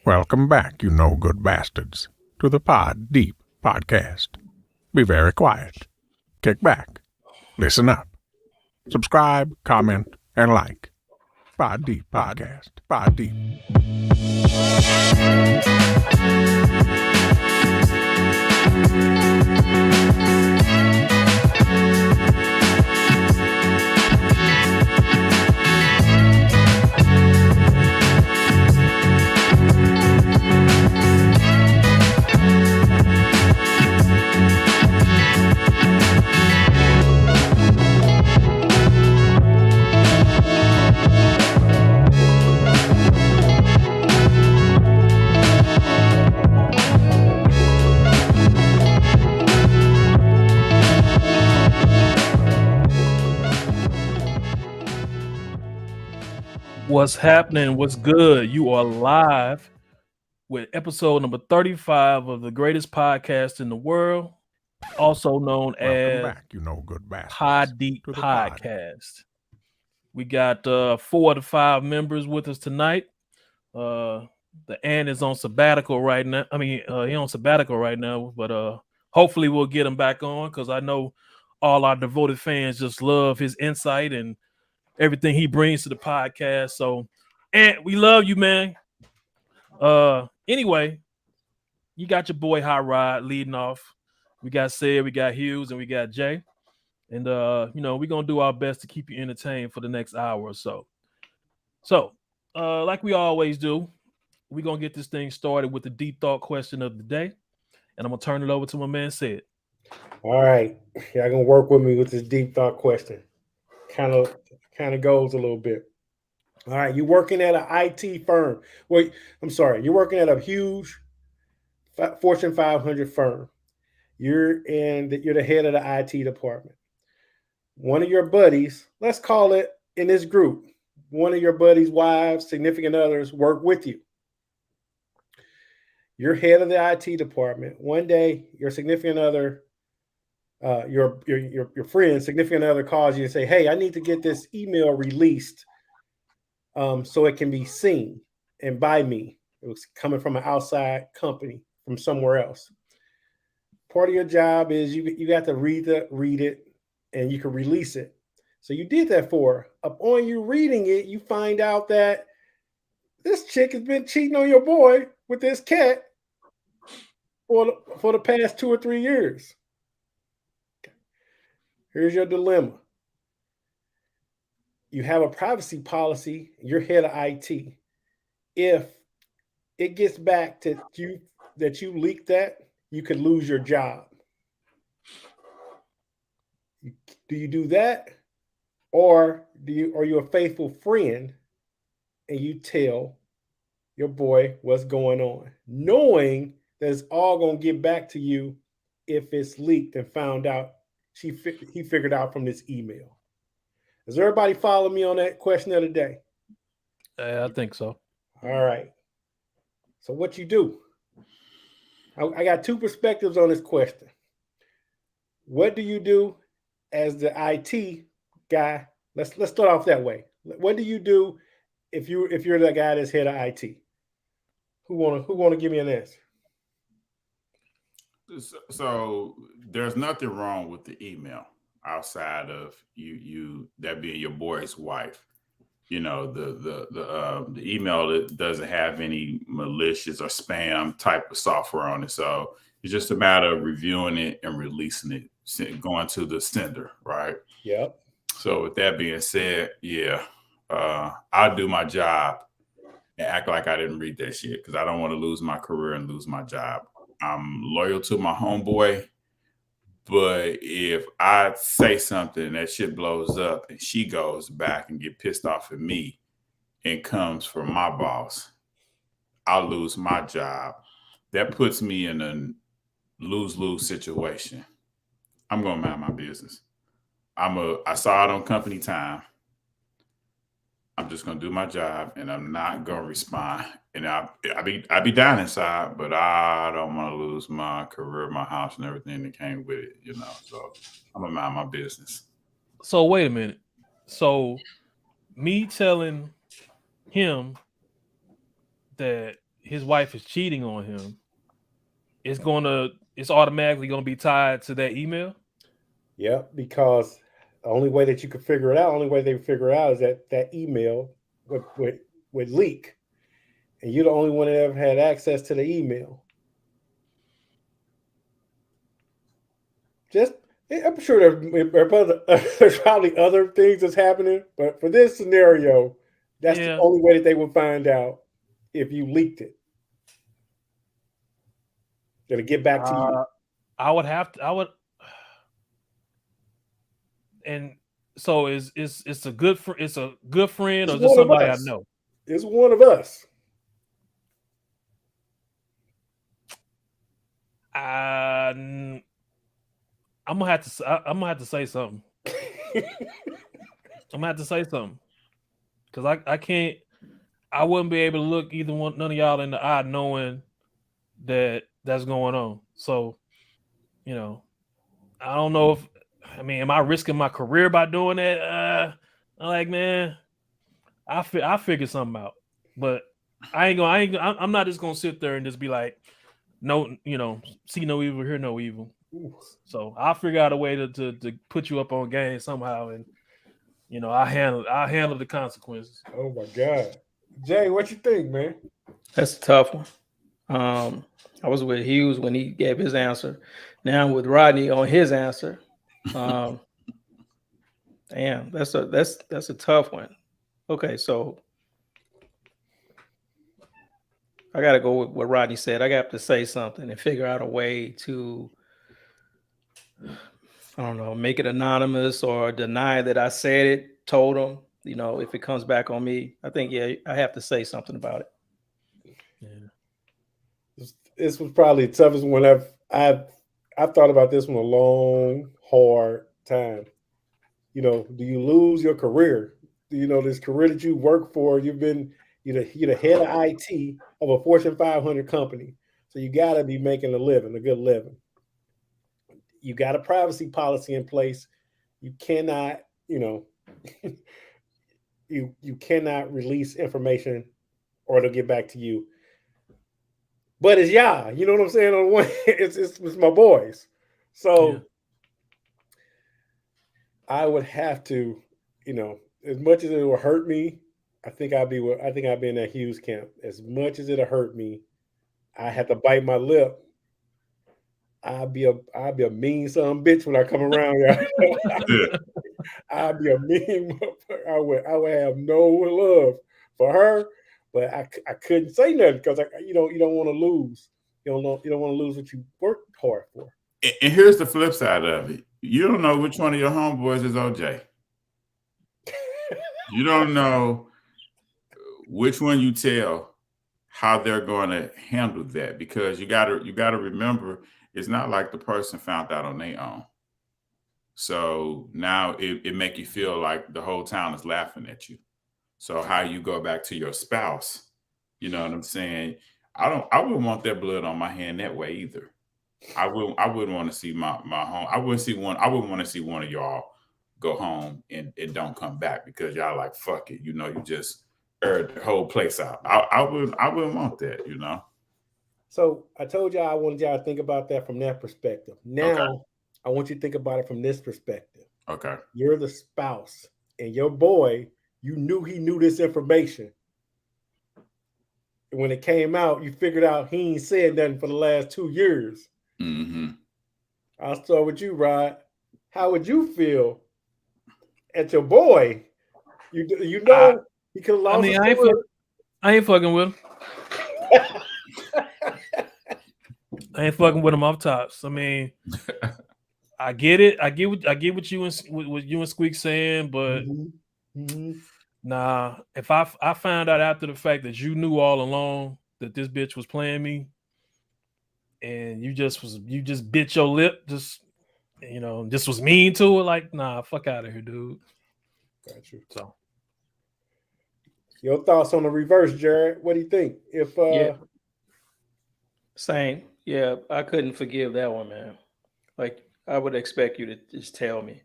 Welcome back, you no good bastards, to the Pod Deep podcast. Be very quiet. Kick back. Listen up. Subscribe, comment, and like. Pod Deep podcast. Pod Deep. What's happening? What's good? You are live with episode number 35 of the greatest podcast in the world, also known Welcome as back, you no good bastards. Pod Deep to the pod. Podcast. We got 4 of the 5 members with us tonight. The Ant is on sabbatical right now. He's on sabbatical right now, but hopefully we'll get him back on because I know all our devoted fans just love his insight and everything he brings to the podcast. So, Ant, we love you, man. Anyway, you got your boy Hot Rod leading off. We got Sid, we got Hughes, and we got Jay. And we're gonna do our best to keep you entertained for the next hour or so. So, like we always do, we're gonna get this thing started with the deep thought question of the day. And I'm gonna turn it over to my man Sid. All right. Y'all gonna work with me with this deep thought question. Kind of goes a little bit. All right, you're working at an IT firm. Wait, I'm sorry. You're working at a huge Fortune 500 firm. You're the head of the IT department. One of your buddies, let's call it in this group, one of your buddies' wives, significant others work with you. You're head of the IT department. One day, your significant other, your friend, significant other calls you and say, "Hey, I need to get this email released so it can be seen and by me." It was coming from an outside company from somewhere else. Part of your job is you got to read it and you can release it. So you did that for her. Upon you reading it, you find out that this chick has been cheating on your boy with this cat for the past 2 or 3 years. Here's your dilemma. You have a privacy policy, you're head of IT. If it gets back to you that you leaked that, you could lose your job. Do you do that? Or are you a faithful friend and you tell your boy what's going on, knowing that it's all going to get back to you if it's leaked and found out he figured out from this email? Does everybody follow me on that question of the day? I think so. All right. So what you do? I got 2 perspectives on this question. What do you do as the IT guy? Let's start off that way. What do you do if you're the guy that's head of IT? Who wanna give me an answer? So there's nothing wrong with the email outside of you that being your boy's wife. You know, the email that doesn't have any malicious or spam type of software on it. So it's just a matter of reviewing it and releasing it, going to the sender, right? Yep. So with that being said, I'll do my job and act like I didn't read that shit because I don't want to lose my career and lose my job. I'm loyal to my homeboy, but if I say something and that shit blows up and she goes back and get pissed off at me and comes for my boss, I'll lose my job. That puts me in a lose-lose situation. I'm gonna mind my business. I saw it on company time. I'm just gonna do my job and I'm not gonna respond. And I be down inside, but I don't want to lose my career, my house, and everything that came with it, you know. So I'm gonna mind my business. So wait a minute. So me telling him that his wife is cheating on him, it's automatically gonna be tied to that email. Yep, because the only way that you could figure it out, only way they figure it out is that email would leak, and you're the only one that ever had access to the email. I'm sure there's probably other things that's happening, but for this scenario, that's the only way that they would find out if you leaked it. Gonna get back to you. I would, and so it's a good friend, or just somebody I know. It's one of us. I'm gonna have to say something. I'm gonna have to say something because I can't. I wouldn't be able to look none of y'all in the eye knowing that's going on. So, I don't know if. Am I risking my career by doing that? I'm like, man, I figure something out. But I'm not just gonna sit there and just be like, no, see no evil, hear no evil. Ooh. So I'll figure out a way to put you up on game somehow, and I handle the consequences. Oh my God, Jay, what you think, man? That's a tough one. I was with Hughes when he gave his answer. Now I'm with Rodney on his answer. Damn, that's a tough one. Okay, so I got to go with what Rodney said. I got to say something and figure out a way to, I don't know, make it anonymous or deny that I said it, told him. If it comes back on me, I think I have to say something about it. Yeah, this was probably the toughest one I've thought about this one a long, hard time. Do you lose your career? This career that you work for, you're the head of IT of a Fortune 500 company. So you got to be making a good living. You got a privacy policy in place. You cannot, you cannot release information or it'll get back to you. But it's you know what I'm saying? On one, it's my boys. So I would have to, as much as it will hurt me, I think I'd be in that Hughes camp. As much as it'll hurt me, I have to bite my lip. I'll be a mean son of a bitch when I come around. I'll be a mean. I would have no love for her, but I couldn't say nothing because you don't want to lose. You don't want to lose what you worked hard for. And here's the flip side of it. You don't know which one of your homeboys is OJ. You don't know which one you tell how they're going to handle that, because you got to remember, it's not like the person found out on their own. So now it make you feel like the whole town is laughing at you. So how you go back to your spouse, you know what I'm saying? I wouldn't want that blood on my hand that way either. I wouldn't want to see my home. I wouldn't want to see one of y'all go home and don't come back because y'all like, fuck it. You just aired the whole place out. I wouldn't want that, So I told y'all I wanted y'all to think about that from that perspective. Now I want you to think about it from this perspective. Okay. You're the spouse and your boy, you knew he knew this information. And when it came out, you figured out he ain't said nothing for the last 2 years. Mm-hmm. I'll start with you, Rod. How would you feel at your boy? He could have lost his career. I ain't fucking with him. I ain't fucking with him off tops. I get it. I get what you and Squeak saying, but nah. If I found out after the fact that you knew all along that this bitch was playing me, and you just bit your lip, just was mean to her, like, nah, fuck out of here, dude. Got you. So, your thoughts on the reverse, Jared? What do you think? Same. Yeah, I couldn't forgive that one, man. Like, I would expect you to just tell me.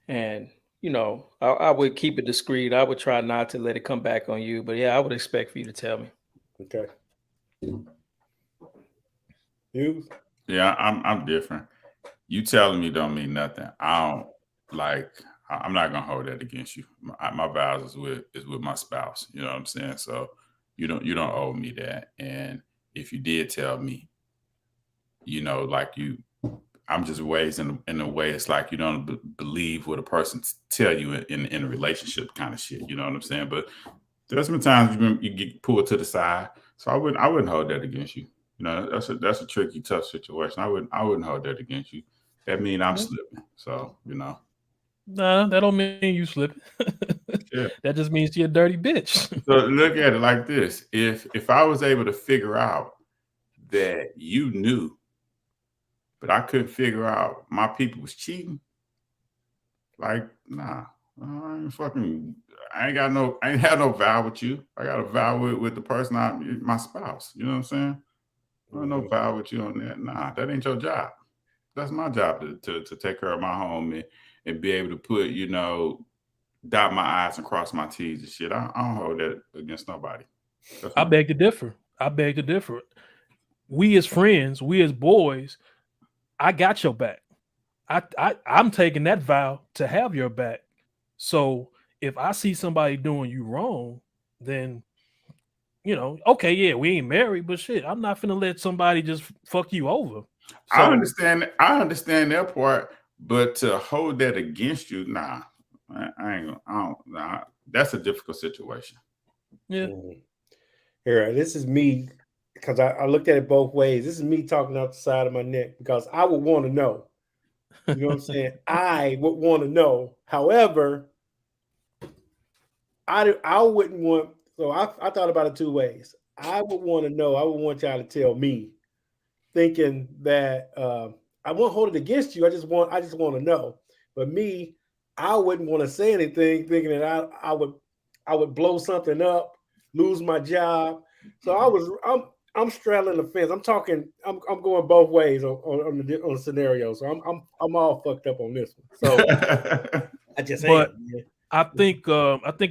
And, I would keep it discreet. I would try not to let it come back on you. But, yeah, I would expect for you to tell me. Okay. You? Yeah, I'm different. You telling me don't mean nothing. I don't like. I'm not gonna hold that against you. My vows is with my spouse. You know what I'm saying? So you don't owe me that. And if you did tell me, like I'm just raised in a way it's like you don't believe what a person tell you in a relationship kind of shit. You know what I'm saying? But there's been times you get pulled to the side, so I wouldn't hold that against you. That's a tricky, tough situation. I wouldn't hold that against you. That mean I'm slipping. So Nah, that don't mean you slipping. Yeah. That just means you're a dirty bitch. So look at it like this: if I was able to figure out that you knew, but I couldn't figure out my people was cheating, like nah, I ain't had no vow with you. I got a vow with the person my spouse. You know what I'm saying? I don't no vow with you on that. Nah, that ain't your job. That's my job to take care of my home and be able to put, dot my I's and cross my T's and shit. I don't hold that against nobody. I beg to differ. We as friends, we as boys, I got your back. I'm taking that vow to have your back. So if I see somebody doing you wrong, then okay, yeah, we ain't married, but shit, I'm not finna let somebody just fuck you over. So, I understand that part, but to hold that against you, nah, that's a difficult situation. Yeah. Here, this is me because I looked at it both ways. This is me talking out the side of my neck because I would want to know. You know what I'm saying? I would want to know. However, I wouldn't want. So I thought about it two ways. I would want to know. I would want y'all to tell me, thinking that I won't hold it against you. I just want to know. But me, I wouldn't want to say anything, thinking that I would blow something up, lose my job. So I'm straddling the fence. I'm going both ways on the scenario. So I'm all fucked up on this one. So I just I think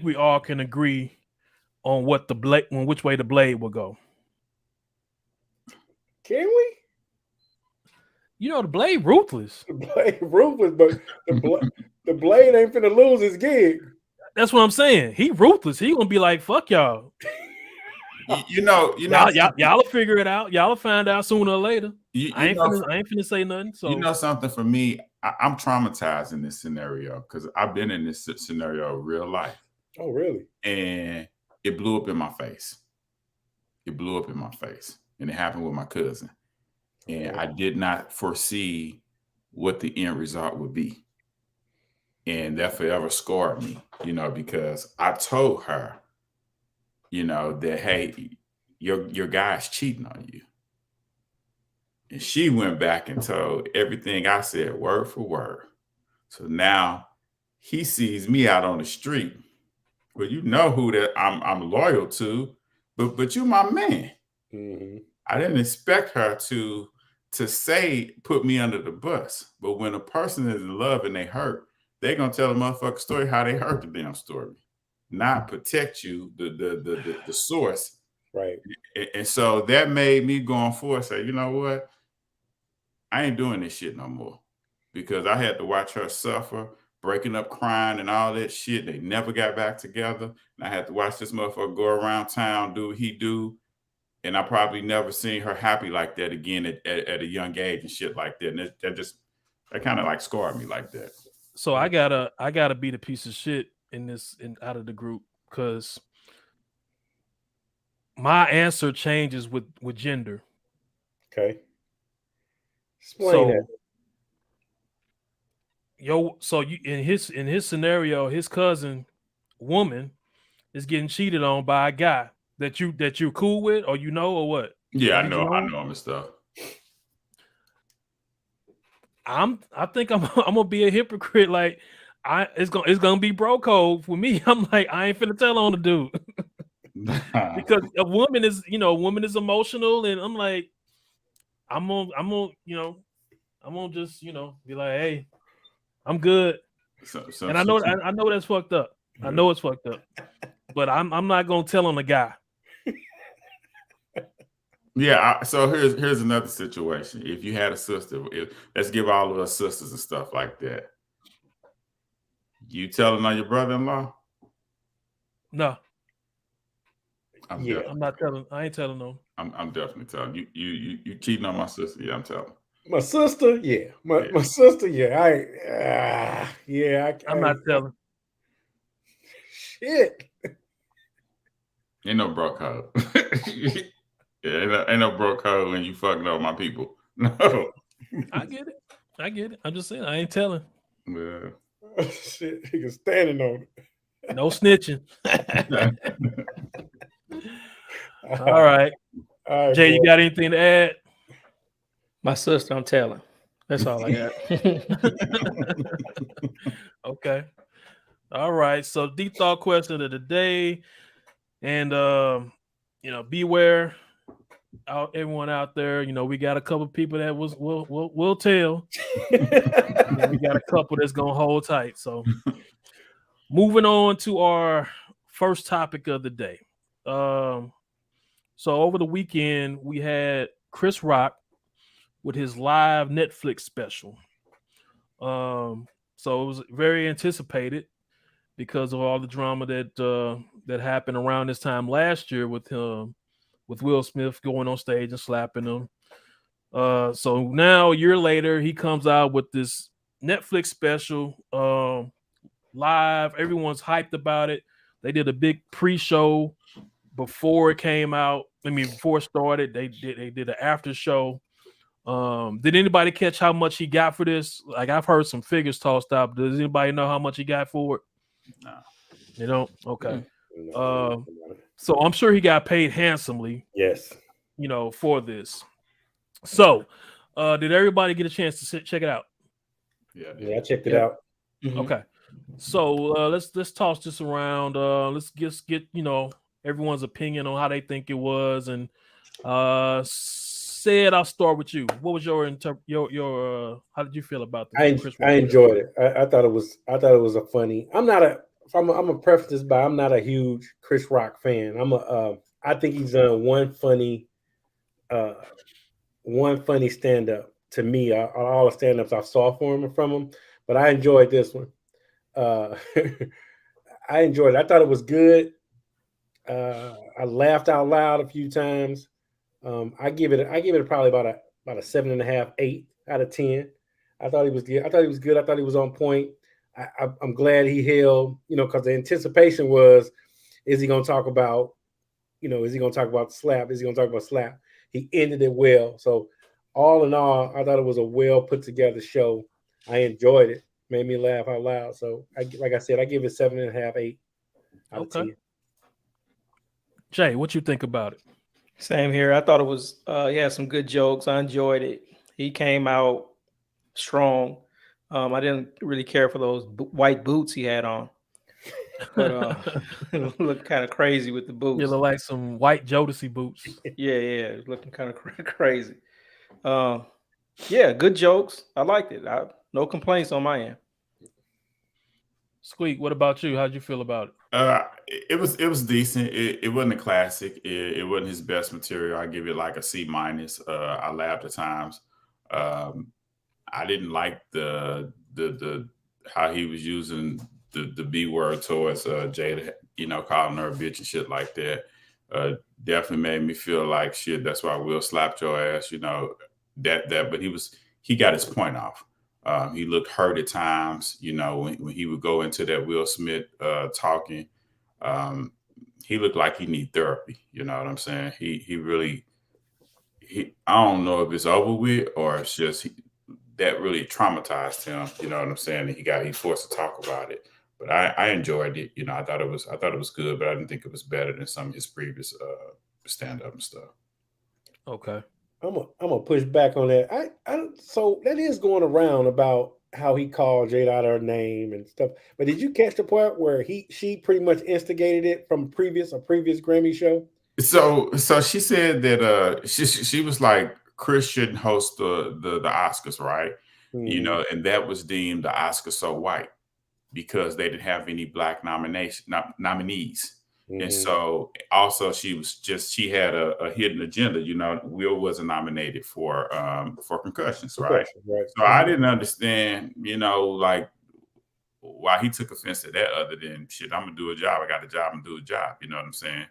we all can agree on which way the blade will go. Can we? The blade ruthless. The blade ruthless, but the blade ain't finna lose his gig. That's what I'm saying. He ruthless. He gonna be like, fuck y'all. Y'all will figure it out. Y'all will find out sooner or later. I ain't finna say nothing. So something for me, I'm traumatized in this scenario because I've been in this scenario in real life. Oh, really? And it blew up in my face. And it happened with my cousin. And I did not foresee what the end result would be. And that forever scarred me, because I told her, that, hey, your guy's cheating on you. And she went back and told everything I said word for word. So now he sees me out on the street. Well, you know who that I'm loyal to, but you my man. Mm-hmm. I didn't expect her to say put me under the bus. But when a person is in love and they hurt, they're gonna tell the motherfucker story how they hurt the damn story, not protect you, the source. Right. And so that made me going forward say, you know what? I ain't doing this shit no more, because I had to watch her suffer, breaking up, crying, and all that shit. They never got back together. And I had to watch this motherfucker go around town, do what he do. And I probably never seen her happy like that again at a young age and shit like that. And that kind of like scarred me like that. So I gotta be the piece of shit out of the group, because my answer changes with gender. Okay. Explain that. In his scenario, his cousin woman is getting cheated on by a guy that you're cool with, or or what? Yeah, I know him and stuff. I think I'm gonna be a hypocrite. Like it's gonna be bro code for me. I'm like, I ain't finna tell on the dude. Because a woman is emotional, and I'm like, I'm gonna just be like, hey, I'm good. And I know that's fucked up. I know it's fucked up, but I'm not gonna tell on the guy. Yeah. So here's another situation. If you had a sister, let's give all of us sisters and stuff like that. You telling on your brother-in-law? No, Yeah. I'm not telling. I ain't telling no. I'm definitely telling you. You cheating on my sister? Yeah, I'm telling. My sister, yeah. My Yeah. sister, yeah. I'm not telling. Shit. Ain't no bro code. Yeah, ain't no bro code when you fucking up my people. No. I get it. I'm just saying I ain't telling. Yeah. Shit, he was standing on it. No snitching. All right. All right, Jay, you boy. got anything to add? My sister, I'm telling. That's all I got. Okay. All right. So deep thought question of the day. And beware everyone out there. We got a couple people that will tell. And we got a couple that's gonna hold tight. So moving on to our first topic of the day. So over the weekend we had Chris Rock with his live Netflix special. So it was very anticipated because of all the drama that happened around this time last year with Will Smith going on stage and slapping him. So now a year later, he comes out with this Netflix special live. Everyone's hyped about it. They did a big pre-show before it came out. I mean, before it started, they did an after show. Did anybody catch how much he got for this? Like, I've heard some figures tossed out. Does anybody know how much he got for it? No. You don't? Okay. No. So I'm sure he got paid handsomely, Yes. for this. So, did everybody get a chance to check it out? Yeah, I checked it out. Mhm. Okay. So let's toss this around. Let's just get everyone's opinion on how they think it was. And Sid, I'll start with you. What was your how did you feel about the Chris Rock? I enjoyed it. I thought it was a funny. I'm a preface this by I'm not a huge Chris Rock fan. I think he's done one funny stand up to me on all the stand ups I saw from him, but I enjoyed this one. I enjoyed it. I thought it was good. I laughed out loud a few times. I give it probably about a 7.5, 8 out of 10. I thought he was good. I thought he was on point. I'm glad he held, because the anticipation was, is he going to talk about, the slap? Is he going to talk about slap? He ended it well. So all in all, I thought it was a well put together show. I enjoyed it. Made me laugh out loud. So like I said, I give it 7.5, 8 out of 10. Jay, what you think about it? Same here. I thought it was, he had some good jokes. I enjoyed it. He came out strong. I didn't really care for those white boots he had on, but it looked kind of crazy with the boots. You look like some white Jodeci boots. Yeah, it was looking kind of crazy. Yeah, good jokes. I liked it. No complaints on my end. Squeak, what about you? How'd you feel about it? It was decent. It wasn't a classic. It wasn't his best material. I give it like a C-. I laughed at times. I didn't like the how he was using the B word towards Jada, calling her a bitch and shit like that. Definitely made me feel like shit. That's why Will slapped your ass, but he got his point off. He looked hurt at times, when he would go into that Will Smith talking. He looked like he need therapy. You know what I'm saying? He really, I don't know if it's over with or it's just that really traumatized him. You know what I'm saying? And he forced to talk about it. But I enjoyed it. I thought it was good, but I didn't think it was better than some of his previous stand-up and stuff. Okay. I'm gonna push back on that. So that is going around about how he called Jada out her name and stuff. But did you catch the part where she pretty much instigated it from a previous Grammy show? So she said that she was like, Chris shouldn't host the Oscars, right? Mm-hmm. And that was deemed the Oscars so white because they didn't have any black nominees. And so also she had a hidden agenda. You know, Will wasn't nominated for concussions, right? So I didn't understand, you know, like why he took offense to that other than shit, I'm gonna do a job. I got a job and do a job. You know what I'm saying?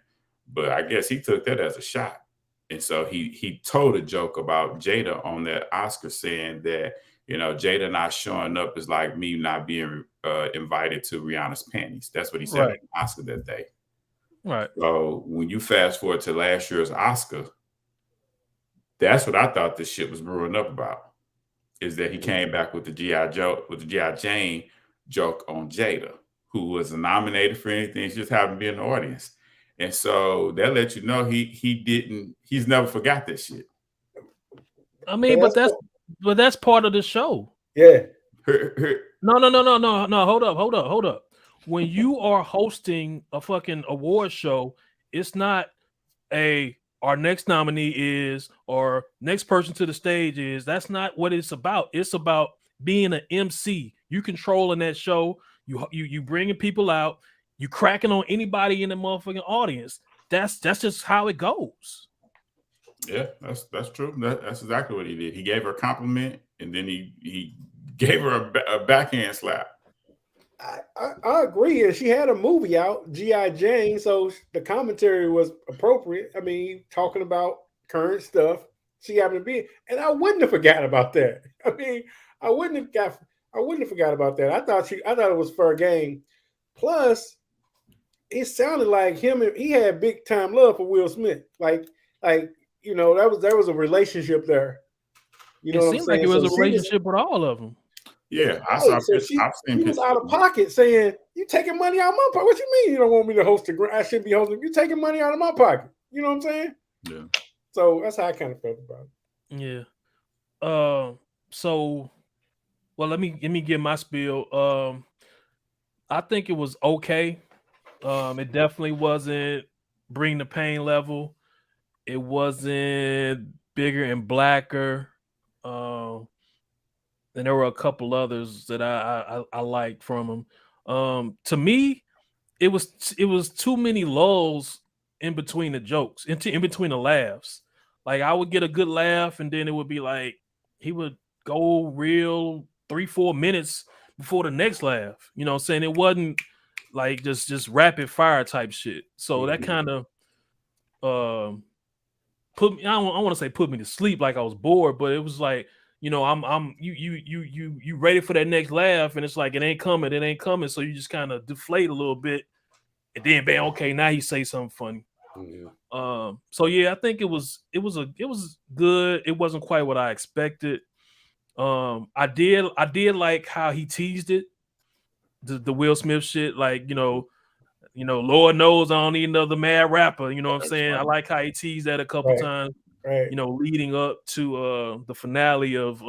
But I guess he took that as a shot. And so he told a joke about Jada on that Oscar saying that, you know, Jada not showing up is like me not being invited to Rihanna's panties. That's what he said on the Oscar that day. Right. So when you fast forward to last year's Oscar, that's what I thought this shit was brewing up about. Is that he came back with the G.I. Jane joke on Jada, who was nominated for anything. She just happened to be in the audience. And so that let you know he's never forgot this shit. I mean, but that's part of the show. Yeah. No. Hold up. When you are hosting a fucking award show, it's not our next nominee is or next person to the stage is. That's not what it's about. It's about being an MC. You controlling that show. You bringing people out. You cracking on anybody in the motherfucking audience. That's just how it goes. Yeah, that's true. That's exactly what he did. He gave her a compliment, and then he gave her a backhand slap. I agree. And she had a movie out, G.I. Jane, so the commentary was appropriate. I mean, talking about current stuff. She happened to be, and I wouldn't have forgot about that. I mean, I wouldn't have forgot about that. I thought it was fair game. Plus, it sounded like he had big time love for Will Smith. Like you know, there was a relationship there. You know, it seemed like it was a relationship with all of them. Yeah, I saw. He was out of pocket saying, "You taking money out of my pocket? What you mean you don't want me to host I should be hosting. You taking money out of my pocket? You know what I'm saying?" Yeah. So that's how I kind of felt about it. Yeah. So, well, let me give my spiel. I think it was okay. It definitely wasn't Bring the Pain level. It wasn't Bigger and Blacker. And there were a couple others that I liked from him. To me, it was too many lulls in between the jokes, in between the laughs. Like I would get a good laugh, and then it would be like he would go real 3-4 minutes before the next laugh. You know what I'm saying? It wasn't like just rapid fire type shit. So that kind of put me, I want to say put me to sleep, like I was bored, but it was like, you know, you ready for that next laugh, and it's like it ain't coming, so you just kind of deflate a little bit, and then bam, okay, now he say something funny. So yeah, I think it was good. It wasn't quite what I expected. I did like how he teased it, the Will Smith shit, like you know, Lord knows I don't need another mad rapper. You know what I'm saying? I like how he teased that a couple times. Right. You know, leading up to the finale of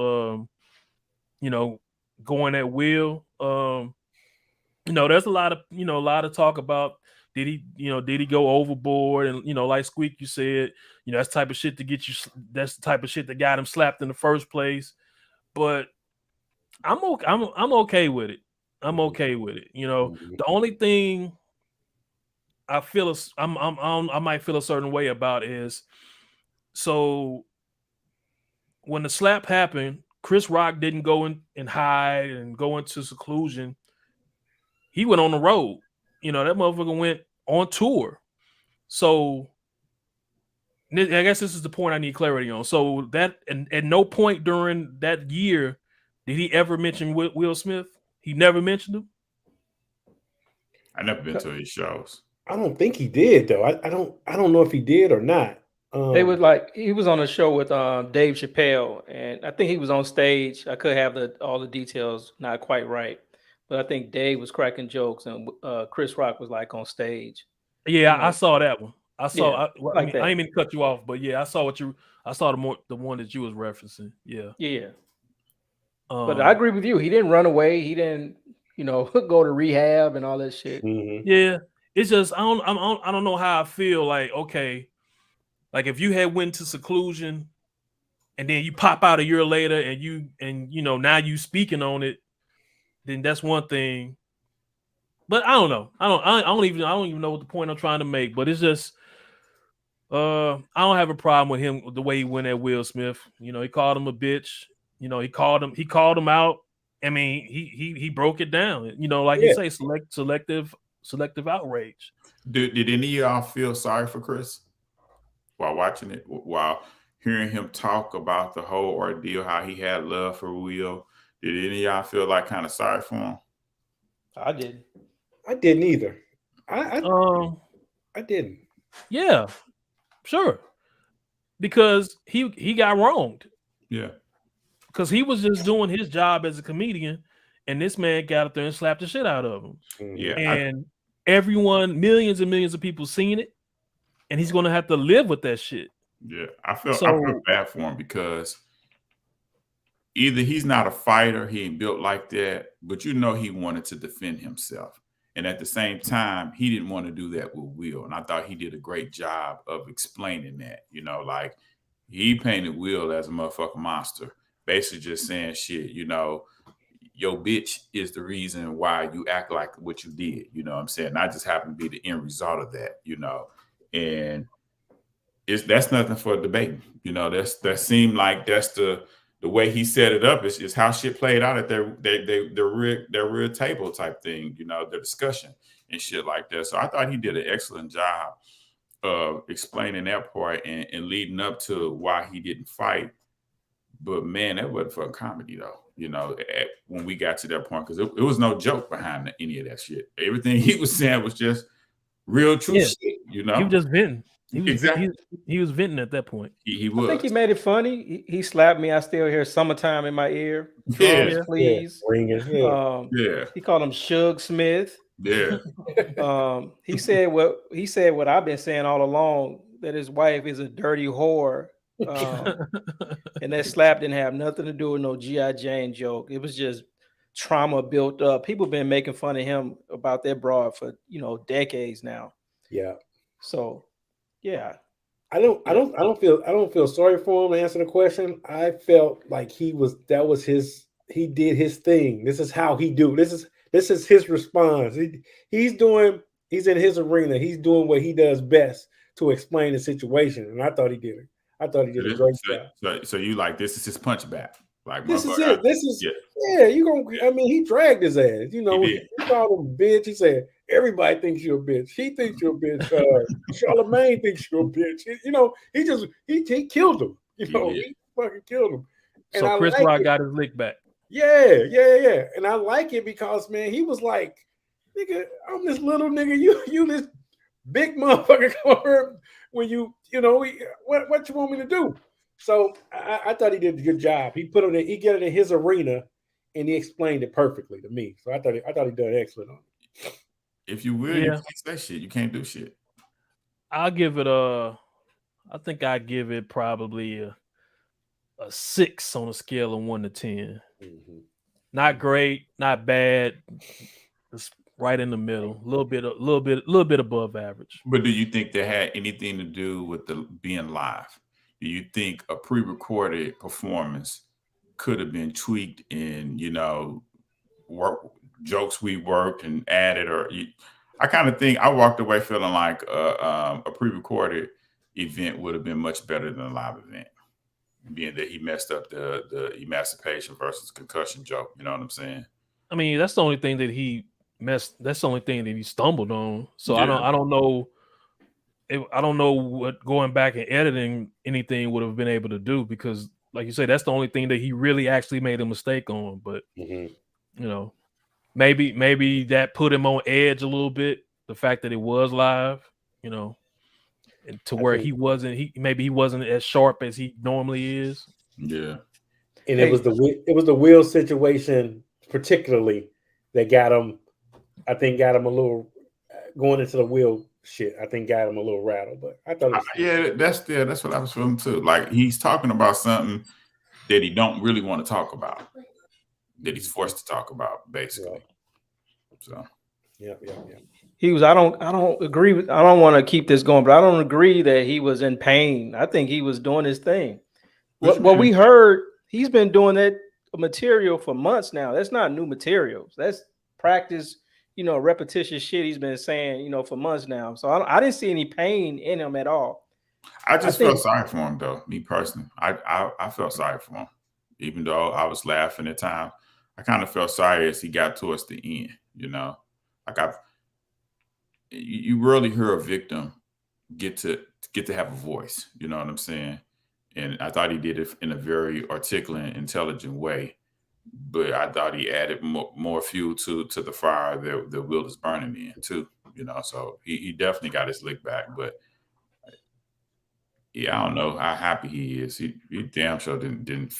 you know, going at Will. You know, there's a lot of talk about did he go overboard, and you know, like Squeak, you said, you know, that's the type of shit that's the type of shit that got him slapped in the first place. But I'm okay with it. I'm okay with it. You know, the only thing I feel I might feel a certain way about is, so when the slap happened, Chris Rock didn't go in and hide and go into seclusion. He went on the road. You know, that motherfucker went on tour. So I guess this is the point I need clarity on. So that, and at no point during that year did he ever mention Will Smith? He never mentioned him? I never been to his shows. I don't think he did though. I don't know if he did or not. They was like, he was on a show with Dave Chappelle, and I think he was on stage. I could have all the details not quite right, but I think Dave was cracking jokes, and Chris Rock was like on stage. Yeah, I saw that one. I saw. Yeah, I didn't mean to cut you off, but yeah, I saw the one that you was referencing. Yeah. But I agree with you. He didn't run away. He didn't, go to rehab and all that shit. Mm-hmm. Yeah, it's just I don't know how I feel. Like, okay, like if you had went to seclusion and then you pop out a year later and now you speaking on it, then that's one thing. But I don't know. I don't even know what the point I'm trying to make. But it's just, I don't have a problem with him the way he went at Will Smith. You know, he called him a bitch. You know, he called him out. I mean, he broke it down. You know, like you say, selective outrage. Did any of y'all feel sorry for Chris while watching it? While hearing him talk about the whole ordeal, how he had love for Will, did any of y'all feel like kind of sorry for him? I did. I didn't either. I didn't. Yeah, sure. Because he got wronged. Yeah. Because he was just doing his job as a comedian, and this man got up there and slapped the shit out of him. Yeah. And everyone, millions and millions of people seen it, and he's gonna have to live with that shit. Yeah. I feel bad for him because either he's not a fighter, he ain't built like that, but you know he wanted to defend himself. And at the same time, he didn't want to do that with Will. And I thought he did a great job of explaining that. You know, like he painted Will as a motherfucking monster, basically just saying shit, you know, your bitch is the reason why you act like what you did. You know what I'm saying? I just happen to be the end result of that, you know. And that's nothing for debate. You know, that seemed like that's the way he set it up is how shit played out at their real table type thing, you know, the discussion and shit like that. So I thought he did an excellent job of explaining that part and leading up to why he didn't fight. But man, that wasn't for a comedy though, you know, when we got to that point, because it was no joke behind any of that shit. Everything he was saying was just real true shit, you know. He was just venting. Exactly. He was venting at that point. He was. I think he made it funny. He slapped me. I still hear "Summertime" in my ear. Yeah. Drums, please. Ringing. Yeah. He called him Suge Smith. Yeah. He said what I've been saying all along, that his wife is a dirty whore. And that slap didn't have nothing to do with no G.I. Jane joke. It was just trauma built up. People been making fun of him about that broad for, you know, decades now. Yeah. So yeah. I don't feel sorry for him to answer the question. I felt like he did his thing. This is how he do. This is his response. He's in his arena. He's doing what he does best to explain the situation. And I thought he did it. I thought he did a great job. So you like this is his punch back. Like this is it. He dragged his ass. You know, he called him a bitch. He said, everybody thinks you're a bitch. He thinks you're a bitch. Charlamagne thinks you're a bitch. You know, he killed him. You know, he fucking killed him. And so Chris Rock got his lick back. Yeah. And I like it because, man, he was like, nigga, I'm this little nigga. You this big motherfucker. When you know, what you want me to do? So I thought he did a good job. He got it in his arena, and he explained it perfectly to me. So I thought he did excellent on it. If you will, you can't say shit. You can't do shit. I think I give it probably a 6 on a scale of 1 to 10. Mm-hmm. Not great, not bad. It's right in the middle, a little bit above average. But do you think that had anything to do with the being live? Do you think a pre-recorded performance could have been tweaked in, you know, jokes we worked and added? I kind of think I walked away feeling like a pre-recorded event would have been much better than a live event, being that he messed up the emancipation versus concussion joke. You know what I'm saying? I mean, that's the only thing that he messed. That's the only thing that he stumbled on. So I don't know. I don't know what going back and editing anything would have been able to do, because, like you say, that's the only thing that he really actually made a mistake on. But you know, maybe that put him on edge a little bit. The fact that it was live, you know, and to where he wasn't as sharp as he normally is. Yeah, and it was the Will situation particularly that got him. I think got him a little going into the Will shit. I think got him a little rattled, but I thought that's what I was feeling too. Like he's talking about something that he don't really want to talk about, that he's forced to talk about, basically. So yeah. He was. I don't agree with. I don't want to keep this going, but I don't agree that he was in pain. I think he was doing his thing. What we heard, he's been doing that material for months now. That's not new materials. That's practice repetitious shit he's been saying, for months now. So I didn't see any pain in him at all. I just felt sorry for him, though. Me personally, I felt sorry for him, even though I was laughing at times. I kind of felt sorry as he got towards the end. Like you rarely hear a victim get to have a voice. You know what I'm saying? And I thought he did it in a very articulate and intelligent way. But I thought he added more fuel to the fire that Will is burning in too. So he definitely got his lick back. But yeah, I don't know how happy he is. He damn sure didn't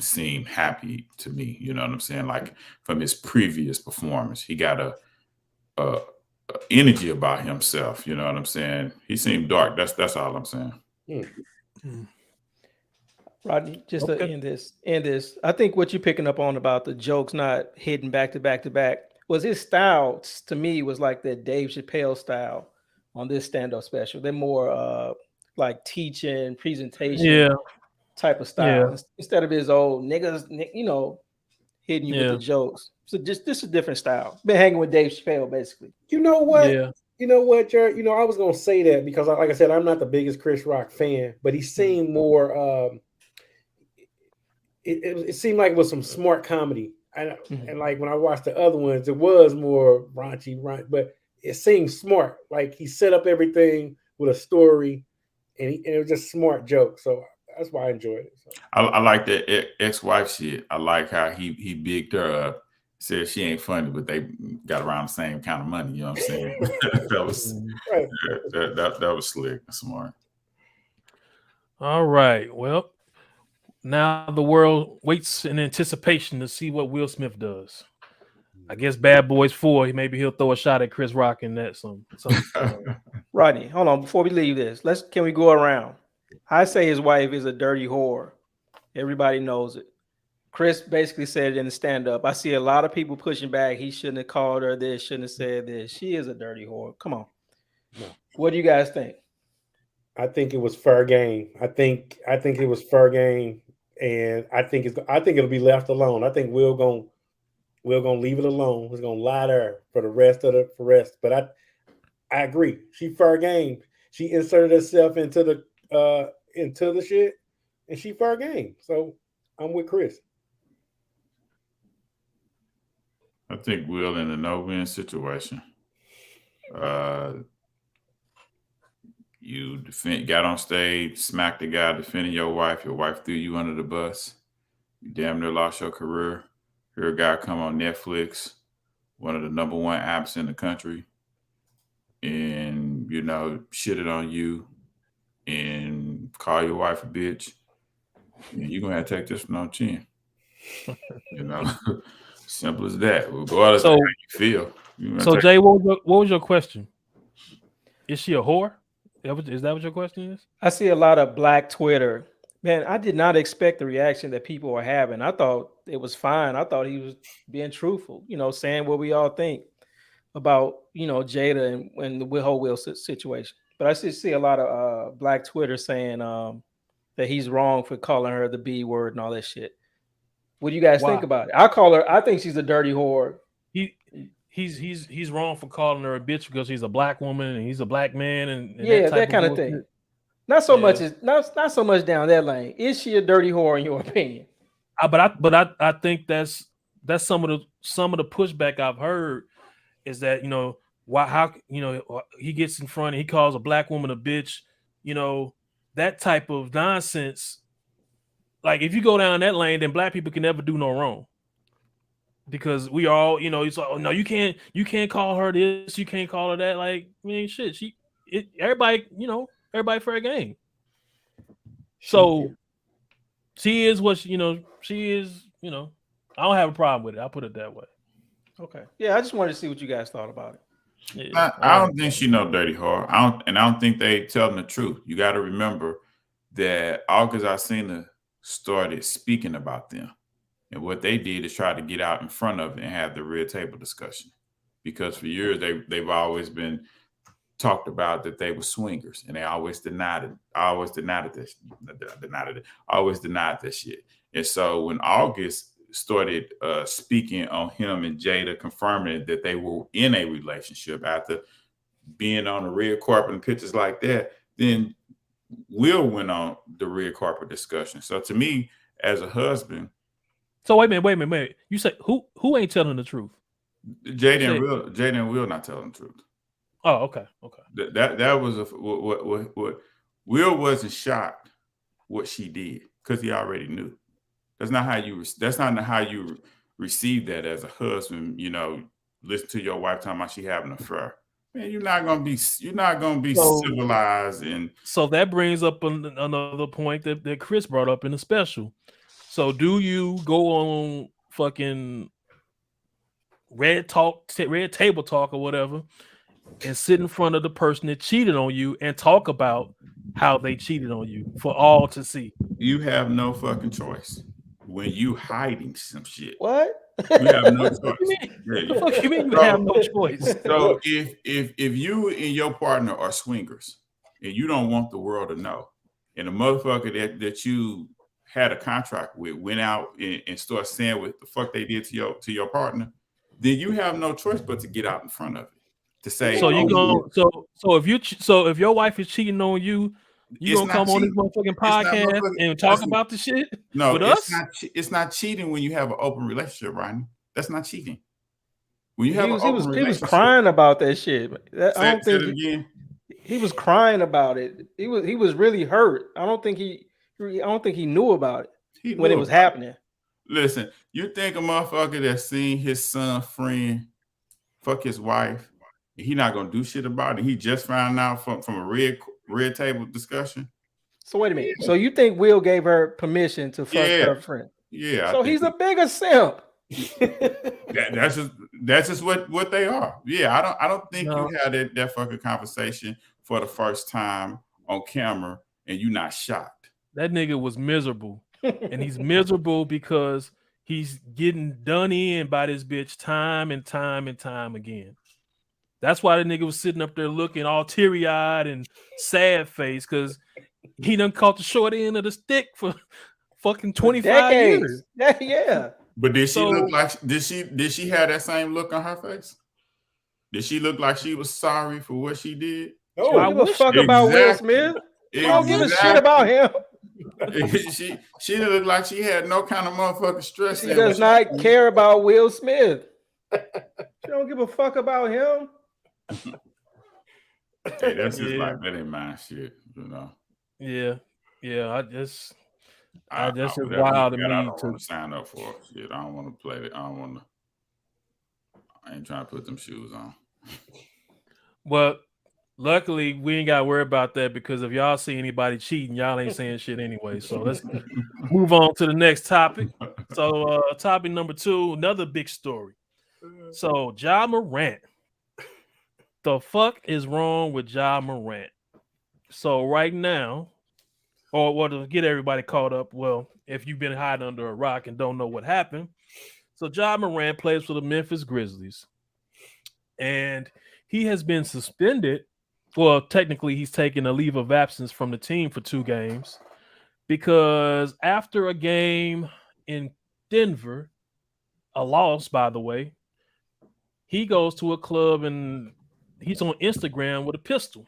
seem happy to me. You know what I'm saying? Like from his previous performance, he got a energy about himself. You know what I'm saying? He seemed dark. That's all I'm saying. Rodney, just to end this, I think what you're picking up on about the jokes not hitting back to back to back was his style. To me, was like that Dave Chappelle style on this stand-up special. They're more like teaching, presentation type of style instead of his old niggas, hitting you with the jokes. So this is a different style. Been hanging with Dave Chappelle basically. You know what? Yeah. You know what, Jared? I was gonna say that because, like I said, I'm not the biggest Chris Rock fan, but he seemed more. It seemed like it was some smart comedy. And like when I watched the other ones, it was more raunchy, but it seemed smart. Like he set up everything with a story, and it was just smart jokes. So that's why I enjoyed it. So. I like that ex-wife shit. I like how he bigged her up. Said she ain't funny, but they got around the same kind of money. You know what I'm saying? That was right. that was slick, smart. All right. Well, now the world waits in anticipation to see what Will Smith does. I guess Bad Boys 4, maybe he'll throw a shot at Chris Rock in that. Some. Rodney, hold on. Before we leave this, can we go around? I say his wife is a dirty whore. Everybody knows it. Chris basically said it in the stand-up. I see a lot of people pushing back. He shouldn't have called her this, shouldn't have said this. She is a dirty whore. Come on. No. What do you guys think? I think it was fair game. I think it was fair game. And I think it'll be left alone. I think Will gonna leave it alone. He's gonna lie there for the rest. But I agree. She fair game. She inserted herself into the shit, and she fair game. So I'm with Chris. I think Will in a no-win situation. You got on stage, smacked the guy defending your wife. Your wife threw you under the bus. You damn near lost your career. Here a guy come on Netflix, one of the number one apps in the country, and, shitted on you and call your wife a bitch. And you're going to have to take this one on chin. Simple as that. Regardless of how you feel. So, Jay, what was your question? Is she a whore? Is that what your question is? I see a lot of black Twitter. Man, I did not expect the reaction that people were having. I thought it was fine. I thought he was being truthful, saying what we all think about, Jada and the whole Will situation. But I see a lot of black Twitter saying that he's wrong for calling her the B word and all that shit. What do you guys think about it? I think she's a dirty whore. He's wrong for calling her a bitch because she's a black woman and he's a black man and that kind of thing. Not so much down that lane. Is she a dirty whore in your opinion? I think that's some of the pushback I've heard is that he gets in front and he calls a black woman a bitch, that type of nonsense. Like if you go down that lane, then black people can never do no wrong. Because we all, it's like, oh no, you can't call her this, you can't call her that. Like, shit, everybody fair game. So she is what she is. I don't have a problem with it. I'll put it that way. Okay, yeah, I just wanted to see what you guys thought about it. Yeah. I don't think she no dirty whore. I don't think they telling the truth. You got to remember that August Alsina started speaking about them. And what they did is try to get out in front of it and have the red table discussion. Because for years, they've always been talked about that they were swingers. And they always denied it. I always denied this shit. And so when August started speaking on him and Jada, confirming that they were in a relationship after being on the red carpet and pictures like that, then Will went on the red carpet discussion. So to me, as a husband, So wait a minute. You say who ain't telling the truth? Jada and Will not telling the truth. Oh, okay. That was what Will wasn't shocked what she did because he already knew. That's not how you receive that as a husband. You know, listen to your wife talking about she having an affair. Man, you're not gonna be civilized. And so that brings up another point that Chris brought up in the special. So do you go on fucking red table talk or whatever and sit in front of the person that cheated on you and talk about how they cheated on you for all to see? You have no fucking choice when you hiding some shit. What? You have no choice. What the fuck you mean you have no choice? So if you and your partner are swingers and you don't want the world to know, and the motherfucker that you had a contract with went out and started saying what the fuck they did to your partner, then you have no choice but to get out in front of it to say. So you go. So if your wife is cheating on you, you gonna come on this motherfucking podcast and talk about the shit? No, with us? It's not cheating when you have an open relationship, Ryan. That's not cheating. When you have an open relationship, he was crying about that shit. I don't think he was crying about it. He was really hurt. I don't think he knew about it when it was happening. Listen, you think a motherfucker that seen his son friend fuck his wife, he not gonna do shit about it? He just found out from a red table discussion. So wait a minute. So you think Will gave her permission to fuck her friend? Yeah. So he's a bigger simp. That's just what they are. Yeah, I don't think you had that fucking conversation for the first time on camera and you not shocked. That nigga was miserable. And he's miserable because he's getting done in by this bitch time and time and time again. That's why the nigga was sitting up there looking all teary-eyed and sad face, because he done caught the short end of the stick for fucking 25 years. Yeah. But did she look like did she have that same look on her face? Did she look like she was sorry for what she did? No, I don't give a fuck about Will Smith. I don't give a shit about him. She looked like she had no kind of motherfucking stress. She does not care about Will Smith. She don't give a fuck about him. Hey, that's just like that ain't my shit, you know. Yeah. I just is wild to me. I don't want to sign up for shit. I don't want to play it. I ain't trying to put them shoes on. But luckily, we ain't got to worry about that, because if y'all see anybody cheating, y'all ain't saying shit anyway. So let's move on to the next topic. So topic number 2, another big story. So Ja Morant. The fuck is wrong with Ja Morant? So right now, or to get everybody caught up, well, if you've been hiding under a rock and don't know what happened, so Ja Morant plays for the Memphis Grizzlies, and he has been suspended. Well, technically, he's taken a leave of absence from the team for 2 games, because after a game in Denver, a loss, by the way, he goes to a club and he's on Instagram with a pistol.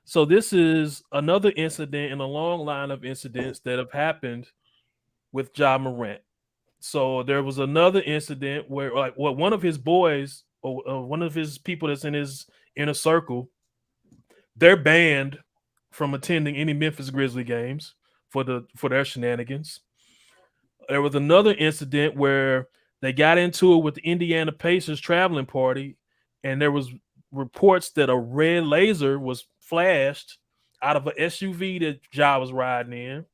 So this is another incident in a long line of incidents that have happened with Ja Morant. So there was another incident where, like, one of his boys or one of his people that's in his inner circle, they're banned from attending any Memphis Grizzly games for their shenanigans. There was another incident where they got into it with the Indiana Pacers traveling party, and there was reports that a red laser was flashed out of an SUV that Ja was riding in.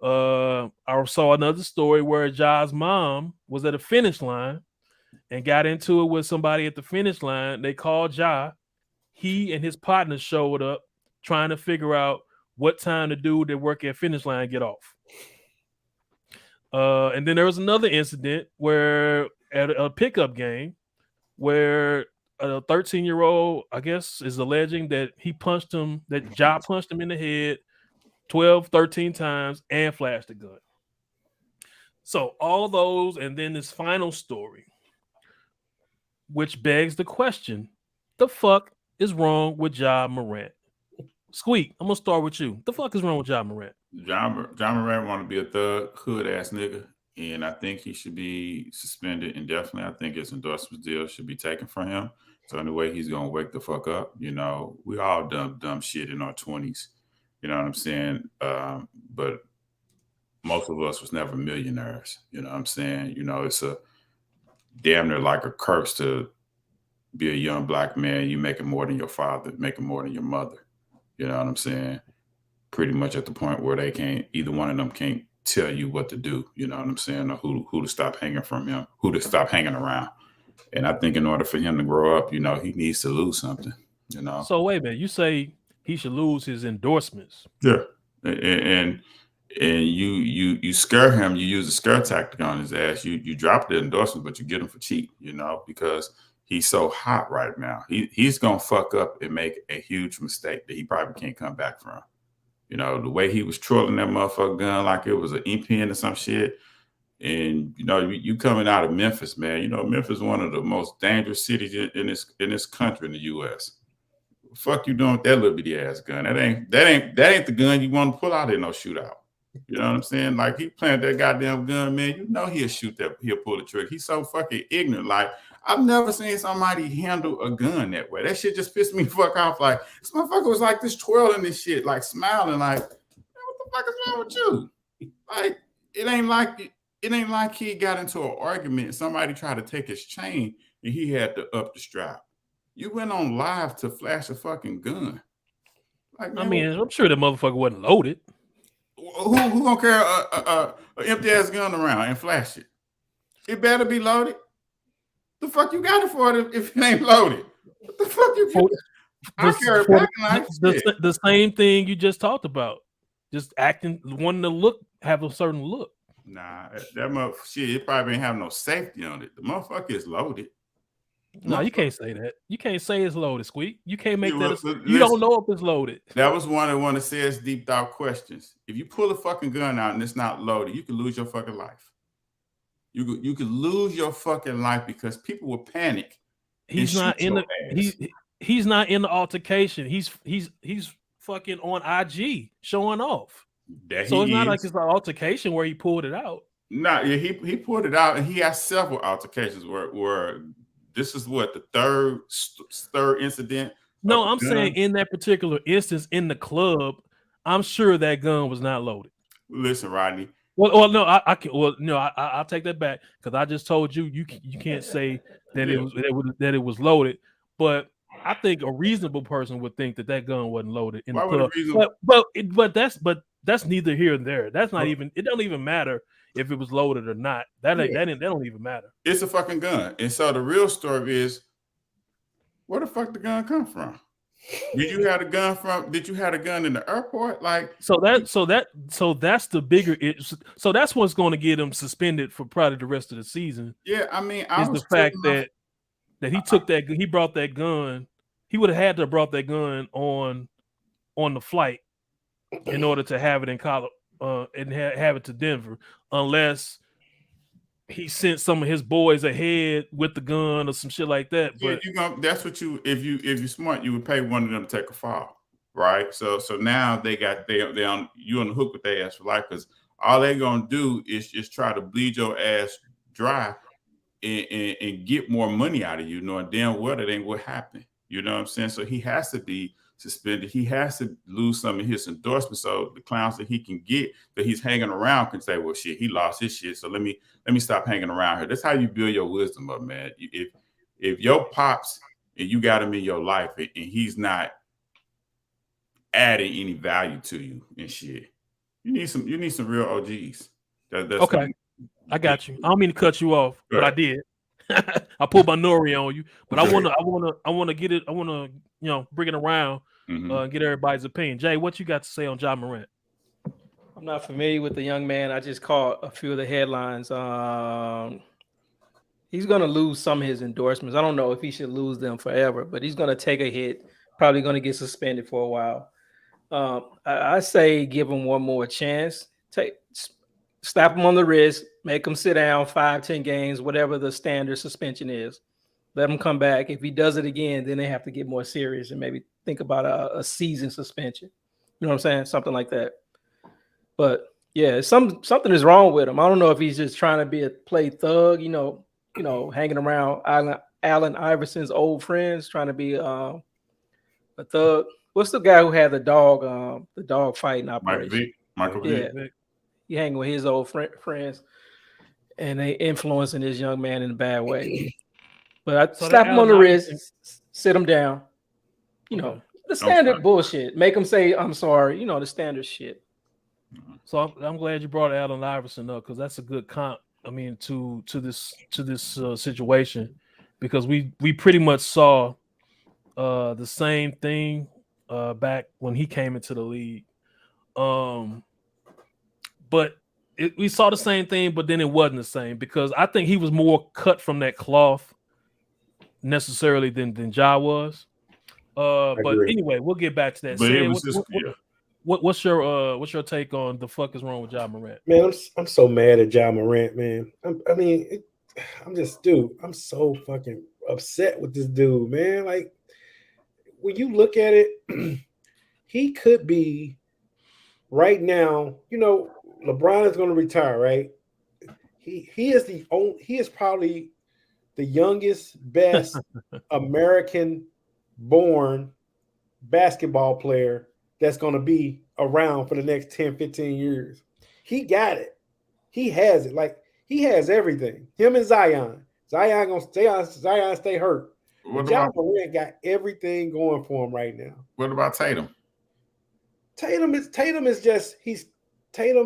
I saw another story where Ja's mom was at a finish line and got into it with somebody at the finish line. They called Ja. He and his partner showed up trying to figure out what time the dude that work at finish line get off. And then there was another incident where at a pickup game where a 13-year-old, I guess, is alleging that Ja punched him in the head 12, 13 times and flashed a gun. So all those, and then this final story, which begs the question: the fuck is wrong with Ja Morant? Squeak, I'm gonna start with you. The fuck is wrong with Ja Morant? John Morant want to be a thug, hood ass nigga, and I think he should be suspended indefinitely. I think his endorsement deal should be taken from him. So in a way, he's gonna wake the fuck up. You know, we all done dumb shit in our 20s. You know what I'm saying? But most of us was never millionaires. You know what I'm saying? You know, it's a damn near like a curse to be a young black man. You making more than your father, making more than your mother. You know what I'm saying? Pretty much at the point where they can't, either one of them can't tell you what to do. You know what I'm saying? Or who to stop hanging from him, who to stop hanging around. And I think in order for him to grow up, you know, he needs to lose something. You know. So wait a minute, you say he should lose his endorsements? Yeah, and you scare him. You use a scare tactic on his ass. You drop the endorsement, but you get him for cheap. You know, because he's so hot right now. He's gonna fuck up and make a huge mistake that he probably can't come back from. You know, the way he was trolling that motherfucker gun like it was an ink pen or some shit. And you know, you coming out of Memphis, man. You know, Memphis is one of the most dangerous cities in this country in the U.S. Fuck you doing with that little bitty ass gun? That ain't the gun you want to pull out in no shootout. You know what I'm saying? Like he planted that goddamn gun, man. You know he'll shoot that, he'll pull the trigger. He's so fucking ignorant. Like I've never seen somebody handle a gun that way. That shit just pissed me fuck off. Like this motherfucker was like this twirling this shit, like smiling, like what the fuck is wrong with you? Like it ain't like he got into an argument and somebody tried to take his chain and he had to up the strap. You went on live to flash a fucking gun. Like, man, I mean, I'm sure the motherfucker wasn't loaded. Who gonna carry a empty ass gun around and flash it? It better be loaded. The fuck you got it for if it ain't loaded? What the fuck you? I carry a packing knife. The same thing you just talked about. Just acting, wanting to have a certain look. Nah, that motherfucker shit. It probably ain't have no safety on it. The motherfucker is loaded. No, you can't say that. You can't say it's loaded, Squeak. You can't make that. You don't know if it's loaded. That was one of says deep thought questions. If you pull a fucking gun out and it's not loaded, you could lose your fucking life. You could lose your fucking life because people will panic. He's not in the he's not in the altercation. He's fucking on IG showing off. So it's not like it's an altercation where he pulled it out. No, yeah, he pulled it out, and he has several altercations where this is what the third incident. No, I'm saying in that particular instance in the club, I'm sure that gun was not loaded. Listen, Rodney. Well, no, I'll take that back because I just told you can't say that it was loaded, but I think a reasonable person would think that gun wasn't loaded in the club. But that's neither here nor there. That's not even. It don't even matter if it was loaded or not. That don't even matter. It's a fucking gun, and so the real story is, where the fuck the gun come from? Did you have a gun in the airport? Like so that's the bigger issue. So that's what's going to get him suspended for probably the rest of the season. Yeah, I mean, is the fact that he brought that gun. He would have had to have brought that gun on the flight in order to have it in Colorado and have it to Denver, unless he sent some of his boys ahead with the gun or some shit like that. But that's what if you're smart, you would pay one of them to take a fall, right? So now they on you on the hook with their ass for life because all they're gonna do is just try to bleed your ass dry and get more money out of you, knowing damn well that ain't what happened. You know what I'm saying? So he has to be suspended. He has to lose some of his endorsements so the clowns that he can get that he's hanging around can say, well, shit, he lost his shit. So let me stop hanging around here. That's how you build your wisdom up, man. If your pops and you got him in your life and he's not adding any value to you and shit, you need some real OGs. That's okay. I got you. I don't mean to cut you off, but I did. I pulled my Nori on you, but I want to get it. I want to bring it around, get everybody's opinion. Jay, what you got to say on Ja Morant? I'm not familiar with the young man. I just caught a few of the headlines. He's going to lose some of his endorsements. I don't know if he should lose them forever, but he's going to take a hit. Probably going to get suspended for a while. I say give him one more chance. slap him on the wrist, make him sit down 5-10 games, whatever the standard suspension is. Let him come back. If he does it again, then they have to get more serious and maybe think about a season suspension. You know what I'm saying? Something like that. But yeah, something is wrong with him. I don't know if he's just trying to play thug, hanging around Allen Iverson's old friends, trying to be a thug. What's the guy who had the dog fighting operation? Michael Vick. Yeah, he hanging with his old friends, and they influencing this young man in a bad way. But I slap him on the wrist, sit him down. The standard bullshit. Make him say, "I'm sorry." The standard shit. So I'm glad you brought Allen Iverson up, because that's a good comp. I mean, to this situation, because we pretty much saw the same thing back when he came into the league. But we saw the same thing, but then it wasn't the same, because I think he was more cut from that cloth necessarily than Ja was. But anyway, we'll get back to that. Sam, what's your take on the fuck is wrong with Ja Morant? Man, I'm so mad at Ja Morant, man. I'm so fucking upset with this dude, man. Like, when you look at it, he could be right now. LeBron is going to retire, right? He is probably the youngest, best American-born basketball player that's going to be around for the next 10, 15 years. He got it. He has it. Like, he has everything. Him and Zion. Zion stay hurt. Ja Morant got everything going for him right now. What about Tatum? Tatum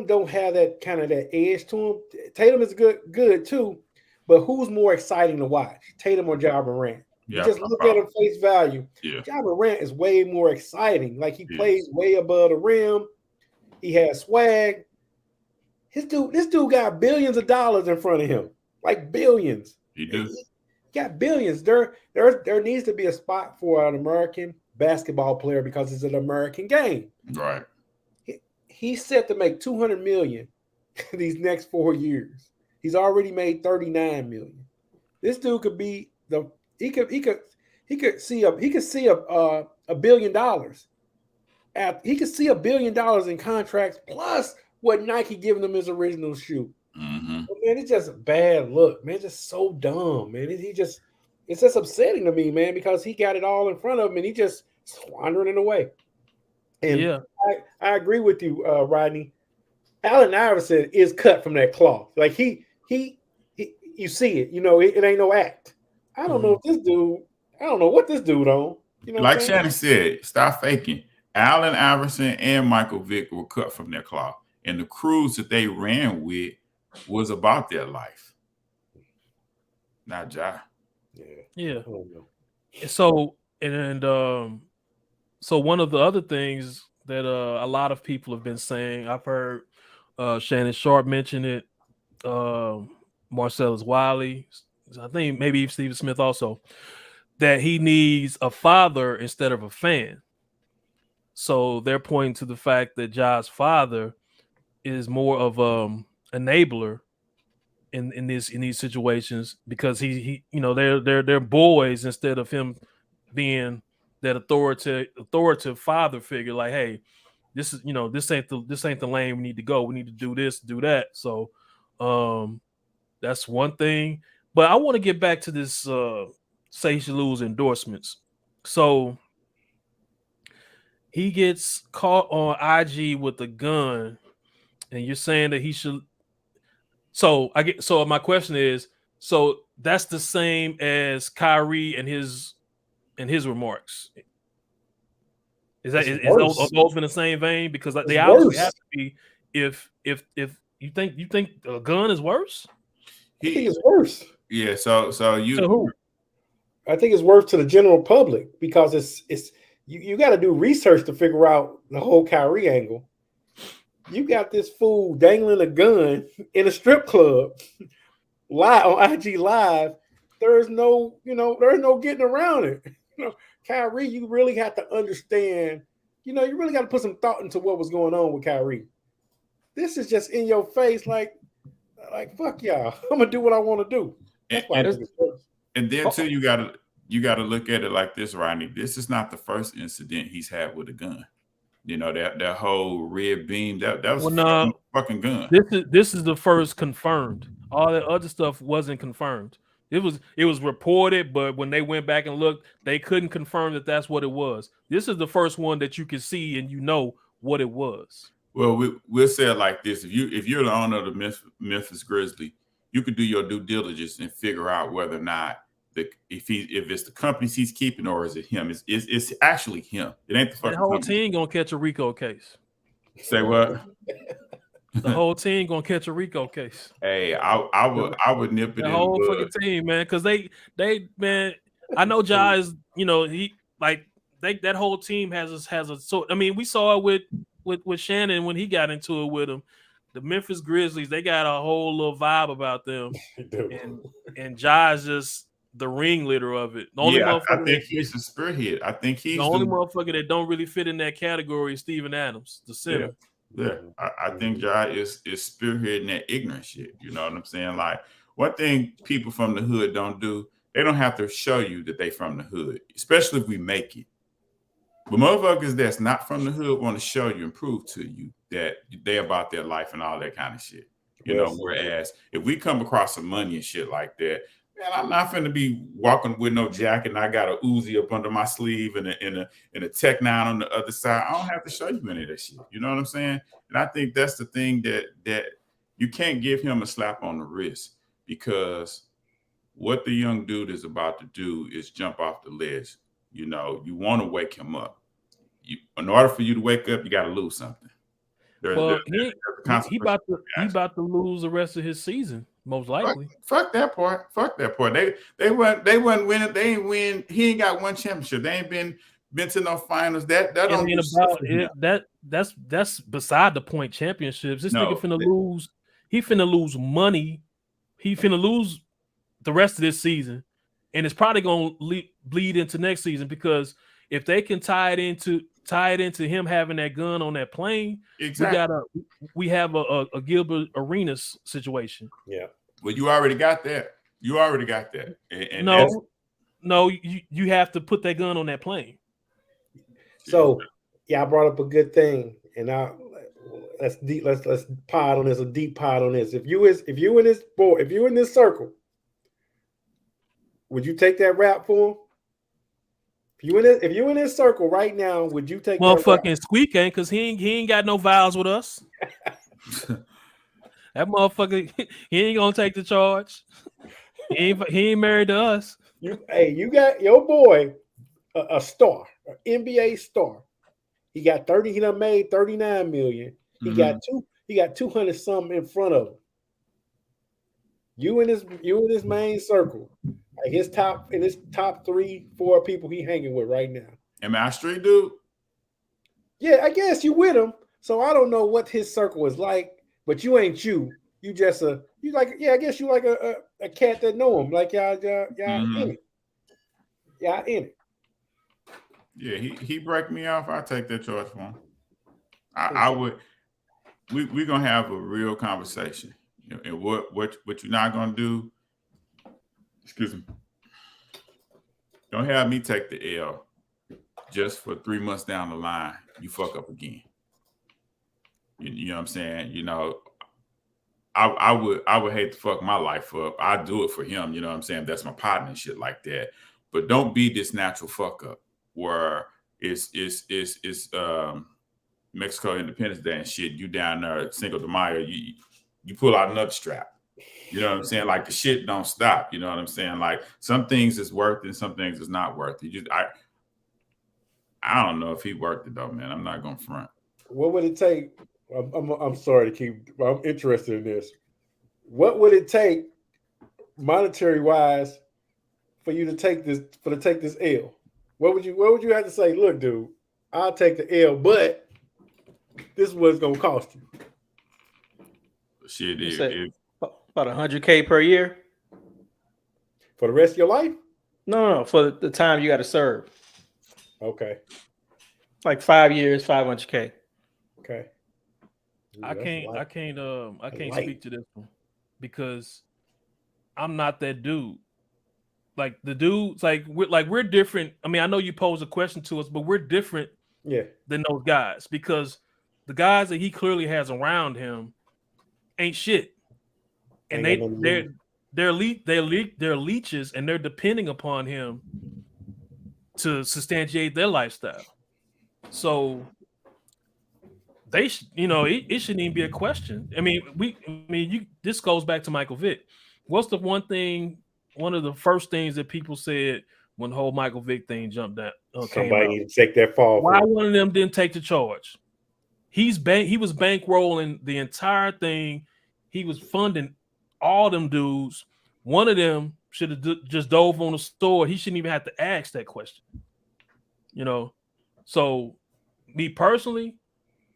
don't have that kind of that edge to him. Tatum is good too, but who's more exciting to watch, Tatum or Ja Morant? Yeah, just look at him face value. Yeah. Ja Morant is way more exciting. Like, he plays way above the rim. He has swag. This dude got billions of dollars in front of him, like billions. He do. He got billions. There needs to be a spot for an American basketball player, because it's an American game. Right. He's set to make $200 million these next 4 years. He's already made $39 million. This dude could be he could see $1 billion. He could see $1 billion in contracts, plus what Nike giving him his original shoe. Mm-hmm. But man, it's just a bad look, man. It's just so dumb, man. It's just upsetting to me, man, because he got it all in front of him and he just squandering it away. And yeah, I agree with you, Rodney. Allen Iverson is cut from that cloth. Like, he you see it. It ain't no act. I don't know what this dude on. Like Shannon said, stop faking. Allen Iverson and Michael Vick were cut from their cloth, and the crews that they ran with was about their life, not Ja. Yeah. So one of the other things that a lot of people have been saying, I've heard Shannon Sharp mention it, Marcellus Wiley, I think maybe Stephen Smith also, that he needs a father instead of a fan. So they're pointing to the fact that Ja's father is more of enabler in these situations, because he they're boys instead of him being that authoritative father figure. Like, hey, this is this ain't the lane we need to go. We need to do this, do that. So that's one thing. But I want to get back to this say he should lose endorsements. So he gets caught on IG with a gun, and you're saying that he should. So my question is, so that's the same as Kyrie and his remarks. Is those both in the same vein? Because they obviously have to be. If you think a gun is worse, I think it's worse. Yeah. So you. To who? I think it's worse to the general public, because it's you got to do research to figure out the whole Kyrie angle. You got this fool dangling a gun in a strip club live on IG Live. There's no getting around it. Kyrie, you really have to understand. You really got to put some thought into what was going on with Kyrie. This is just in your face, like fuck y'all. I'm gonna do what I want to do. That's why I took it first. And then too, you gotta look at it like this, Rodney. This is not the first incident he's had with a gun. You know, that whole red beam, that was a fucking gun. This is the first confirmed. All that other stuff wasn't confirmed. It was reported, but when they went back and looked, they couldn't confirm that that's what it was. This is the first one that you can see and you know what it was. Well, we'll say it like this: if you're the owner of the Memphis Grizzlies, you could do your due diligence and figure out whether or not if it's the companies he's keeping or is it him. It's actually him. It ain't the fucking The whole company. team gonna catch a RICO case. Say what? The whole team gonna catch a RICO case. Hey, I would nip it the in whole the bud. fucking team, man, because they man. I know Ja is, that whole team has a sort. I mean, we saw it with Shannon when he got into it with him. The Memphis Grizzlies, they got a whole little vibe about them, and Ja is just the ringleader of it. The only I think he's the spearhead. I think he's the only motherfucker that don't really fit in that category is Steven Adams, the center. Yeah. I think Ja is spearheading that ignorant shit. You know what I'm saying? Like, one thing people from the hood don't do, they don't have to show you that they from the hood, especially if we make it. But motherfuckers that's not from the hood want to show you and prove to you that they about their life and all that kind of shit. You know, whereas if we come across some money and shit like that, man, I'm not finna be walking with no jacket and I got a Uzi up under my sleeve and a Tech 9 on the other side. I don't have to show you any of that shit. You know what I'm saying? And I think that's the thing that you can't give him a slap on the wrist, because what the young dude is about to do is jump off the ledge. You know, you want to wake him up. In order for you to wake up, you got to lose something. He about to lose the rest of his season, most likely. Fuck that part. They wasn't winning. They ain't win. He ain't got one championship. They ain't been to no finals. That don't mean about it. That's beside the point. Championships. This nigga finna lose. He finna lose money. He finna lose the rest of this season, and it's probably gonna bleed into next season, because if they can tie it into him having that gun on that plane, exactly. we have a Gilbert Arenas situation. Yeah. Well, you already got that. And no, you have to put that gun on that plane. So, I brought up a good thing, and let's pod on this, a deep pod on this. If you in this circle, would you take that rap for him? If you in this circle right now, would you take motherfucking Squeak ain't, because he ain't got no vows with us. That motherfucker, he ain't gonna take the charge. He ain't married to us. You got your boy, a star, an NBA star. He got 30. He done made 39 million. He got 200 something in front of him. You in his main circle. Like his top 3-4 people he hanging with right now. Am I a street dude? Yeah, I guess you with him. So I don't know what his circle is like, but you ain't you. You just I guess you like a cat that know him. Like y'all in it. Y'all in it. Yeah, he break me off. I take that charge for him. I would. We're gonna have a real conversation. You know, and what you're not gonna do. Excuse me. Don't have me take the L just for 3 months down the line. You fuck up again. You know what I'm saying? You know, I would hate to fuck my life up. I'd do it for him. You know what I'm saying? That's my partner and shit like that. But don't be this natural fuck up where it's Mexico Independence Day and shit. You down there Cinco de Mayo, you pull out another strap. You know what I'm saying? Like, the shit don't stop. You know what I'm saying? Like, some things is worth it and some things is not worth it. I don't know if he worked it though, man. I'm not gonna front. What would it take? I'm sorry to keep. I'm interested in this. What would it take, monetary wise, for you to take this L? What would you have to say? Look, dude, I'll take the L, but this is what it's gonna cost you. Shit, about $100K per year for the rest of your life. No, for the time you got to serve. Okay, like 5 years, $500K. Okay. I can't light. speak to this one because I'm not that dude. Like the dudes, we're different. I mean, I know you pose a question to us, but we're different than those guys because the guys that he clearly has around him ain't shit, and they're leeches, and they're depending upon him to substantiate their lifestyle. So it shouldn't even be a question. I mean, this goes back to Michael Vick. What's the one of the first things that people said when the whole Michael Vick thing jumped out? Somebody need to take that fall. Why one of them didn't take the charge? He was bankrolling the entire thing. He was funding all them dudes. One of them should have just dove on the store. He shouldn't even have to ask that question. So me personally,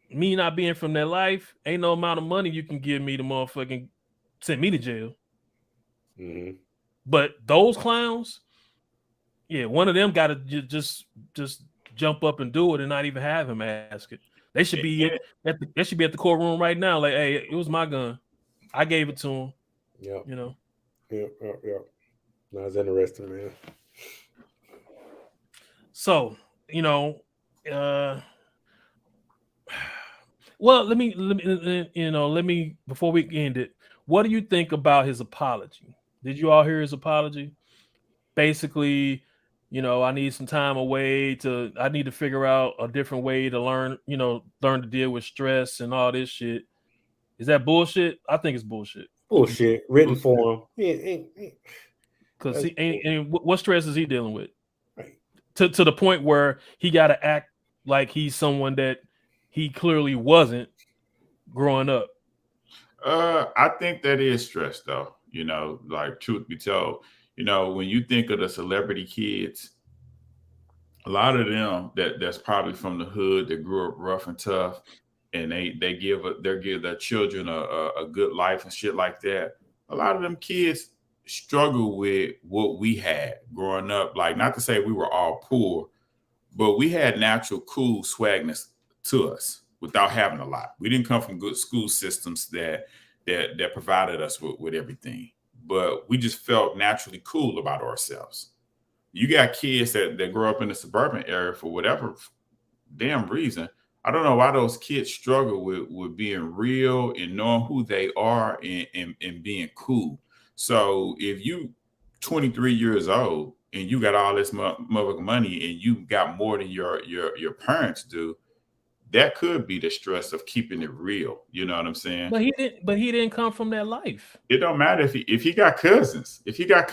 me not being from that life, ain't no amount of money you can give me to motherfucking send me to jail. Mm-hmm. But those clowns, one of them got to just jump up and do it and not even have him ask it. They should be at the courtroom right now. Like, hey, it was my gun. I gave it to him. Yeah. Yeah. That's interesting, man. So, well, let me before we end it, what do you think about his apology? Did you all hear his apology? Basically, I need some time away I need to figure out a different way to learn to deal with stress and all this shit. Is that bullshit? I think it's bullshit. Bullshit. Written form. Because what stress is he dealing with? Right. To the point where he got to act like he's someone that he clearly wasn't growing up. I think that is stress, though. Like truth be told, when you think of the celebrity kids, a lot of them that's probably from the hood that grew up rough and tough, and they give their children a good life and shit like that. A lot of them kids struggle with what we had growing up. Like, not to say we were all poor, but we had natural cool swagness to us without having a lot. We didn't come from good school systems that provided us with everything, but we just felt naturally cool about ourselves. You got kids that grow up in the suburban area for whatever damn reason. I don't know why those kids struggle with being real and knowing who they are and being cool. So if you 23 years old and you got all this motherfucking money and you got more than your parents do, that could be the stress of keeping it real. You know what I'm saying? But he didn't come from that life. It don't matter if he got cousins, if he got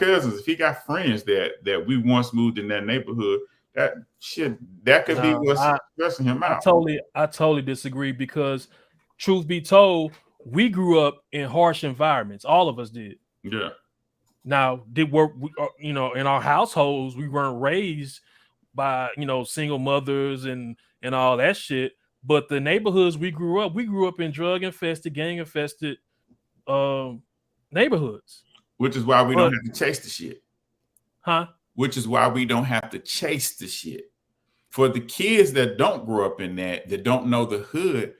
friends that we once moved in that neighborhood. That could be what's stressing him out. I totally disagree because, truth be told, we grew up in harsh environments. All of us did. Yeah. Now, in our households, we weren't raised by single mothers and all that shit. But the neighborhoods we grew up in drug infested, gang infested neighborhoods. Which is why we don't have to chase the shit. Huh? Which is why we don't have to chase the shit. For the kids that don't grow up in that don't know the hood,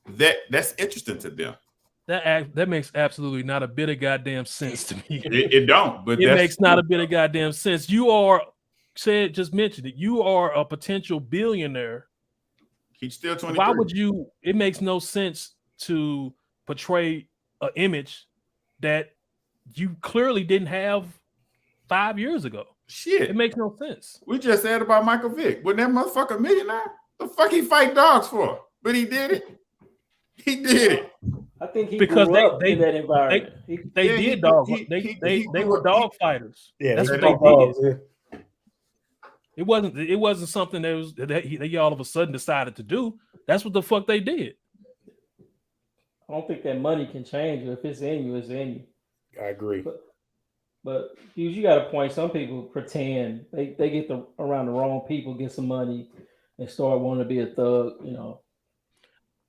that's interesting to them. That makes absolutely not a bit of goddamn sense to me. It don't, but it makes not a bit of goddamn sense. You just mentioned it. You are a potential billionaire. He's still 23. Why would you? It makes no sense to portray an image that you clearly didn't have 5 years ago. Shit. It makes no sense. We just said about Michael Vick. Wasn't that motherfucker a millionaire? The fuck he fight dogs for? But he did it. He did it. I think he because grew up in that environment. They were dog fighters. Yeah, that's what they did. It wasn't something that they all of a sudden decided to do. That's what the fuck they did. I don't think that money can change you. If it's in you, it's in you. I agree. But you got a point. Some people pretend they get around the wrong people, get some money, and start wanting to be a thug.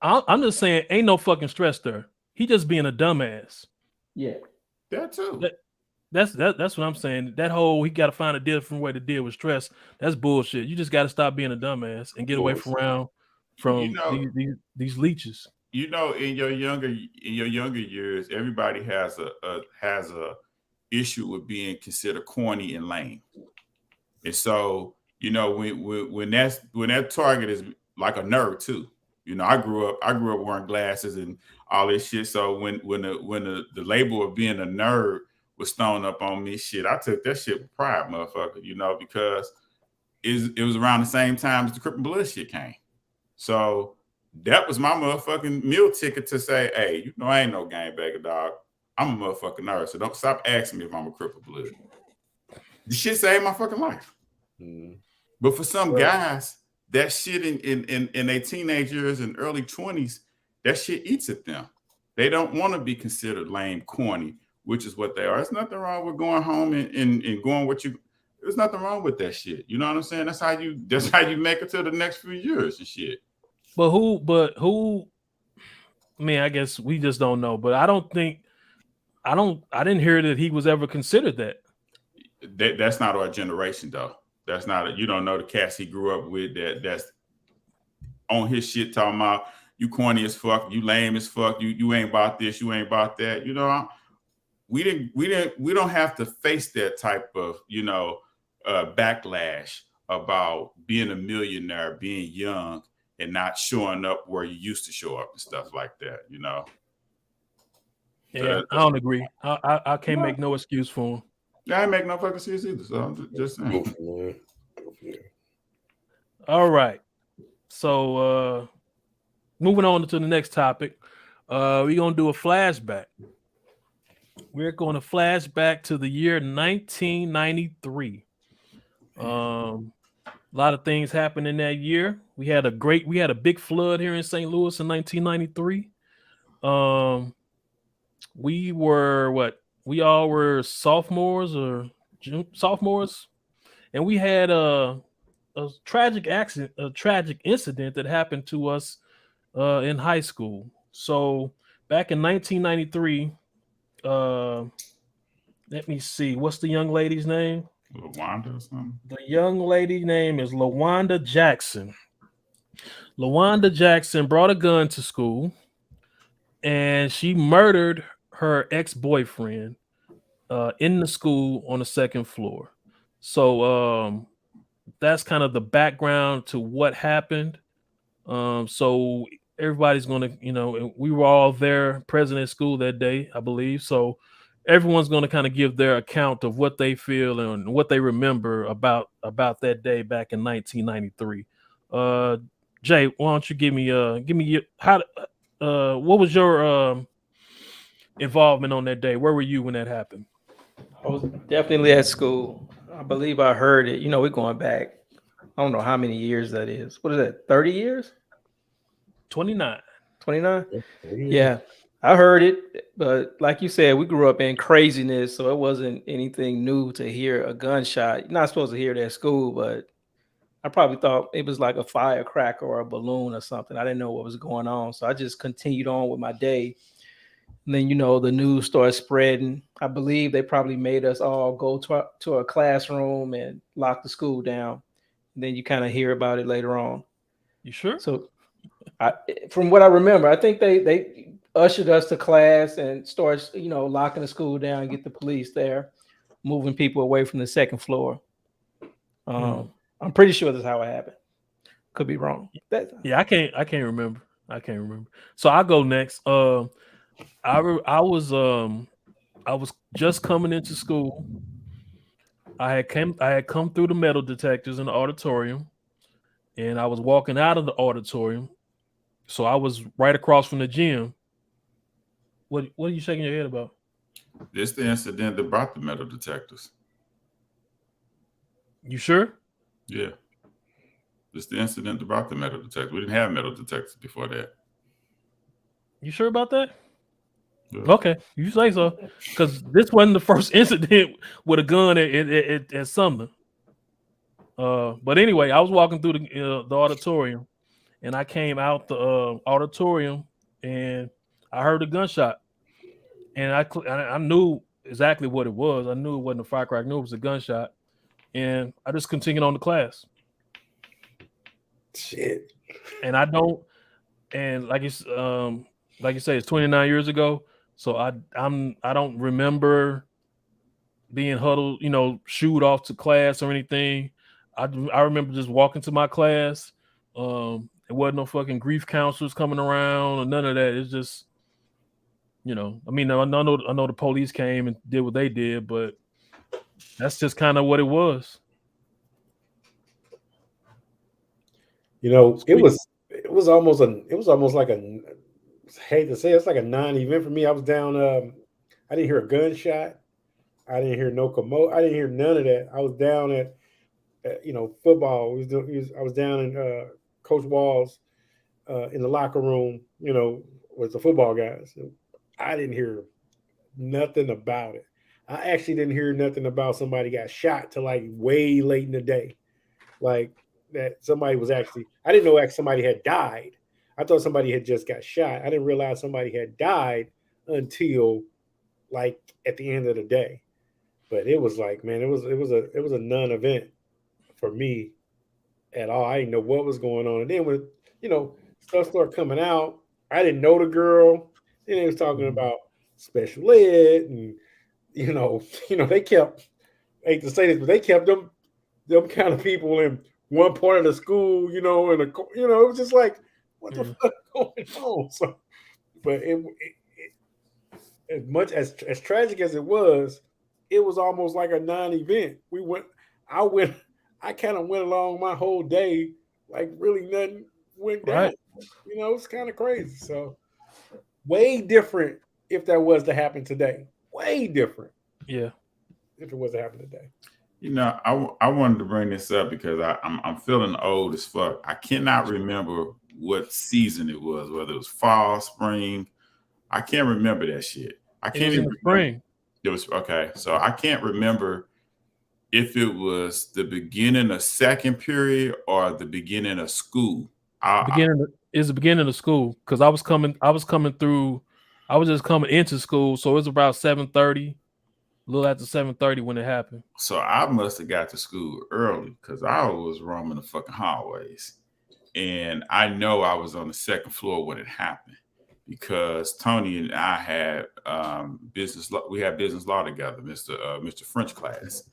I'm just saying, ain't no fucking stress there. He just being a dumbass. Yeah, that too. That's what I'm saying. That whole he got to find a different way to deal with stress. That's bullshit. You just got to stop being a dumbass and get away from these leeches. you know, in your younger years, everybody has a issue with being considered corny and lame. And so, you know, when that target is like a nerd too. You know, I grew up wearing glasses and all this shit. So when the label of being a nerd was thrown up on me, shit, I took that shit with pride, motherfucker. You know, because it was around the same time as the Crip and Blood shit came. So that was my motherfucking meal ticket to say, hey, you know, I ain't no gangbagger, dog. I'm a motherfucking nerd. So don't stop asking me if I'm a Crip or Blood. The shit saved my fucking life. Mm-hmm. But for some guys, that shit in their teenage years and early 20s, that shit eats at them. They don't want to be considered lame, corny, which is what they are. There's nothing wrong with going home and going what you. There's nothing wrong with that shit. You know what I'm saying? That's how you make it to the next few years and shit. But who? I mean, I guess we just don't know. But I didn't hear that he was ever considered that. That's not our generation, though. That's not. You don't know the cats he grew up with. That's on his shit talking about you corny as fuck, you lame as fuck, you ain't about this, you ain't about that. You know, we don't have to face that type of backlash about being a millionaire, being young, and not showing up where you used to show up and stuff like that. You know. Yeah, I don't agree. I can't make no excuse for him. Yeah, I ain't make no fucking sense either. So I'm just saying. All right. So moving on to the next topic, we're gonna do a flashback. We're going to flashback to the year 1993. A lot of things happened in that year. We had a big flood here in St. Louis in 1993. We all were sophomores, and we had a tragic incident that happened to us in high school. So back in 1993, let me see, what's the young lady's name? LaWanda or something? The young lady's name is LaWanda Jackson. LaWanda Jackson brought a gun to school, and she murdered her ex-boyfriend in the school on the second floor. So that's kind of the background to what happened. So everybody's going to, we were all there present at school that day, I believe. So everyone's going to kind of give their account of what they feel and what they remember about that day back in 1993. Jay, why don't you give me what was your involvement on that day? Where were you when that happened? I was definitely at school. I believe I heard it. We're going back. I don't know how many years that is. What is that? 30 years? 29. 29? Yeah. I heard it, but like you said, we grew up in craziness, so it wasn't anything new to hear a gunshot. You're not supposed to hear it at school, but I probably thought it was like a firecracker or a balloon or something. I didn't know what was going on, so I just continued on with my day. And then, the news started spreading. I believe they probably made us all go to a classroom and lock the school down. And then you kind of hear about it later on. You sure? So from what I remember, I think they ushered us to class and started, locking the school down, get the police there, moving people away from the second floor. I'm pretty sure that's how it happened. Could be wrong. Yeah, I can't remember. So I'll go next. I was just coming into school. I had come through the metal detectors in the auditorium, and I was walking out of the auditorium. So I was right across from the gym. What are you shaking your head about? This the incident that brought the metal detectors. You sure? Yeah. This the incident that brought the metal detectors. We didn't have metal detectors before that. You sure about that? Yeah. Okay, you say so. Because this wasn't the first incident with a gun at Sumner. But anyway, I was walking through the auditorium, and I came out the auditorium, and I heard a gunshot, and I knew exactly what it was. I knew it wasn't a firecracker. I knew it was a gunshot, and I just continued on to class. Shit. And I don't and like you say, it's 29 years ago. So I don't remember being huddled, shooed off to class or anything. I remember just walking to my class. It wasn't no fucking grief counselors coming around or none of that. It's just, I mean, I know the police came and did what they did, but that's just kind of what it was. It was almost like a, I hate to say it's like a non-event for me. I was down. I didn't hear a gunshot. I didn't hear no commotion. I didn't hear none of that. I was down at football. I was down in Coach Wall's in the locker room. With the football guys. I didn't hear nothing about it. I actually didn't hear nothing about somebody got shot till like way late in the day. Like that somebody was actually, I didn't know somebody had died. I thought somebody had just got shot. I didn't realize somebody had died until like at the end of the day. But it was like, man, it was a non-event for me at all. I didn't know what was going on. And then when, stuff started coming out, I didn't know the girl. Then they was talking about special ed and they kept, I hate to say this, but they kept them kind of people in one part of the school, and it was just like, what the fuck going on? So, but it as much as tragic as it was almost like a non-event. I kind of went along my whole day like really nothing went down. Right. It's kind of crazy. So way different if that was to happen today. Way different. Yeah. If it was to happen today. I wanted to bring this up because I'm feeling old as fuck. I cannot remember what season it was, whether it was fall, spring. I can't remember that shit. I can't even spring. It was okay. So I can't remember if it was the beginning of second period or the beginning of school. It's the beginning of school because I was just coming into school, so it was about 7:30. A little after 7:30 when it happened. So I must have got to school early because I was roaming the fucking hallways. And I know I was on the second floor when it happened because Tony and I had business law. We had business law together, Mr. French class.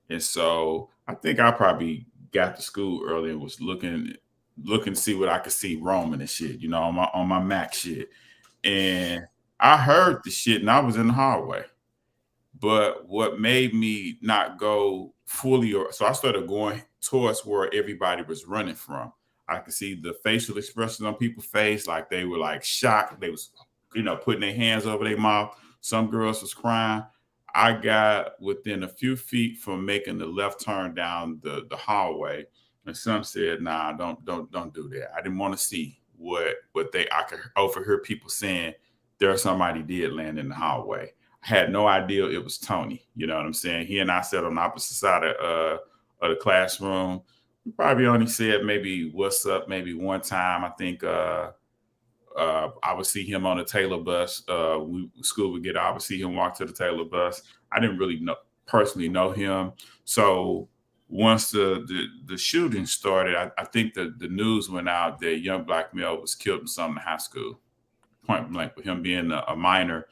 And so I think I probably got to school early and was looking to see what I could see roaming and shit, on my Mac shit. And I heard the shit and I was in the hallway. But what made me not go fully, so I started going towards where everybody was running from. I could see the facial expressions on people's face, like they were like shocked. They was, putting their hands over their mouth. Some girls was crying. I got within a few feet from making the left turn down the hallway, and some said, "Nah, don't do that." I didn't want to see what I could overhear people saying there's somebody did land in the hallway. I had no idea it was Tony. You know what I'm saying? He and I sat on the opposite side of the classroom. We probably only said maybe "what's up" maybe one time. I think I would see him on the Taylor bus. School would get out. I would see him walk to the Taylor bus. I didn't really personally know him. So once the shooting started, I think the news went out that a young black male was killed in Sumner High School, point blank. With him being a minor,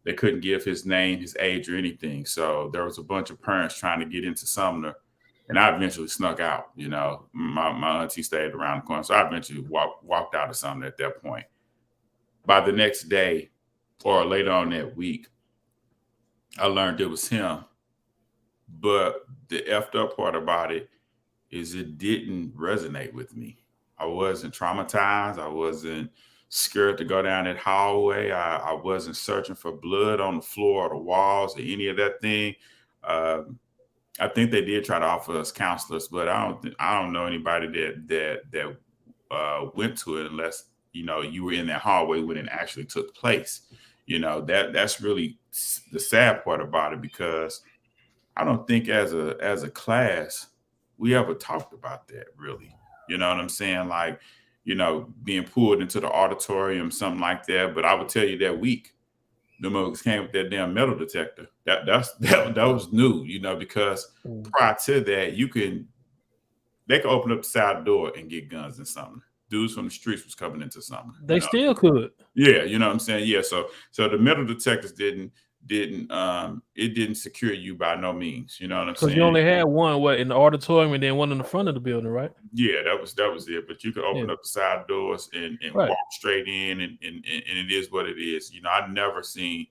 they couldn't give his name, his age, or anything. So there was a bunch of parents trying to get into Sumner. And I eventually snuck out. My auntie stayed around the corner. So I eventually walked out of Sumner at that point. By the next day or later on that week, I learned it was him. But the effed up part about it is it didn't resonate with me. I wasn't traumatized. I wasn't scared to go down that hallway. I wasn't searching for blood on the floor or the walls or any of that thing. I think they did try to offer us counselors, but I don't know anybody that went to it unless you were in that hallway when it actually took place. That's really the sad part about it, because I don't think as a class we ever talked about that really. You know what I'm saying? Like, being pulled into the auditorium, something like that. But I would tell you that week, the mugs came with that damn metal detector. That was new, because prior to that, they could open up the side door and get guns and something. dudes from the streets was coming into Sumner. They still could. Yeah, you know what I'm saying? Yeah, so the metal detectors didn't secure you by no means. You know what I'm saying? Because you only had one in the auditorium and then one in the front of the building, right? Yeah, that was it. But you could open up the side doors and walk straight in, and it is what it is. You know, I've never seen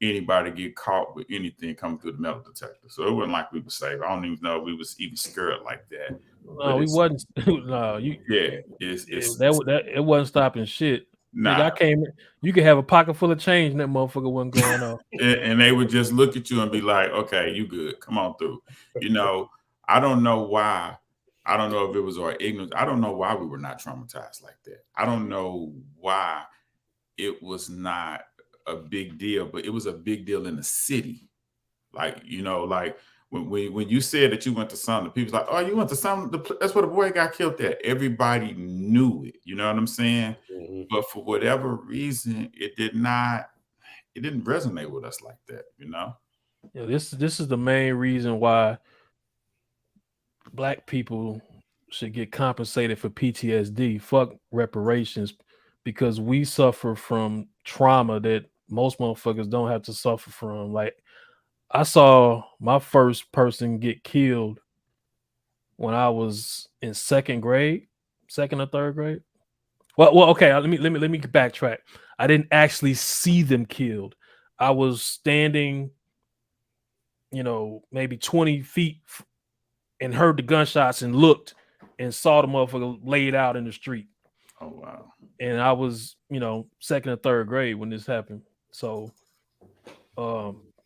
anybody get caught with anything coming through the metal detector. So it wasn't like we were safe. I don't even know if we was even scared like that. No, we wasn't. No, it wasn't stopping shit. Nah. Nigga, I came. You could have a pocket full of change, and that motherfucker wasn't going off. and they would just look at you and be like, "Okay, you good? Come on through." You know, I don't know why. I don't know if it was our ignorance. I don't know why we were not traumatized like that. I don't know why it was not a big deal, but it was a big deal in the city. Like, you know, like when you said that you went to Sumner, people's like, "Oh, you went to Sumner? That's where the boy got killed at." Everybody knew it. You know what I'm saying? Mm-hmm. But for whatever reason, it didn't resonate with us like that. You know? Yeah, this is the main reason why Black people should get compensated for PTSD. Fuck reparations, because we suffer from trauma that most motherfuckers don't have to suffer from. Like, I saw my first person get killed when I was in second or third grade. Well, okay. Let me backtrack. I didn't actually see them killed. I was standing, you know, maybe 20 feet and heard the gunshots and looked and saw the motherfucker laid out in the street. Oh, wow. And I was, you know, second or third grade when this happened. So,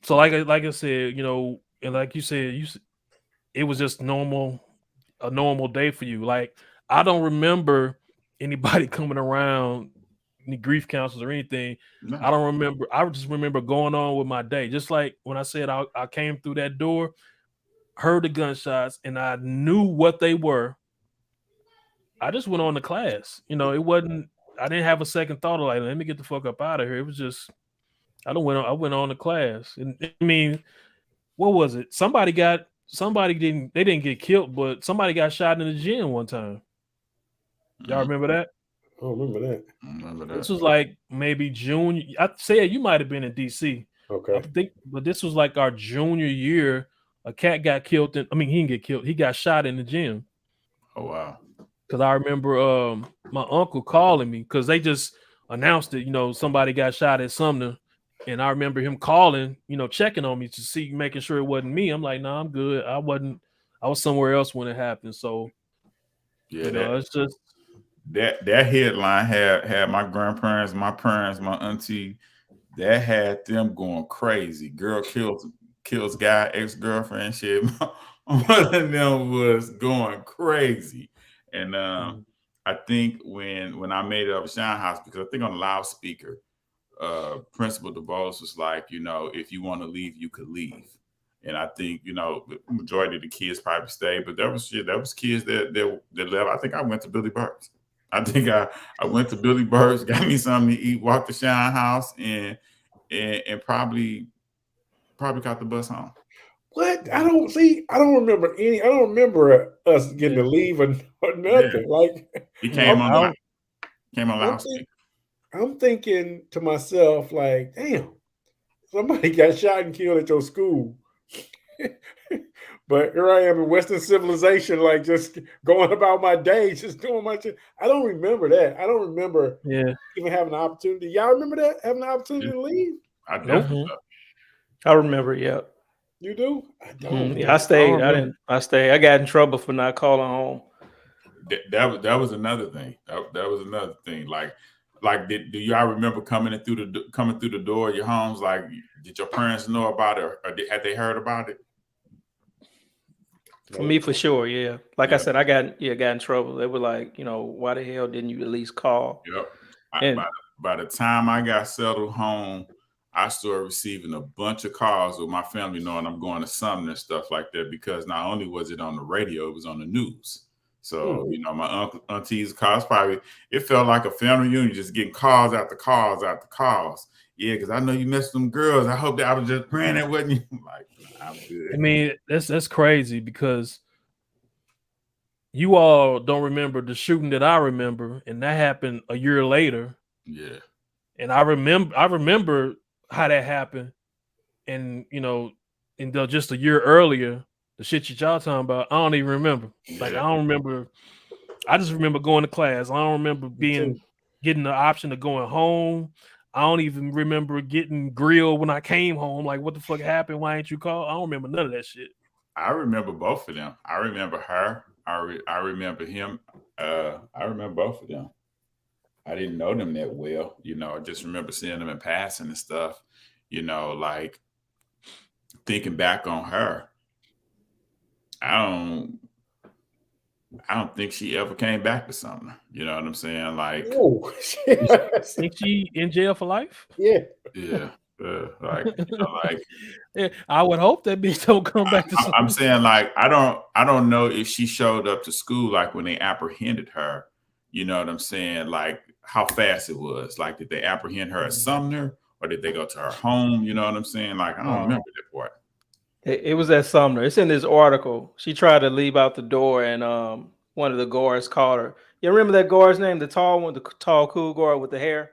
like I said, you know, and like you said, it was just a normal day for you. Like, I don't remember anybody coming around, any grief counselors or anything. No. I don't remember. I just remember going on with my day. Just like when I said I came through that door, heard the gunshots, and I knew what they were. I just went on to class. You know, I didn't have a second thought of like, let me get the fuck up out of here. It was just, I went on to class. And I mean, what was it? They didn't get killed, but somebody got shot in the gym one time. Y'all remember that? I don't remember that. This was like maybe junior. I said you might have been in DC. Okay. I think, but this was like our junior year. A cat got killed. He didn't get killed. He got shot in the gym. Oh, wow. Because I remember my uncle calling me because they just announced it. You know, somebody got shot at Sumner. And I remember him calling, you know, checking on me to see, making sure it wasn't me. I'm like, nah, I'm good. I was somewhere else when it happened. So, yeah, you know, it's just that headline had my grandparents, my parents, my auntie, that had them going crazy. Girl kills guy, ex-girlfriend shit. One of them was going crazy. And I think when I made it up Shine House, because I think on the loudspeaker, Principal DeVos was like, you know, if you want to leave, you could leave. And I think, you know, the majority of the kids probably stayed, but there was kids that left. I think I went to Billy Burt's. I think I went to Billy Burt's, got me something to eat, walked to Shine House, and probably caught the bus home. What? I don't remember I don't remember us getting to leave or nothing. Yeah. Like, he came on loudspeaker. I'm thinking to myself, like, damn, somebody got shot and killed at your school. But here I am in Western civilization, like just going about my day, just doing my shit. I don't remember that. I don't remember even having an opportunity. Y'all remember that? Having an opportunity to leave? I definitely I remember, yeah. You do? I don't. Yeah, I stayed. I stayed. I got in trouble for not calling home. That was another thing. That was another thing. Like do y'all remember coming through the door of your homes? Like, did your parents know about it, or had they heard about it? For me, for sure, yeah. Like I said, I got in trouble. They were like, you know, why the hell didn't you at least call? Yep. By the time I got settled home, I started receiving a bunch of calls with my family knowing I'm going to Sumner and stuff like that, because not only was it on the radio, it was on the news. So, you know, my aunties calls, it felt like a family reunion, just getting calls after calls after calls. Yeah, because I know you messed with them girls. I hope that I was just praying it wasn't you. Like, I'm good. I mean, that's crazy, because you all don't remember the shooting that I remember, and that happened a year later. Yeah. And I remember how that happened, and just a year earlier, the shit y'all talking about, I don't even remember. Like, I Yeah. don't remember. I just remember going to class. I don't remember Me too. getting the option of going home. I don't even remember getting grilled when I came home. Like, what the fuck happened? Why ain't you call? I don't remember none of that shit. I remember both of them. I remember her. I remember him. I remember both of them. I didn't know them that well. I just remember seeing them in passing and stuff. Like thinking back on her, I don't think she ever came back to Sumner. You know what I'm saying? Like, Oh, Think she in jail for life? yeah. yeah, like Yeah, I would hope that bitch don't come back to Sumner. I'm saying, like, I don't know if she showed up to school like when they apprehended her. You know what I'm saying? Like how fast it was. Like, did they apprehend her at Sumner or did they go to her home? You know what I'm saying? Like, I don't remember that part. It was at Sumner. It's in this article. She tried to leave out the door, and one of the guards called her. You remember that guard's name, the tall one, the tall, cool guard with the hair,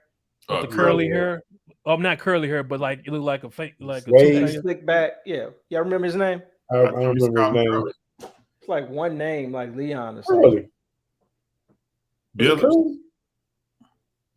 With the curly hair. Oh, not curly hair, but like it looked like a fake, like a Waves. slick back. Yeah, y'all remember his name? I don't remember his name. It's like one name, like Leon or something. Curly. Billups. Curly?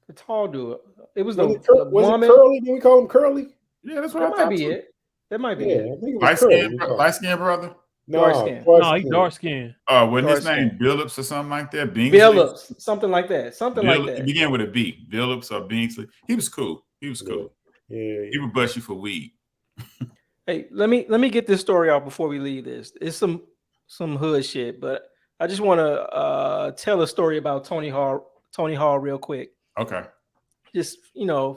The tall dude. It was Was the it woman. Curly? Did we call him Curly? Yeah, that's what That I might thought be too. it. That might be Yeah, it. I think it was Light Curly. skin brother. Dark skin. No, he's dark skin. Wasn't his Dark name skin. Billups or something like that? Bingsley? Billups, something like that. Something like It that. began with a B. Billups or Bingsley. He was cool. Yeah. He would bust you for weed. Hey, let me get this story out before we leave this. It's some hood shit, but I just want to tell a story about Tony Hall real quick. Okay. Just,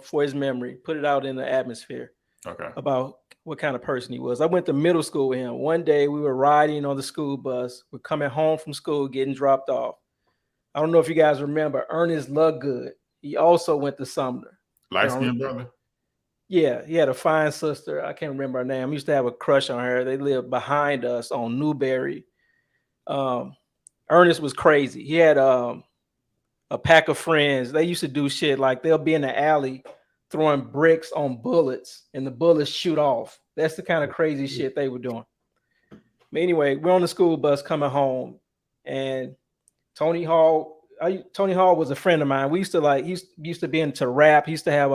for his memory, put it out in the atmosphere. Okay. About what kind of person he was. I went to middle school with him. One day we were riding on the school bus. We're coming home from school, getting dropped off. I don't know if you guys remember Ernest Ludgood. He also went to Sumner. Light skinned brother? Yeah, he had a fine sister. I can't remember her name. I used to have a crush on her. They lived behind us on Newberry. Ernest was crazy. He had a pack of friends. They used to do shit like they'll be in the alley throwing bricks on bullets and the bullets shoot off. That's the kind of crazy shit they were doing. But anyway, we're on the school bus coming home, and Tony Hall was a friend of mine. We used to he used to be into rap. He used to have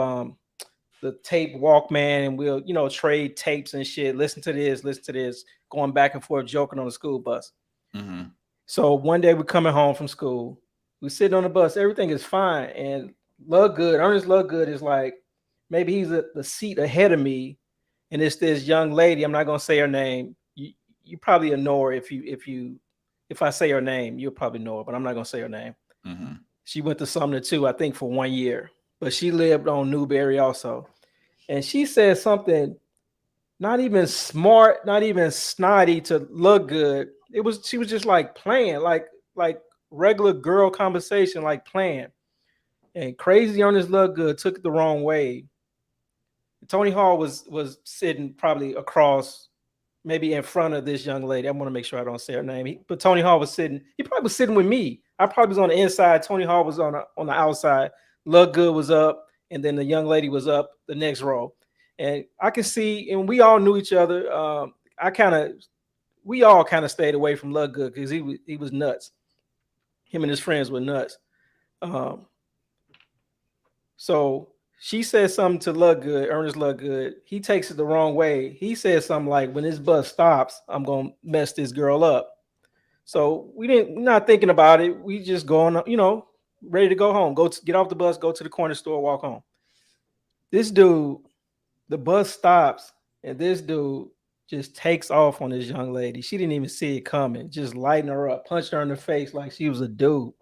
the tape Walkman, and we'll trade tapes and shit. Listen to this, going back and forth, joking on the school bus. Mm-hmm. So one day we're coming home from school. We're sitting on the bus. Everything is fine, and Ernest Ludgood is like, maybe he's the seat ahead of me, and it's this young lady. I'm not gonna say her name. You probably know her if I say her name, you'll probably know her, but I'm not gonna say her name. Mm-hmm. She went to Sumner too, I think, for 1 year, but she lived on Newberry also. And she said something not even smart, not even snotty to look good. She was just like playing, like regular girl conversation, like playing. And Crazy Ernest Ludgood took it the wrong way. Tony Hall was sitting probably across, maybe in front of this young lady. I want to make sure I don't say her name. But Tony Hall was sitting. He probably was sitting with me. I probably was on the inside. Tony Hall was on the outside. Ludgood was up, and then the young lady was up the next row. And I can see, and we all knew each other. We all kind of stayed away from Ludgood because he was nuts. Him and his friends were nuts. So she said something to Ernest Ludgood. He takes it the wrong way. He said something like, "When this bus stops, I'm gonna mess this girl up." So we're not thinking about it. We just going, ready to go home. Get off the bus, go to the corner store, walk home. This dude, the bus stops, and this dude just takes off on this young lady. She didn't even see it coming. Just lighting her up, punched her in the face like she was a dude.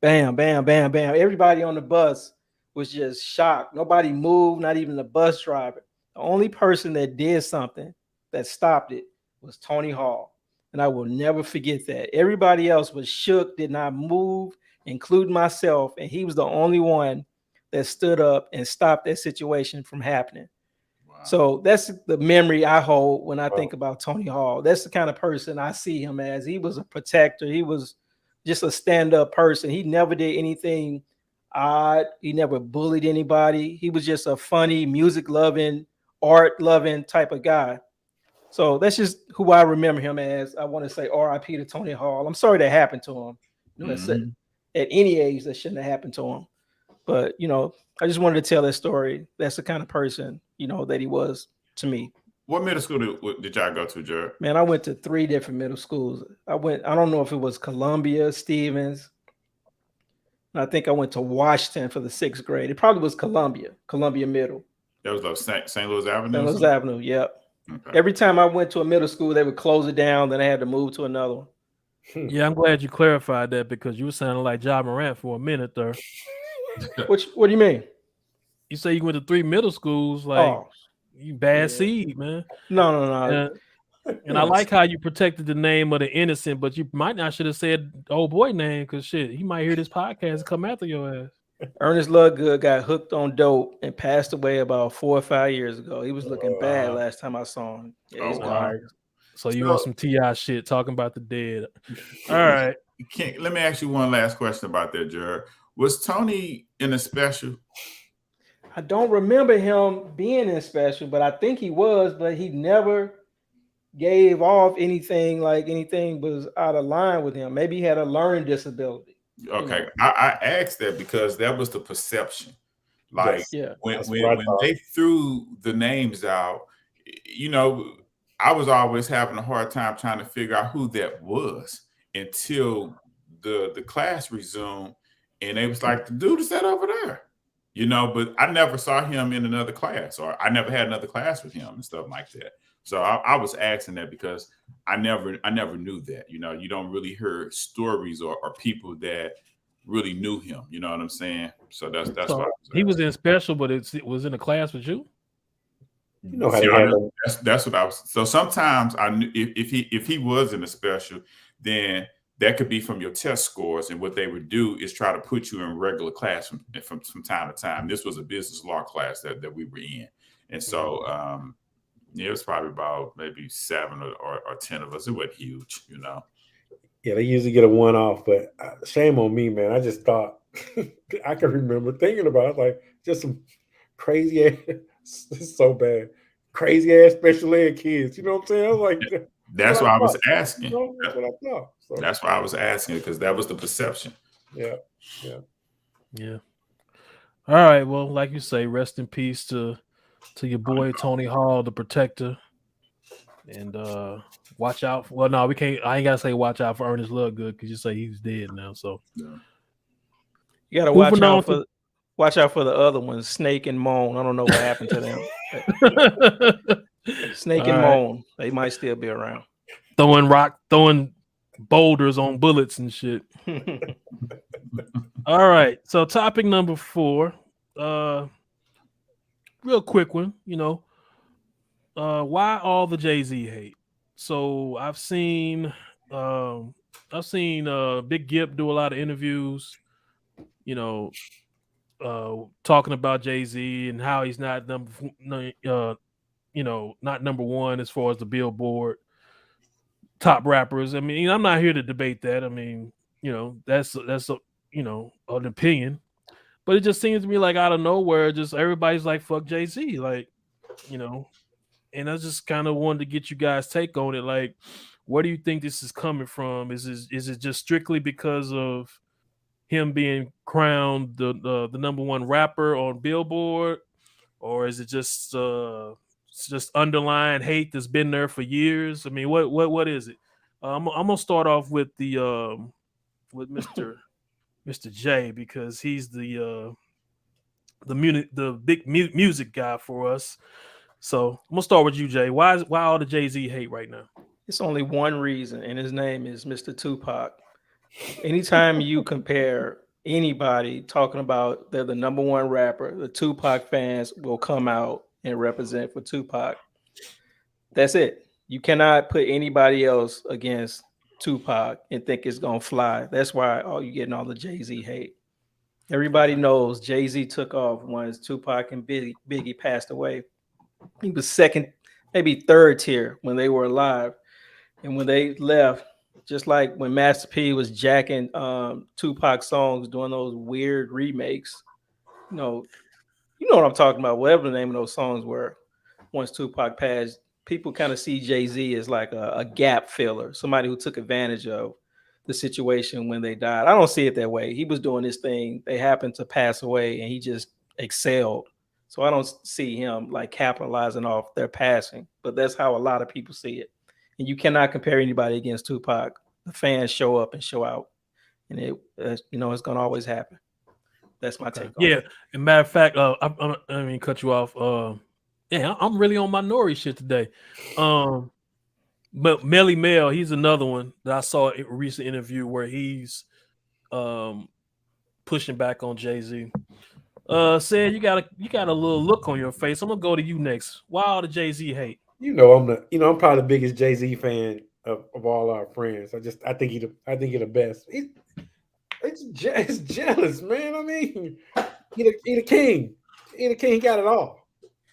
Bam, bam, bam, bam. Everybody on the bus was just shocked. Nobody moved, not even the bus driver. The only person that did something that stopped it was Tony Hall. And I will never forget that. Everybody else was shook, did not move, including myself. And he was the only one that stood up and stopped that situation from happening. Wow. So that's the memory I hold when I think about Tony Hall. That's the kind of person I see him as. He was a protector. He was just a stand-up person. He never did anything odd. He never bullied anybody. He was just a funny, music-loving, art-loving type of guy. So that's just who I remember him as. I want to say R.I.P. to Tony Hall. I'm sorry that happened to him. You know, at any age, that shouldn't have happened to him. But, you know, I just wanted to tell that story. That's the kind of person, you know, that he was to me. What middle school did y'all go to, Jared? Man, I went to 3 different middle schools. I don't know if it was Columbia, Stevens. And I think I went to Washington for the 6th grade. It probably was Columbia Middle. That was like St. Louis Avenue? St. Louis Avenue, yep. Okay. Every time I went to a middle school, they would close it down. Then I had to move to another one. Yeah, I'm glad you clarified that because you were sounding like Ja Morant for a minute there. What do you mean? You say you went to 3 middle schools, like you bad seed, man. No. And I like how you protected the name of the innocent, but you might not should have said old boy name because shit, he might hear this podcast and come after your ass. Ernest Lovegood got hooked on dope and passed away about 4 or 5 years ago. He was looking bad last time I saw him. Yeah, he's gone. So you on some T.I. shit talking about the dead. All right. Let me ask you one last question about that, Jared. Was Tony in a special? I don't remember him being in special, but I think he was, but he never gave off anything was out of line with him. Maybe he had a learning disability. Okay. You know? I asked that because that was the perception. Like when they threw the names out, you know, I was always having a hard time trying to figure out who that was until the class resumed and they was like, the dude is that over there. You know, but I never saw him in another class, or I never had another class with him and stuff like that. So I was asking that because I never knew that. You know, you don't really hear stories or people that really knew him. You know what I'm saying? So that's why he was in special, but it was in a class with you. You know how that's what I was. So sometimes I knew if he was in a special, then that could be from your test scores, and what they would do is try to put you in regular class from time to time. This was a business law class that we were in, and so it was probably about maybe 7 or 10 of us. It wasn't huge, you know. Yeah, they usually get a one-off, but shame on me, man. I just thought I can remember thinking about it, like just some crazy ass, it's so bad, crazy ass special ed kids. You know what I'm saying? I was like. That's why I was asking. That's what I thought. So. That's why I was asking, because that was the perception. Yeah. All right. Well, like you say, rest in peace to your boy Tony Hall, the protector. And watch out. Well, no, we can't. I ain't gotta say watch out for Ernest Lovegood because you say he's dead now. So you gotta watch out for the other ones, Snake and Moan. I don't know what happened to them. Snake and Moan, they might still be around. Throwing boulders on bullets and shit. All right. So topic number 4. Real quick one, you know. Why all the Jay-Z hate? So I've seen Big Gip do a lot of interviews, you know, talking about Jay-Z and how he's not not number 1 as far as the Billboard top rappers. I mean, I'm not here to debate that. I mean, you know, that's an opinion, but it just seems to me like out of nowhere, just everybody's like, fuck Jay-Z, like, you know, and I just kind of wanted to get you guys' take on it. Like, where do you think this is coming from? Is it just strictly because of him being crowned the number 1 rapper on Billboard, or is it just underlying hate that's been there for years? I mean, what is it? I'm gonna start off with with Mr. J, because he's the big music guy for us. So I'm gonna start with you, Jay. Why all the Jay-Z hate right now? It's only one reason, and his name is Mr. Tupac. Anytime you compare anybody talking about they're the number 1 rapper, the Tupac fans will come out and represent for Tupac. That's it. You cannot put anybody else against Tupac and think it's gonna fly. That's why you're getting all the Jay-Z hate. Everybody knows Jay-Z took off once Tupac and Biggie passed away. He was second, maybe third tier when they were alive, and when they left, Just like when Master P was jacking Tupac songs, doing those weird remakes. You know what I'm talking about. Whatever the name of those songs were, once Tupac passed, people kind of see Jay-Z as like a gap filler, somebody who took advantage of the situation when they died. I don't see it that way. He was doing this thing. They happened to pass away, and he just excelled. So I don't see him like capitalizing off their passing. But that's how a lot of people see it. And you cannot compare anybody against Tupac. The fans show up and show out, and it's going to always happen. That's my take on it. Yeah, and matter of fact, I mean, cut you off. I'm really on my Nori shit today. But Melly Mel, he's another one that I saw a recent interview where he's pushing back on Jay-Z. Said you got a little look on your face. I'm gonna go to you next. Why all the Jay-Z hate? I'm probably the biggest Jay-Z fan of all our friends. I think he's the best. It's jealous, man. I mean, he the king. He the king. He got it all.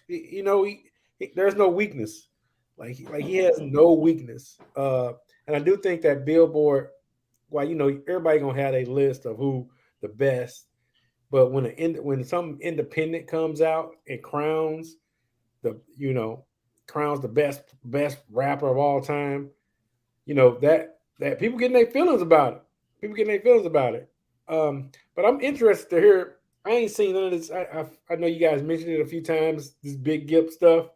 There's no weakness. Like he has no weakness. And I do think that Billboard, everybody gonna have a list of who the best, but when some independent comes out and crowns the best rapper of all time, that people getting their feelings about it. But I'm interested to hear. I ain't seen none of this. I know you guys mentioned it a few times. This Big Gip stuff.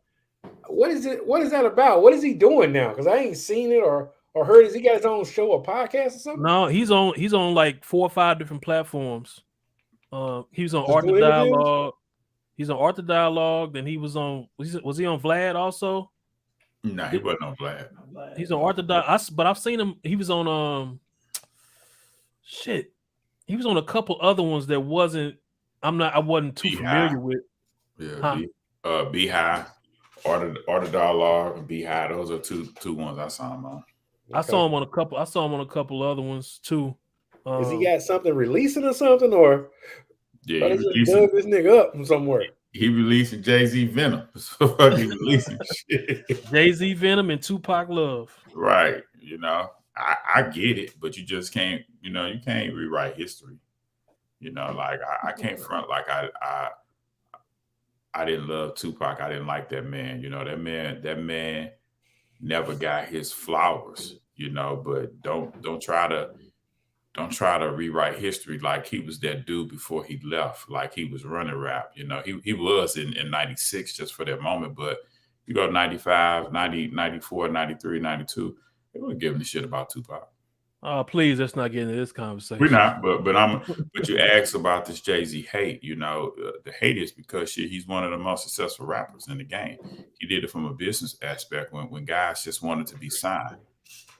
What is it? What is that about? What is he doing now? Because I ain't seen it or heard. Has he got his own show or podcast or something? No, he's on like 4 or 5 different platforms. He was on Just Art the doing interviews? Dialogue. He's on Art the Dialogue. Then he was on. Was he on Vlad also? No, he wasn't on Vlad. He's on Art the Dialogue. But I've seen him. He was on shit. He was on a couple other ones that wasn't. I wasn't too familiar with. Yeah, Beehive, Art of Dialogue, Beehive. Those are two ones I saw him on. Okay. I saw him on a couple other ones too. Is he got something releasing or something, or yeah, he just dug this nigga up from somewhere? He releasing Jay-Z Venom. So he releasing shit. Jay-Z Venom and Tupac Love. Right. I get it, but you just can't. You can't rewrite history. Like I can't front like I didn't love Tupac. I didn't like that man. That man never got his flowers. But don't try to rewrite history like he was that dude before he left, like he was running rap. He was in 96 just for that moment, but you go 95, 90, 94, 93, 92, they weren't giving a shit about Tupac. Please, let's not get into this conversation. We're not, but you asked about this Jay-Z hate. The hate is because he's one of the most successful rappers in the game. He did it from a business aspect when guys just wanted to be signed.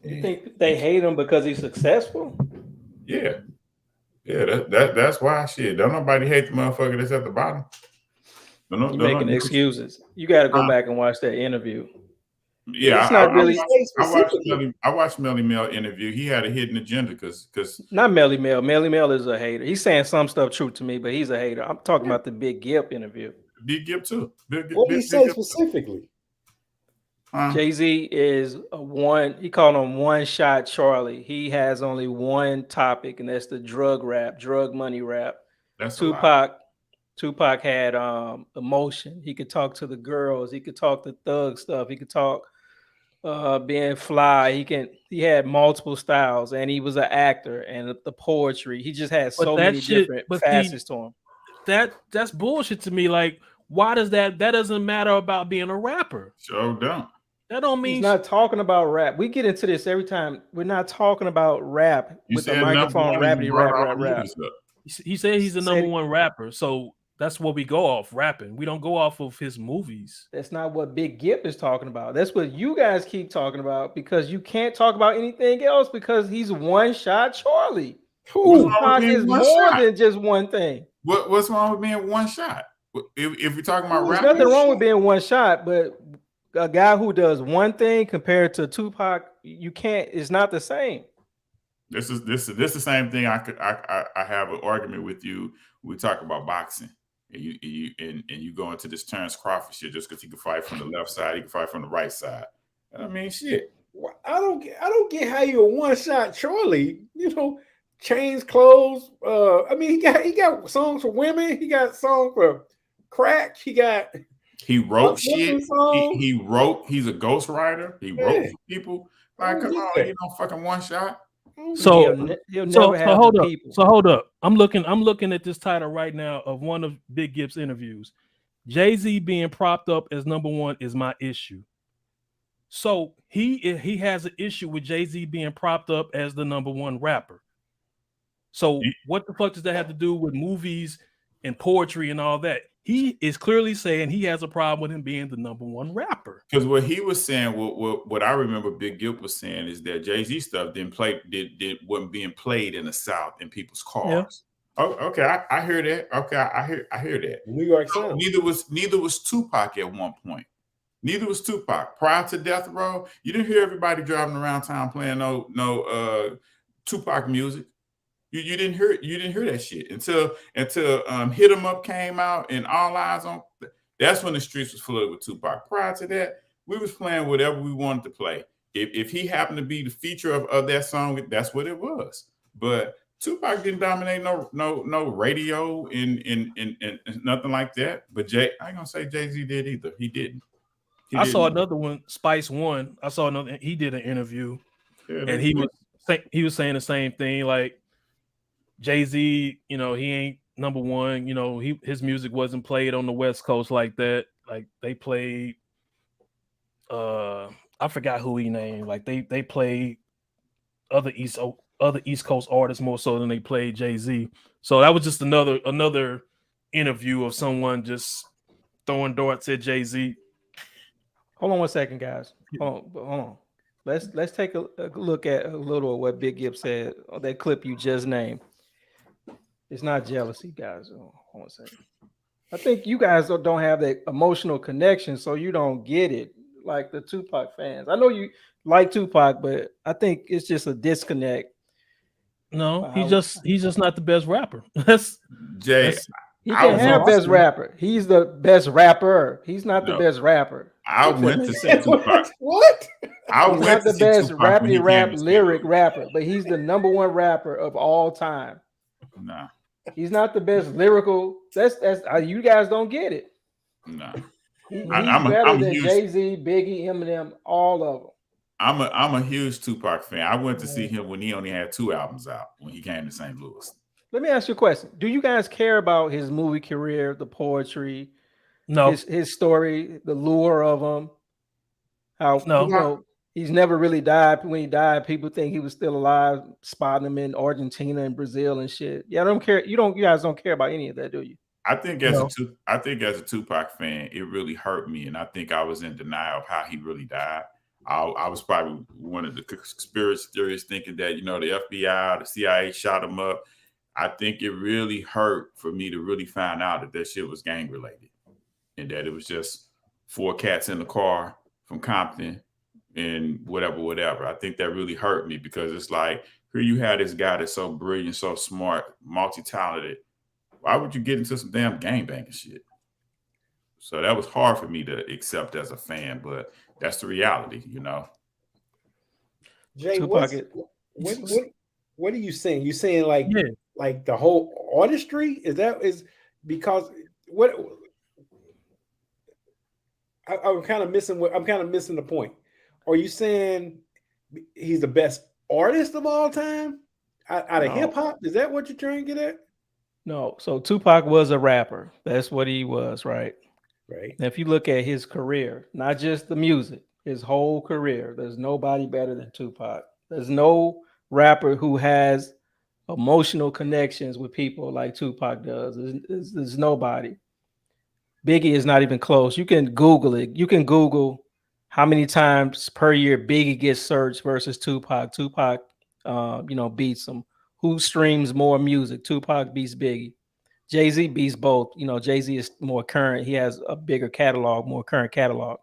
You think they hate him because he's successful? Yeah. That's why shit. Don't nobody hate the motherfucker that's at the bottom. You're making excuses. You got to go back and watch that interview. Yeah, it's not really. I watched Melly Mel interview. He had a hidden agenda because not Melly Mel. Melly Mel is a hater. He's saying some stuff true to me, but he's a hater. I'm talking about the Big Gip interview. Big Gip too. What did he say specifically? Jay-Z is he called him one shot Charlie. He has only one topic, and that's the drug money rap. That's Tupac had emotion. He could talk to the girls. He could talk to thug stuff. He could talk being fly. He had multiple styles, and he was an actor and the poetry. He just had so many different facets to him. That's bullshit to me. Like, why does that doesn't matter about being a rapper? Sure don't. That don't mean he's not talking about rap. We get into this every time. We're not talking about rap with the microphone. Rap. He said he's the number one rapper, so that's what we go off, rapping. We don't go off of his movies. That's not what Big Gip is talking about. That's what you guys keep talking about because you can't talk about anything else because he's one shot Charlie. Tupac is more than just one thing. What's wrong with being one shot? If we're talking about rap, there's nothing wrong with being one shot, but a guy who does one thing compared to Tupac, you can't. It's not the same. This is the same thing. I have an argument with you. We talk about boxing, and you go into this Terrence Crawford shit just because he can fight from the left side, he can fight from the right side. I mean, shit. don't get how you're a one-shot Charlie. You know, change clothes. I mean, he got songs for women. He got songs for crack. He wrote shit. Songs. He wrote. He's a ghostwriter. He wrote for people. Like, come on, you know, fucking one shot. So he'll never have hold the up. people. So hold up. I'm looking at this title right now of one of Big Gipp's interviews. Jay-Z being propped up as number one is my issue. So he has an issue with Jay-Z being propped up as the number one rapper. So what the fuck does that have to do with movies and poetry and all that? He is clearly saying he has a problem with him being the number one rapper. Because what he was saying, what I remember Big Gipp was saying is that Jay-Z stuff wasn't being played in the South in people's cars. Yeah. Oh, okay, I hear that. Okay, I hear that. New York Sound. Neither was Tupac at one point. Neither was Tupac. Prior to Death Row, you didn't hear everybody driving around town playing no Tupac music. You didn't hear that shit until Hit 'Em Up came out and All Eyes on. That's when the streets was flooded with Tupac. Prior to that, we was playing whatever we wanted to play. If he happened to be the feature of that song, that's what it was. But Tupac didn't dominate no radio and nothing like that. But I ain't gonna say Jay-Z did either. He didn't. I saw another one, Spice One. I saw another. He did an interview, and he was saying the same thing. Like Jay-Z, you know, he ain't number one. You know, his music wasn't played on the West Coast like that. Like they played, I forgot who he named. Like they played other East Coast artists more so than they played Jay-Z. So that was just another interview of someone just throwing darts at Jay-Z. Hold on one second, guys. Hold on. Let's take a look at a little of what Big Gipp said on that clip you just named. It's not jealousy, guys. Hold on a second. I think you guys don't have that emotional connection, so you don't get it like the Tupac fans. I know you like Tupac, but I think it's just a disconnect. No, he's just not the best rapper. He can have best rapper. He's the best rapper. He's not the best rapper. I went to see Tupac. What? He's not the best rappity rap lyric rapper, but he's the number one rapper of all time. Nah. He's not the best lyrical. That's you guys don't get it. No. He's better than Jay-Z, Biggie, Eminem, all of them. I'm a huge Tupac fan. I went to see him when he only had 2 albums out when he came to St. Louis. Let me ask you a question. Do you guys care about his movie career, the poetry, his story, the lure of him? He's never really died. When he died, people think he was still alive, spotting him in Argentina and Brazil and shit. Yeah, I don't care. You guys don't care about any of that, do you? I think as a Tupac fan, it really hurt me, and I think I was in denial of how he really died. I was probably one of the conspiracy theorists thinking that, you know, the FBI, the CIA shot him up. I think it really hurt for me to really find out that shit was gang related and that it was just 4 cats in the car from Compton and whatever. I think that really hurt me because it's like, here you had this guy that's so brilliant, so smart, multi-talented. Why would you get into some damn gangbanging shit? So that was hard for me to accept as a fan, but that's the reality, you know. Jay, what are you saying? You saying like the whole artistry? Is because what I'm kind of missing the point. Are you saying he's the best artist of all time out of hip hop? Is that what you're trying to get at? No. So Tupac was a rapper. That's what he was, right? Right. And if you look at his career, not just the music, his whole career, there's nobody better than Tupac. There's no rapper who has emotional connections with people like Tupac does. There's nobody. Biggie is not even close. You can Google it. You can Google how many times per year Biggie gets searched versus Tupac. Tupac, beats him. Who streams more music? Tupac beats Biggie. Jay-Z beats both. You know, Jay-Z is more current. He has a bigger catalog, more current catalog.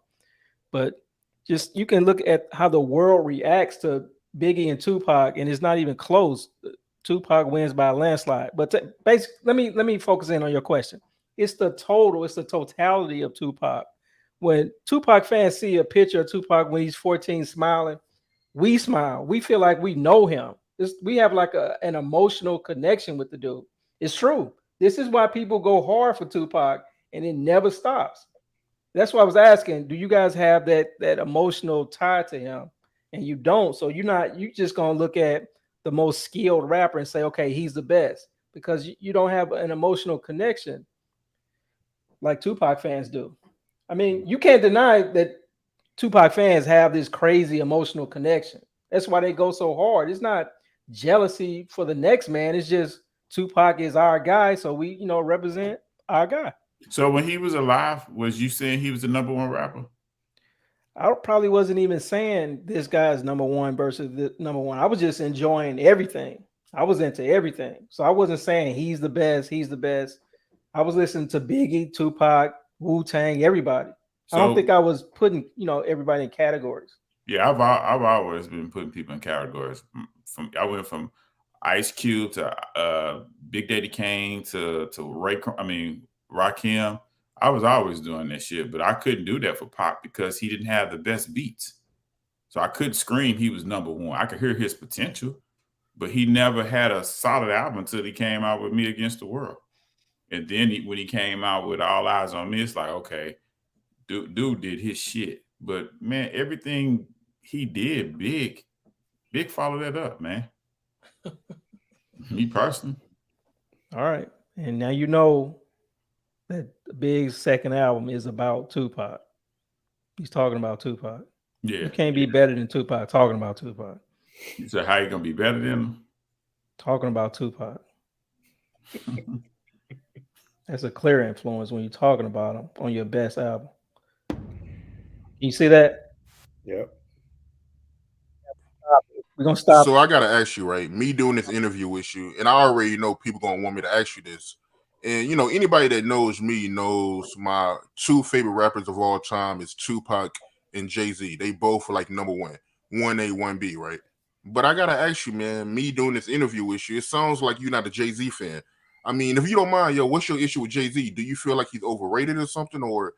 But just you can look at how the world reacts to Biggie and Tupac, and it's not even close. Tupac wins by a landslide. But basically, let me focus in on your question. It's the totality of Tupac. When Tupac fans see a picture of Tupac when he's 14 smiling, we smile. We feel like we know him. We have like an emotional connection with the dude. It's true. This is why people go hard for Tupac, and it never stops. That's why I was asking, do you guys have that emotional tie to him? And you don't. So you just gonna look at the most skilled rapper and say, okay, he's the best, because you don't have an emotional connection like Tupac fans do. I mean, you can't deny that Tupac fans have this crazy emotional connection. That's why they go so hard. It's not jealousy for the next man. It's just Tupac is our guy, so we, represent our guy. So when he was alive, was you saying he was the number one rapper? I probably wasn't even saying this guy's number one versus the number one. I was just enjoying everything. I was into everything. So I wasn't saying he's the best. He's the best. I was listening to Biggie, Tupac, Wu-Tang, everybody. So, I don't think I was putting, everybody in categories. Yeah, I've always been putting people in categories. I went from Ice Cube to Big Daddy Kane to Rakim. I was always doing that shit, but I couldn't do that for Pac because he didn't have the best beats. So I couldn't scream he was number one. I could hear his potential, but he never had a solid album until he came out with Me Against the World. And then when he came out with All Eyes on Me, it's like, okay, dude did his shit. But man, everything he did, Big followed that up, man. Me personally. All right. And now you know that Big's second album is about Tupac. He's talking about Tupac. Yeah. You can't be better than Tupac talking about Tupac. So how you gonna be better than him? Talking about Tupac. That's a clear influence when you're talking about him on your best album. You see that? Yep. We're gonna stop. So I gotta ask you, right? Me doing this interview with you, and I already know people gonna want me to ask you this. And anybody that knows me knows my two favorite rappers of all time is Tupac and Jay-Z. They both are like number one, 1A, 1B, right? But I gotta ask you, man, me doing this interview with you, it sounds like you're not a Jay-Z fan. I mean, if you don't mind, yo, what's your issue with Jay-Z? Do you feel like he's overrated or something? Or,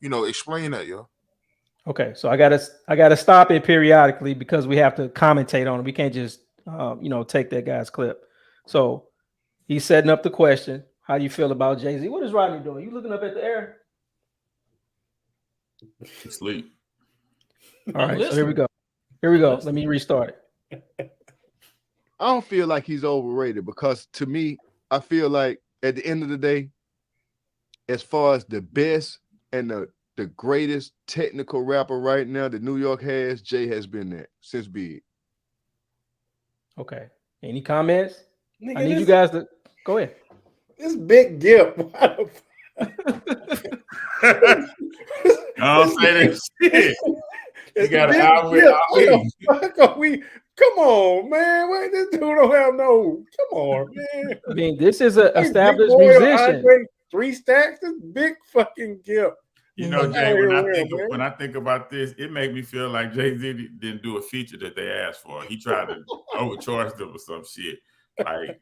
explain that, yo. Okay, so I gotta stop it periodically because we have to commentate on it. We can't just take that guy's clip. So he's setting up the question. How do you feel about Jay-Z? What is Rodney doing? You looking up at the air? Sleep. All right, so here we go. Let me restart it. I don't feel like he's overrated because to me, I feel like at the end of the day, as far as the best and the greatest technical rapper right now that New York has, Jay has been there since Big. Okay. Any comments? Nigga, I need you guys to go ahead. This big Gip. Don't say that shit. You got an album with Come on, man. Wait, this dude don't have no. Come on, man. I mean, this is an established musician. Andre, 3 stacks. This big fucking Gip. Jay, when I think about this, it makes me feel like Jay-Z didn't do a feature that they asked for. He tried to overcharge them or some shit. Like,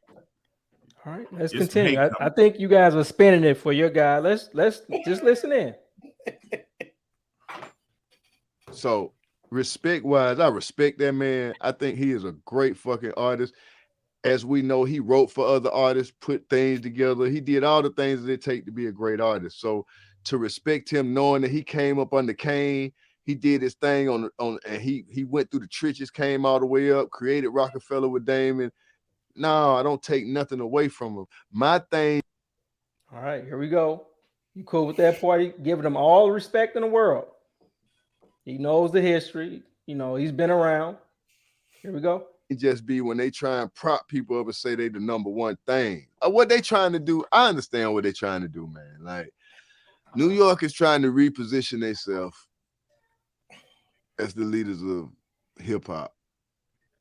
all right, let's continue. I think you guys are spinning it for your guy. Let's just listen in. So, respect-wise, I respect that man. I think he is a great fucking artist. As we know, he wrote for other artists, put things together. He did all the things that it takes to be a great artist. So, to respect him, knowing that he came up under Kane, he did his thing on, and he went through the trenches, came all the way up, created Rockefeller with Damon. No, I don't take nothing away from him. My thing. All right, here we go. You cool with that party? Giving him all the respect in the world. He knows the history. He's been around. Here we go. It just be when they try and prop people up and say they the number one thing. What they trying to do, I understand what they're trying to do, man. Like, New York is trying to reposition themselves as the leaders of hip-hop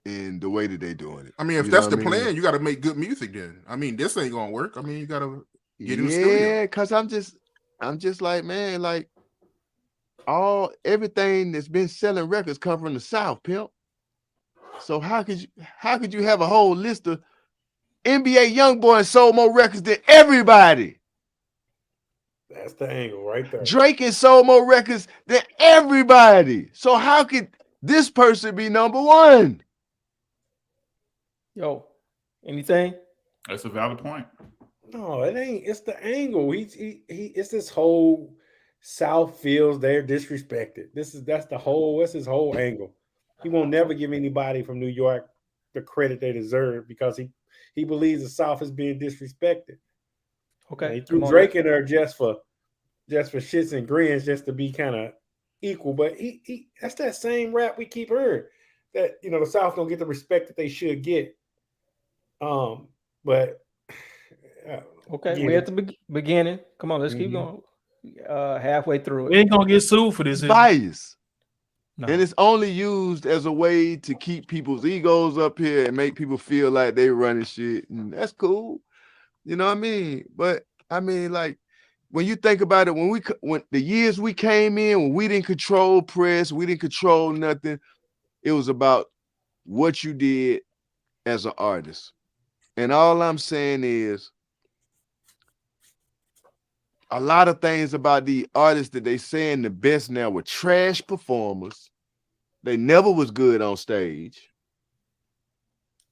in the way that they're doing it. I mean, if that's the plan, you got to make good music then. I mean, this ain't going to work. I mean, you got to get in the studio. Yeah, because I'm just like, man, like, everything that's been selling records come from the South, pimp. So how could you have a whole list of NBA YoungBoy sold more records than everybody? That's the angle right there. Drake has sold more records than everybody. So how could this person be number one. Yo, anything? That's a valid point. No, it ain't. It's the angle. It's this whole South feels they're disrespected. That's his whole angle. He won't never give anybody from New York the credit they deserve because he believes the South is being disrespected. Okay, He threw Drake in there just for shits and grins, just to be kind of equal. But he that's that same rap we keep hearing, that the South don't get the respect that they should get. But okay, we're at the beginning. Come on, let's keep going. Halfway through it. We ain't gonna get sued for this. Bias. No. And it's only used as a way to keep people's egos up here and make people feel like they running shit. And that's cool. You know what I mean? But I mean, like, when you think about it, when the years we came in, when we didn't control press, we didn't control nothing, it was about what you did as an artist. And all I'm saying is, a lot of things about the artists that they saying the best now were trash performers. They never was good on stage.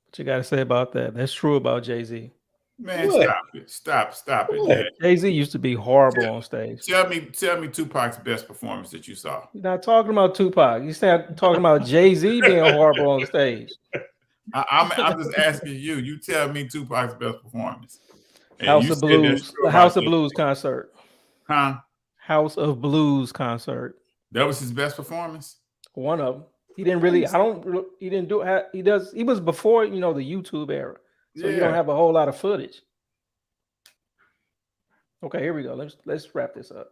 What you got to say about that? That's true about Jay-Z. Man, What? stop it, What? man. Jay-Z used to be horrible on stage. Tell me Tupac's best performance that you saw. You're not talking about Tupac. You're talking about Jay-Z being horrible on stage. I'm just asking you. You tell me Tupac's best performance. And House you of said that's Blues. true The about House of Jay-Z. Blues concert. Huh? House of Blues concert. That was his best performance? One of them. He didn't really. He didn't do. He does. He was before the YouTube era, so you don't have a whole lot of footage. Okay, here we go. Let's wrap this up.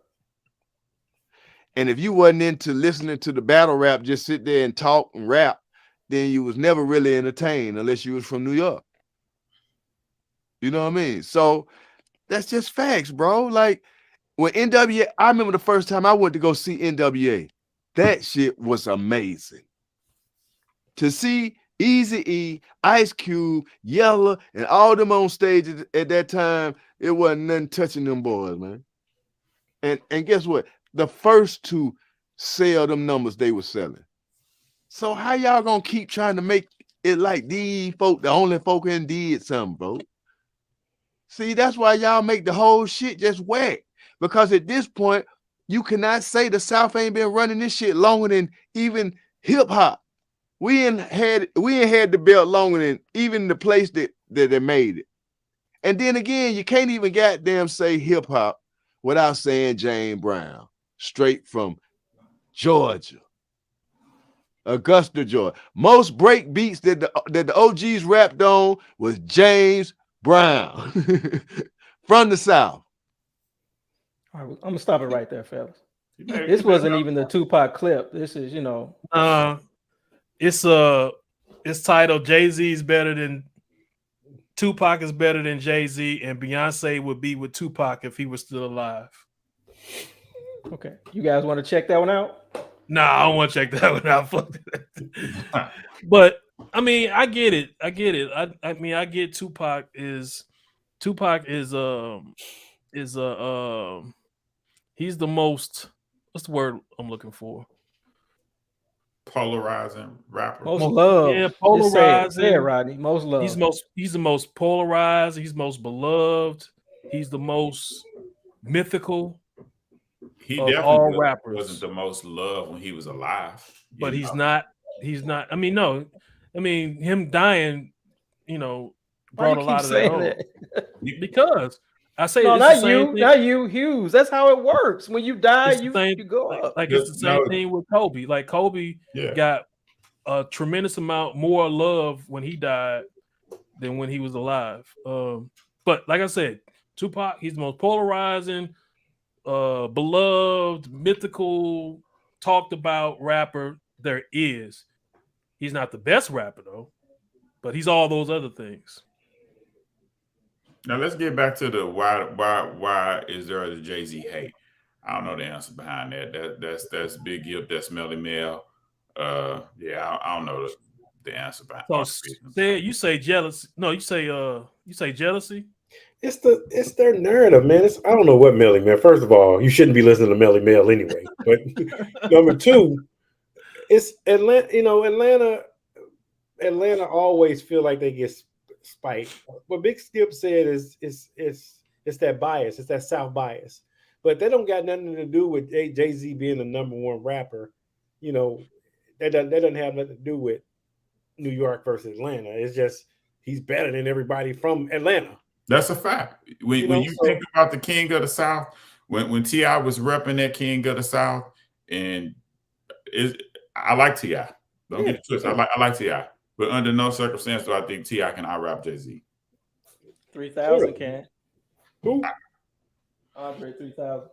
And if you wasn't into listening to the battle rap, just sit there and talk and rap, then you was never really entertained unless you was from New York. You know what I mean? So that's just facts, bro. Like, when NWA, I remember the first time I went to go see NWA. That shit was amazing. To see Eazy-E, Ice Cube, Yella, and all them on stage at that time, it wasn't nothing touching them boys, man. And guess what? The first to sell them numbers they were selling. So how y'all gonna keep trying to make it like these folk, the only folk who did something, bro? See, that's why y'all make the whole shit just whack. Because at this point, you cannot say the South ain't been running this shit longer than even hip hop. We ain't had the belt longer than even the place that they made it. And then again, you can't even goddamn say hip hop without saying James Brown, straight from Georgia, Augusta, Georgia. Most break beats that the OGs rapped on was James Brown from the South. All right, I'm gonna stop it right there, fellas. This wasn't even the Tupac clip. This is, it's titled Jay-Z's better than Tupac is better than Jay-Z, and Beyonce would be with Tupac if he was still alive. Okay, you guys want to check that one out? Nah, I don't want to check that one out. Fuck that. But I mean, I get it. I mean, I get Tupac is he's the most, what's the word I'm looking for? Polarizing rapper. Most loved. Yeah, polarizing. Say it, Rodney. Most loved. He's the most polarized. He's most beloved. He's the most mythical. He of definitely all rappers wasn't the most loved when he was alive. But he's not. I mean, no. I mean, him dying, brought a lot of that. Because I say no, it's not you, Hughes. That's how it works. When you die, you go up. Like it's the same thing with Kobe. Like Kobe got a tremendous amount more love when he died than when he was alive. But like I said, Tupac, he's the most polarizing, beloved, mythical, talked about rapper there is. He's not the best rapper though, but he's all those other things. Now let's get back to the why is there a Jay-Z hate? I don't know the answer behind that. That's Big Yip, that's Melly Mel. I don't know the answer behind. You say jealousy. No, you say jealousy. It's their narrative, man. I don't know what Melly Mel. First of all, you shouldn't be listening to Melly Mel anyway. But number two, it's Atlanta. You know, Atlanta always feel like they get spiked. What Big Skip said is it's that bias. It's that South bias. But they don't got nothing to do with Jay-Z being the number one rapper. You know, that doesn't have nothing to do with New York versus Atlanta. It's just he's better than everybody from Atlanta. That's a fact. When you think about the King of the South, when T.I. was repping that King of the South, and I like T.I. Don't get it twisted. I like T.I. But under no circumstance do I think T.I. can out-rap Jay-Z. 3,000 can. Who? Andre 3000.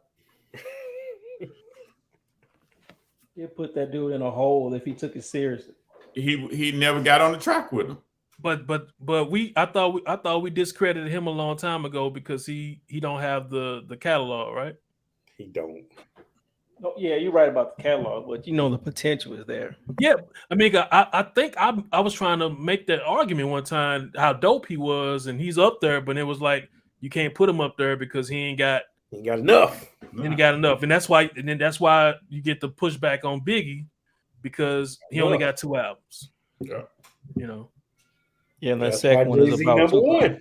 He'll put that dude in a hole if he took it seriously. He never got on the track with him. But I thought we discredited him a long time ago because he don't have the catalog, right? He don't. No, yeah, you're right about the catalog, but you know the potential is there. Yeah, I mean, I think I was trying to make that argument one time how dope he was, and he's up there, but it was like you can't put him up there because he ain't got enough. He got enough, and that's why you get the pushback on Biggie because he only got 2 albums. Yeah, you know. Yeah, and that second one is about number one.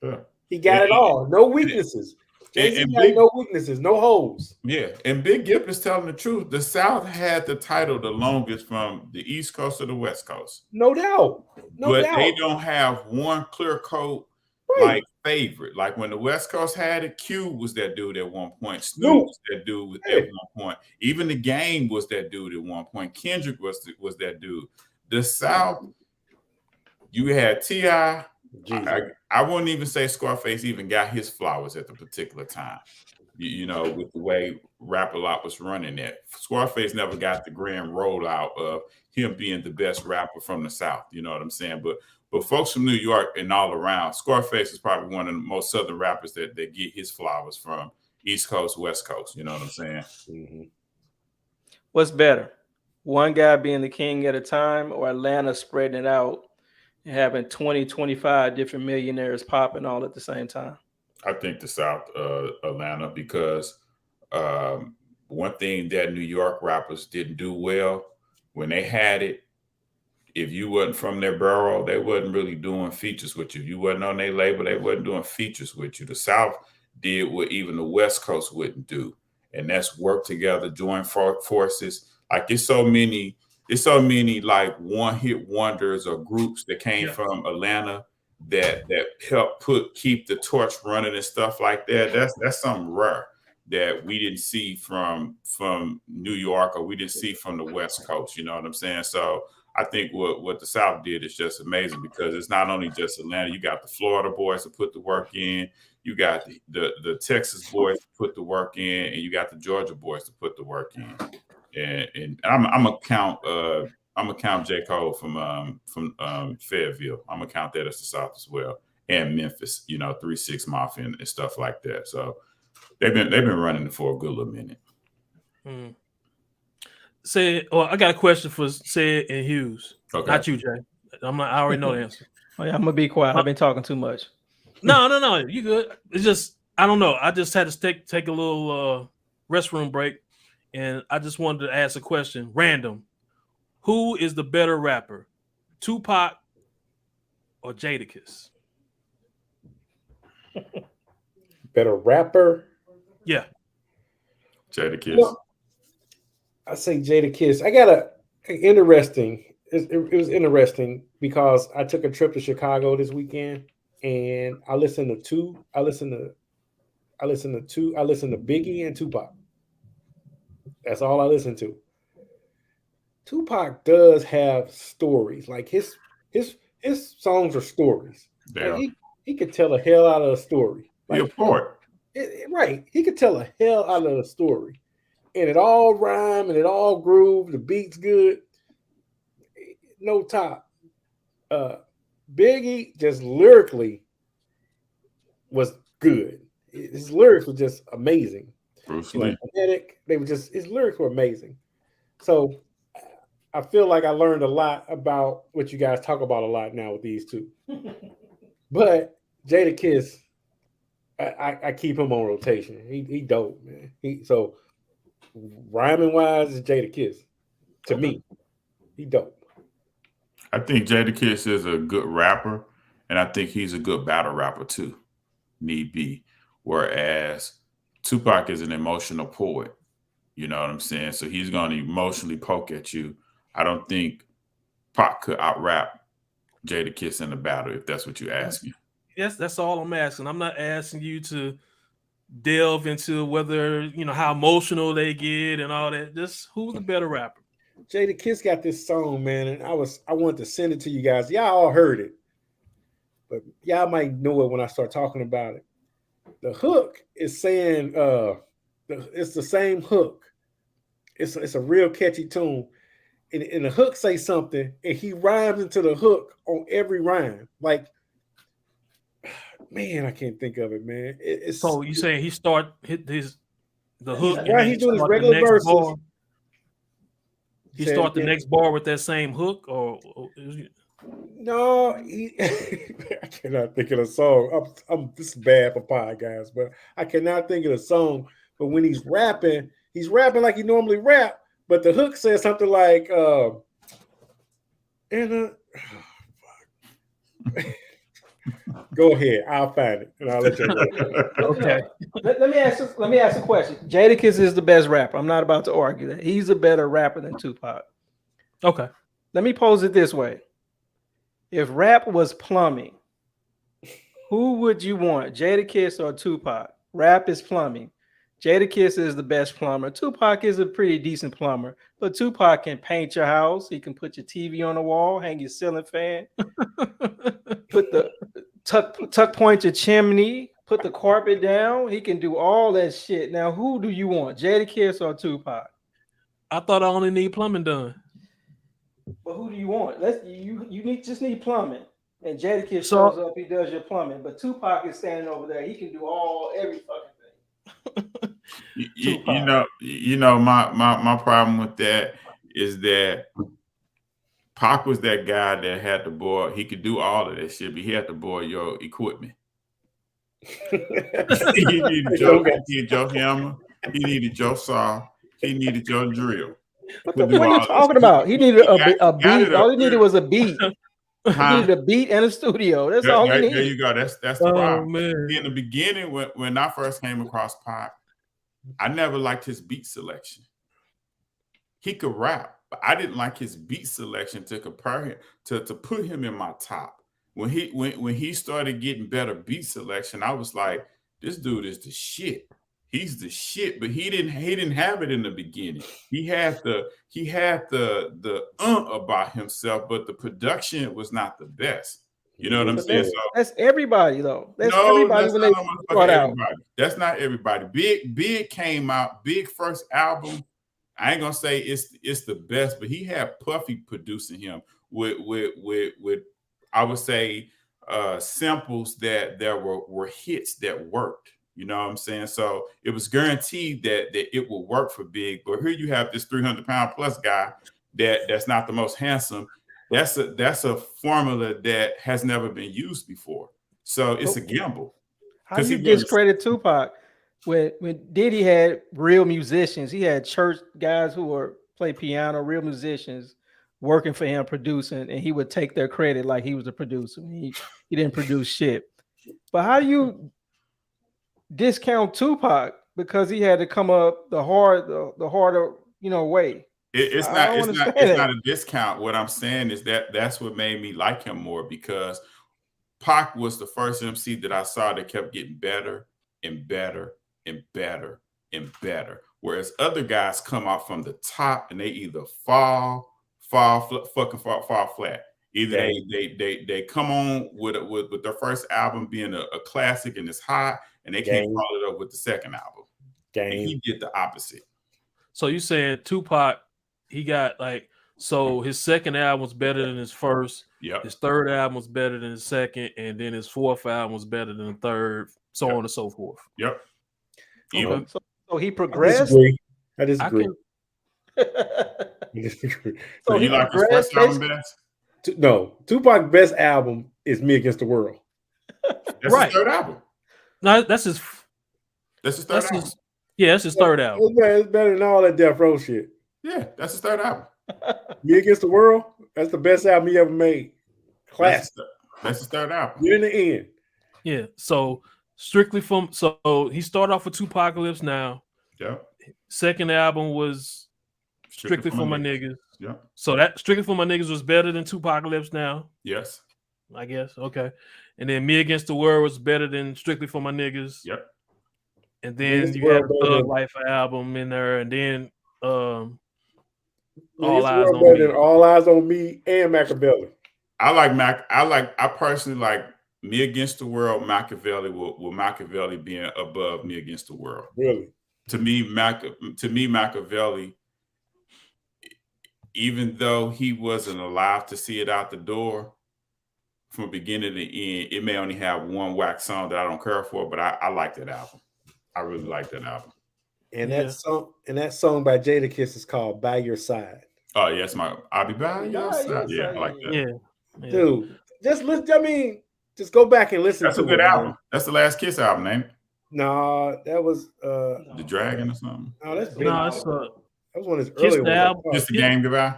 Yeah. He got it all. No weaknesses. Jay-Z got no weaknesses, no holes. Yeah, and Big Gip is telling the truth. The South had the title the longest from the East Coast to the West Coast. No doubt. But they don't have one clear coat like favorite. Like when the West Coast had it, Q was that dude at one point. Snoop was that dude at one point. Even The Game was that dude at one point. Kendrick was that dude. The South, you had T.I. I wouldn't even say Scarface even got his flowers at the particular time. You know, with the way Rap-A-Lot was running it. Scarface never got the grand rollout of him being the best rapper from the South. You know what I'm saying? But folks from New York and all around, Scarface is probably one of the most Southern rappers that get his flowers from East Coast, West Coast. You know what I'm saying? Mm-hmm. What's better? One guy being the king at a time or Atlanta spreading it out and having 20, 25 different millionaires popping all at the same time? I think the South, Atlanta, because one thing that New York rappers didn't do well when they had it, if you wasn't from their borough, they wasn't really doing features with you. If you wasn't on their label, they wasn't doing features with you. The South did what even the West Coast wouldn't do, and that's work together, join forces. Like there's so many like one-hit wonders or groups that came from Atlanta that helped keep the torch running and stuff like that. That's something rare that we didn't see from New York or we didn't see from the West Coast. You know what I'm saying? So I think what the South did is just amazing because it's not only just Atlanta. You got the Florida boys to put the work in. You got the Texas boys to put the work in, and you got the Georgia boys to put the work in. And I'm gonna count J. Cole from Fayetteville. I'm gonna count that as the South as well, and Memphis. You know, 3-6 Mafia and stuff like that. So they've been running it for a good little minute. Mm. I got a question for Sid and Hughes. Okay. Not you, Jay. I already know the answer. Oh, yeah, I'm gonna be quiet. I've been talking too much. No. You good? It's just I don't know. I just had to take a little restroom break, and I just wanted to ask a question. Random. Who is the better rapper, Tupac or Jadakiss? Better rapper? Yeah. Jadakiss. No, I say Jadakiss. I got interesting. It was interesting because I took a trip to Chicago this weekend and I listened to Biggie and Tupac. That's all I listened to. Tupac does have stories. Like his songs are stories. Like he could tell a hell out of a story. Like, a poet. Right. He could tell a hell out of a story. And it all rhyme and it all groove. The beat's good. No top. Biggie just lyrically was good. His lyrics were just amazing. Bruce Lee. His lyrics were amazing. So I feel like I learned a lot about what you guys talk about a lot now with these two. But Jadakiss, I keep him on rotation. He dope, man. So rhyming wise is Jadakiss. To me, he dope. I think Jadakiss is a good rapper, and I think he's a good battle rapper too, need be. Whereas Tupac is an emotional poet. You know what I'm saying? So he's going to emotionally poke at you. I don't think Pac could out-rap Jadakiss in a battle, if that's what you're asking. Yes, that's all I'm asking. I'm not asking you to delve into whether, you know, how emotional they get and all that. Just who's the better rapper? Jadakiss got this song, man, and I wanted to send it to you guys. Y'all all heard it, but y'all might know it when I start talking about it. The hook is saying, it's the same hook. It's a real catchy tune, and the hook say something, and he rhymes into the hook on every rhyme. Like, man, I can't think of it, man. So you saying he hit the hook, right? He's doing his regular verses. Bar. He start the next bar with that same hook, or no? I cannot think of a song. This is bad for pod guys, but I cannot think of a song. But when he's rapping like he normally rap. But the hook says something like, Go ahead, I'll find it and I'll let you know. Okay. Let me ask a question. Jadakiss is the best rapper. I'm not about to argue that. He's a better rapper than Tupac. Okay. Let me pose it this way. If rap was plumbing, who would you want, Jadakiss or Tupac? Rap is plumbing. Jadakiss is the best plumber. Tupac is a pretty decent plumber, but Tupac can paint your house. He can put your TV on the wall, hang your ceiling fan, put the tuck point your chimney, put the carpet down. He can do all that shit. Now, who do you want, Jadakiss or Tupac? I thought I only need plumbing done. But who do you want? You just need plumbing. And Jadakiss shows up, he does your plumbing. But Tupac is standing over there. He can do every fucking thing. You know, my problem with that is that Pac was that guy that had to boil. He could do all of that shit, but he had to boil your equipment. He needed your hammer. He needed your saw. He needed your drill. What are you talking about? He needed a beat. All he needed was a beat. He needed a beat and a studio. That's all he needed. There you go. That's the problem. Man. In the beginning, when I first came across Pac, I never liked his beat selection. He could rap, but I didn't like his beat selection to compare him to put him in my top. When he started getting better beat selection, I was like, this dude is the shit. He's the shit, but he didn't have it in the beginning. He had the about himself, but the production was not the best. You know what I'm saying? So that's everybody though. That's everybody when they start out. That's not everybody. Big came out. Big first album. I ain't gonna say it's the best, but he had Puffy producing him with I would say samples that there were hits that worked. You know what I'm saying? So it was guaranteed that it will work for Big. But here you have this 300-pound plus guy that's not the most handsome. That's a formula that has never been used before. So it's a gamble. How do you discredit Tupac when Diddy had real musicians? He had church guys who play piano, real musicians working for him, producing, and he would take their credit like he was a producer. He didn't produce shit. But how do you discount Tupac because he had to come up the harder way? It's not a discount. What I'm saying is that's what made me like him more, because Pac was the first MC that I saw that kept getting better and better and better and better. Whereas other guys come out from the top and they either fall flat. Either they come on with their first album being a classic and it's hot, and they can't follow it up with the second album. And he did the opposite. So you saying Tupac, he got his second album was better than his first. Yep. His third album was better than his second, and then his fourth album was better than the third, so on and so forth. Yep. Okay. So he progressed. I disagree. So you like his first album best? No, Tupac's best album is Me Against the World. That's his third album. No, that's his third album. That's his third album. It's better than all that Death Row shit. Yeah, that's his third album. Me Against the World. That's the best album he ever made. Classic. That's the third album. You're in the end. Yeah. So strictly from he started off with Tupacalypse Now. Yep. Second album was Strictly for My Niggas. Yep. So that Strictly for My Niggas was better than Tupacalypse Now. Yes. I guess. Okay. And then Me Against the World was better than Strictly for My Niggas. Yep. And then you had the Thug Life album in there, and then All Eyes on Me. All Eyes on Me and Machiavelli. I personally like Me Against the World, Machiavelli, with Machiavelli being above Me Against the World. Really? To me, Machiavelli, even though he wasn't alive to see it out the door from beginning to end, it may only have one whack song that I don't care for, but I like that album. I really like that album. And that song by Jadakiss is called By Your Side. Oh, yes, I'll be by your side. Yeah, I like that. Yeah. Dude, just listen. I mean, just go back and listen to it. That's a good album. That's the Last Kiss album, ain't it? No, that was The Dragon or something. No, that's that was one of his early ones. Just the Game Goodbye.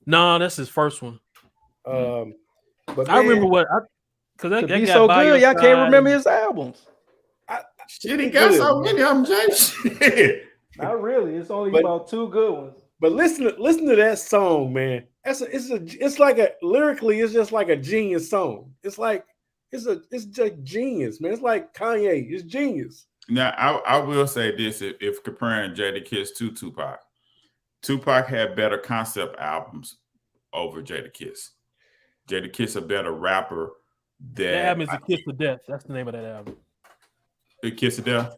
No, that's his first one. But I remember because that be so good. Y'all can't remember his albums. Shit, he got so many of them, Jay. Not really. It's only about two good ones. But listen to that song, man. It's like lyrically, it's just like a genius song. It's just genius, man. It's like Kanye. It's genius. Now, I will say this: if comparing Jadakiss to Tupac had better concept albums over Jadakiss. Jadakiss a better rapper. That album is A Kiss to Death. That's the name of that album. A Kiss to Death?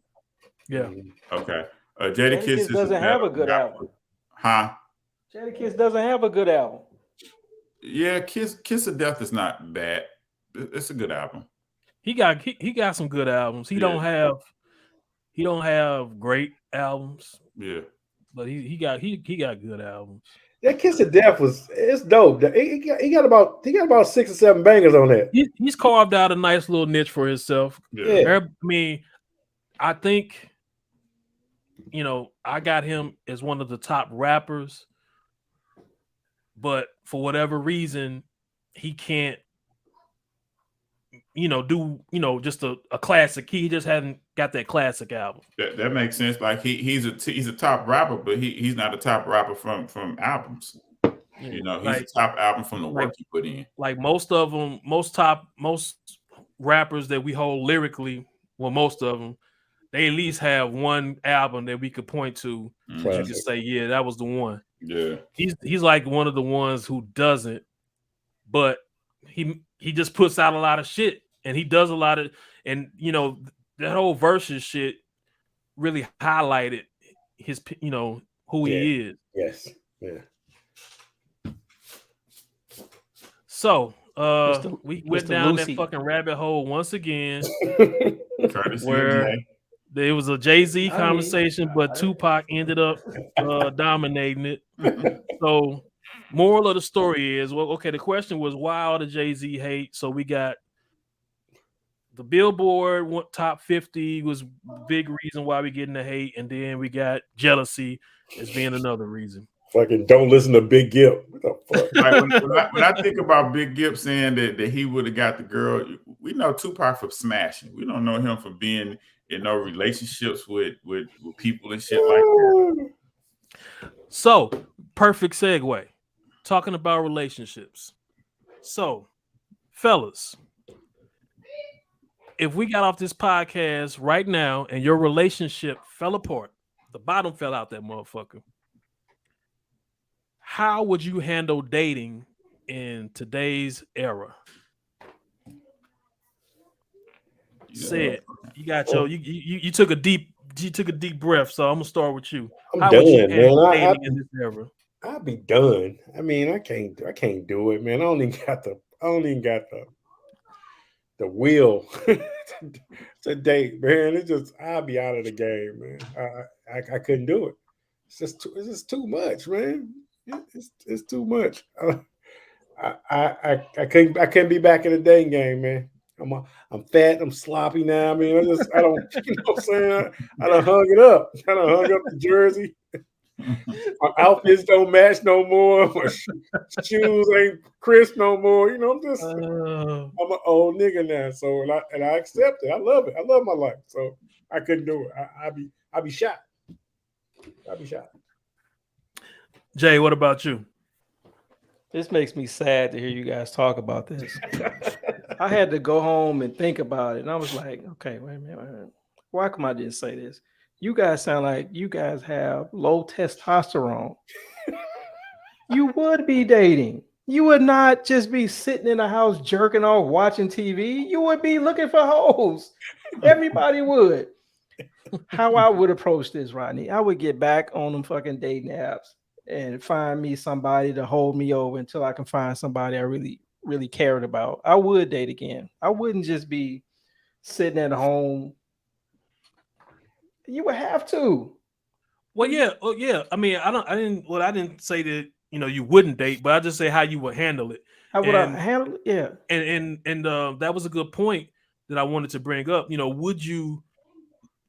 Yeah. Okay. Jadakiss doesn't have a good album. Huh? Jadakiss doesn't have a good album. Yeah, Kiss to Death is not bad. It's a good album. He got some good albums. He don't have great albums. Yeah. But he got good albums. That Kiss to Death it's dope. He got about 6 or 7 bangers on that. He's carved out a nice little niche for himself. Yeah. I mean, I think, I got him as one of the top rappers, but for whatever reason, he can't, do just a classic. He just hasn't got that classic album. That makes sense. Like he's a top rapper, but he's not a top rapper from albums. He's a top album from the work he put in. Like most rappers that we hold lyrically, well, most of them, they at least have one album that we could point to. You could say, yeah, that was the one. Yeah. He's like one of the ones who doesn't, but he just puts out a lot of shit, and he does a lot of, and that whole Versus shit really highlighted his, who he is. Yes. Yeah. So we went down that fucking rabbit hole once again, where there was a Jay-Z conversation, but Tupac ended up dominating it. So moral of the story is, the question was, why all the Jay-Z hate? So we got the Billboard top 50 was big reason why we getting the hate, and then we got jealousy as being another reason. Fucking don't listen to Big Gip. What the fuck? when I think about Big Gip saying that he would have got the girl, we know Tupac from smashing. We don't know him for being in no relationships with people and shit like that. So, perfect segue. Talking about relationships. So, fellas, if we got off this podcast right now and your relationship fell apart, the bottom fell out that motherfucker, how would you handle dating in today's era? Said you got you took a deep breath, so I'm gonna start with you. I'm done, man. In this era? I'll be done. I mean, I can't do it, man. I don't even got the will to date, man. It's just I'll be out of the game, man. I couldn't do it. It's just too much, man. It's too much. I can't be back in the dating game, man. I'm fat. I'm sloppy now. I mean, I don't. You know what I'm saying? I done hung it up. I done hung up the jersey. My outfits don't match no more. My shoes ain't crisp no more. You know, I'm an old nigga now. So and I accept it. I love it. I love my life. So I couldn't do it. I'd be shot. I'd be shot. Jay, what about you? This makes me sad to hear you guys talk about this. I had to go home and think about it. And I was like, okay, wait a minute. Why come I didn't say this? You guys sound like you guys have low testosterone. You would be dating. You would not just be sitting in the house jerking off, watching TV. You would be looking for hoes. Everybody would. How I would approach this, Rodney, I would get back on them fucking dating apps and find me somebody to hold me over until I can find somebody I really, really cared about. I would date again. I wouldn't just be sitting at home. You would have to. Well, yeah. Oh, yeah. I mean, I didn't say that, you wouldn't date, but I just say how you would handle it. How would I handle it? Yeah. And that was a good point that I wanted to bring up. Would you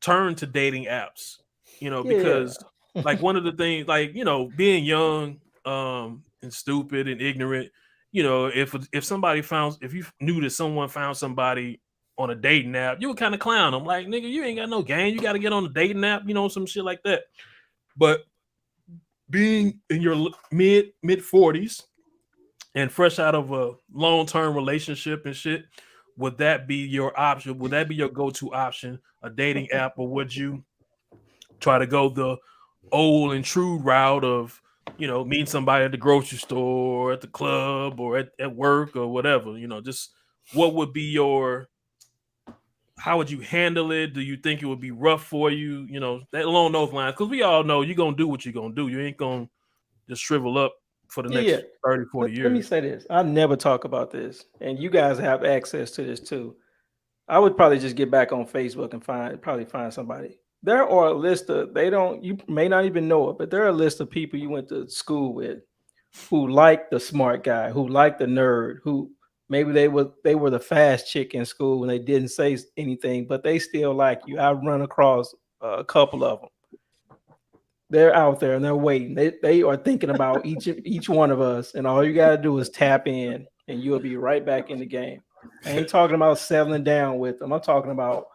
turn to dating apps? Because like one of the things, like, being young, and stupid and ignorant, if somebody if you knew that someone found somebody on a dating app, you would kind of clown them, like, nigga, you ain't got no game, you got to get on a dating app, some shit like that. But being in your mid 40s and fresh out of a long-term relationship and shit, would that be your option? Would that be your go-to option, a dating app, or would you try to go the old and true route of, meeting somebody at the grocery store, or at the club, or at work, or whatever? Just what would be how would you handle it? Do you think it would be rough for you? That along those lines, because we all know you're gonna do what you're gonna do. You ain't gonna just shrivel up for the next 30, 40 years. Let me say this. I never talk about this, and you guys have access to this too. I would probably just get back on Facebook and find somebody. There are a list of, you may not even know it, but there are a list of people you went to school with who like the smart guy, who like the nerd, who maybe they were the fast chick in school and they didn't say anything, but they still like you. I've run across a couple of them. They're out there and they're waiting. They are thinking about each one of us, and all you got to do is tap in and you'll be right back in the game. I ain't talking about settling down with them. I'm talking about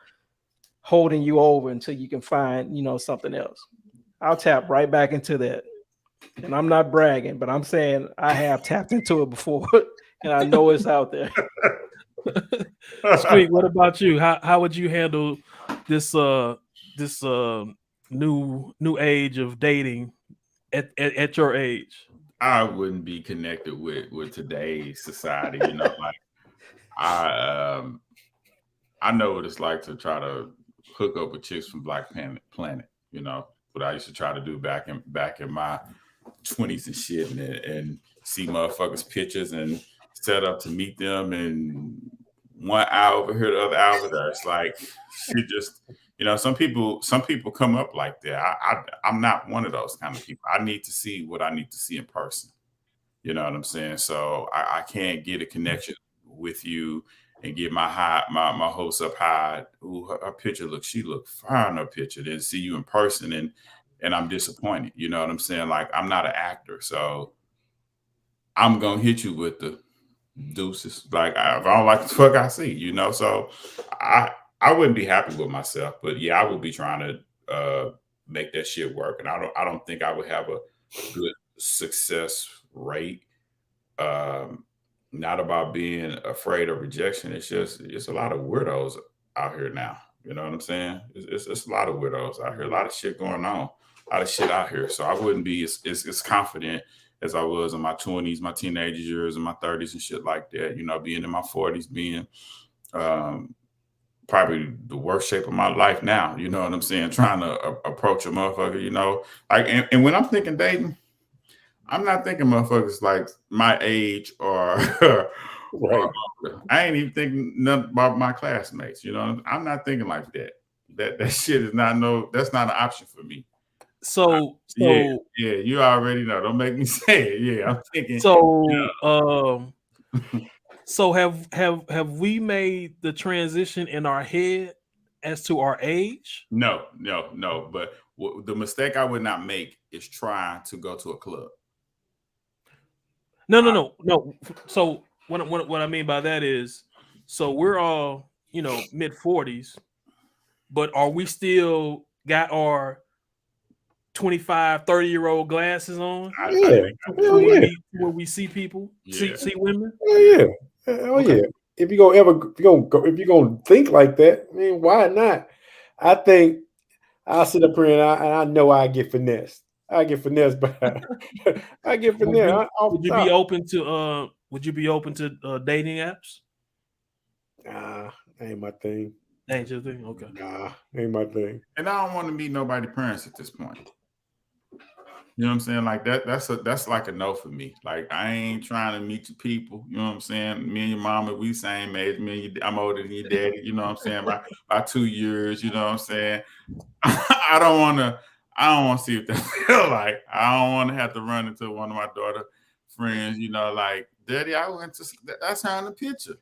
holding you over until you can find, something else. I'll tap right back into that. And I'm not bragging, but I'm saying I have tapped into it before and I know it's out there. Street, what about you? How would you handle this new age of dating at your age? I wouldn't be connected with today's society. Like I know what it's like to try to hook up with chicks from Black Planet. What I used to try to do back in my 20s and shit, and see motherfuckers' pictures and set up to meet them, and one eye over here, the other eye over there. It's like shit just. Some people come up like that. I'm not one of those kind of people. I need to see what I need to see in person. You know what I'm saying? So I can't get a connection with you and get my hopes up high. Ooh, her picture she looked fine in her picture. Then see you in person and I'm disappointed. You know what I'm saying? Like, I'm not an actor, so I'm gonna hit you with the deuces. Like, if I don't like the fuck I see, So I wouldn't be happy with myself, but yeah, I would be trying to make that shit work. And I don't think I would have a good success rate. Not about being afraid of rejection. It's a lot of weirdos out here now. You know what I'm saying? It's a lot of weirdos out here. A lot of shit going on. A lot of shit out here. So I wouldn't be as confident as I was in my 20s, my teenage years, and my 30s and shit like that. Being in my 40s, being probably the worst shape of my life now. You know what I'm saying? Trying to approach a motherfucker, like, and when I'm thinking dating, I'm not thinking motherfuckers like my age or, right. I ain't even thinking nothing about my classmates. I'm not thinking like that. That shit is that's not an option for me. So yeah, you already know. Don't make me say it. Yeah, I'm thinking. So so have we made the transition in our head as to our age? No. But the mistake I would not make is trying to go to a club. No. So what I mean by that is, so we're all, mid 40s, but are we still got our 25, 30-year-old glasses on? When we see people, see women? Oh yeah. Oh yeah. If you're gonna think like that, I mean, why not? I think I'll sit up here and I know I get finessed. I get finessed, but I get finessed. Would you be open to dating apps? Nah, ain't my thing. Ain't your thing? Okay. Nah, ain't my thing. And I don't want to meet nobody's parents at this point. You know what I'm saying? Like that's like a no for me. Like I ain't trying to meet your people. You know what I'm saying? Me and your mama, we same age. I'm older than your daddy. You know what I'm saying? By 2 years. You know what I'm saying? I don't want to see what that feel like. I don't want to have to run into one of my daughter friends. Like, Daddy, I went to that's her in the picture.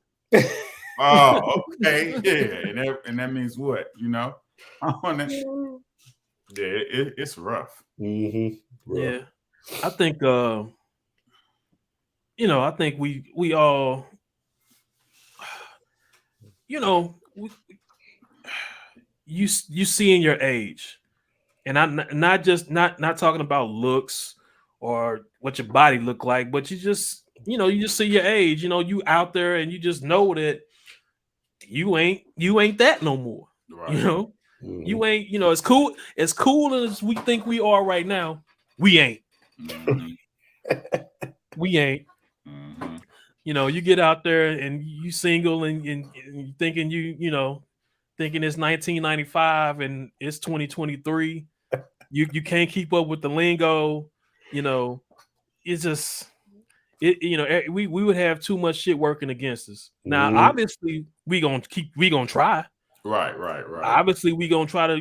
Oh, okay, yeah, and that means what? I want to. Yeah, it's rough. Mm-hmm. Yeah, I think I think we all, you see in your age, and I'm not talking about looks or what your body look like, but you just see your age. You out there and you just know that you ain't that no more. Right. You ain't, as cool as we think we are right now, we ain't. Mm-hmm. We ain't. Mm-hmm. You get out there and you single and thinking thinking it's 1995 and it's 2023. You can't keep up with the lingo. It's just we would have too much shit working against us. Now, obviously, we gonna try. Right. Obviously, we gonna try to,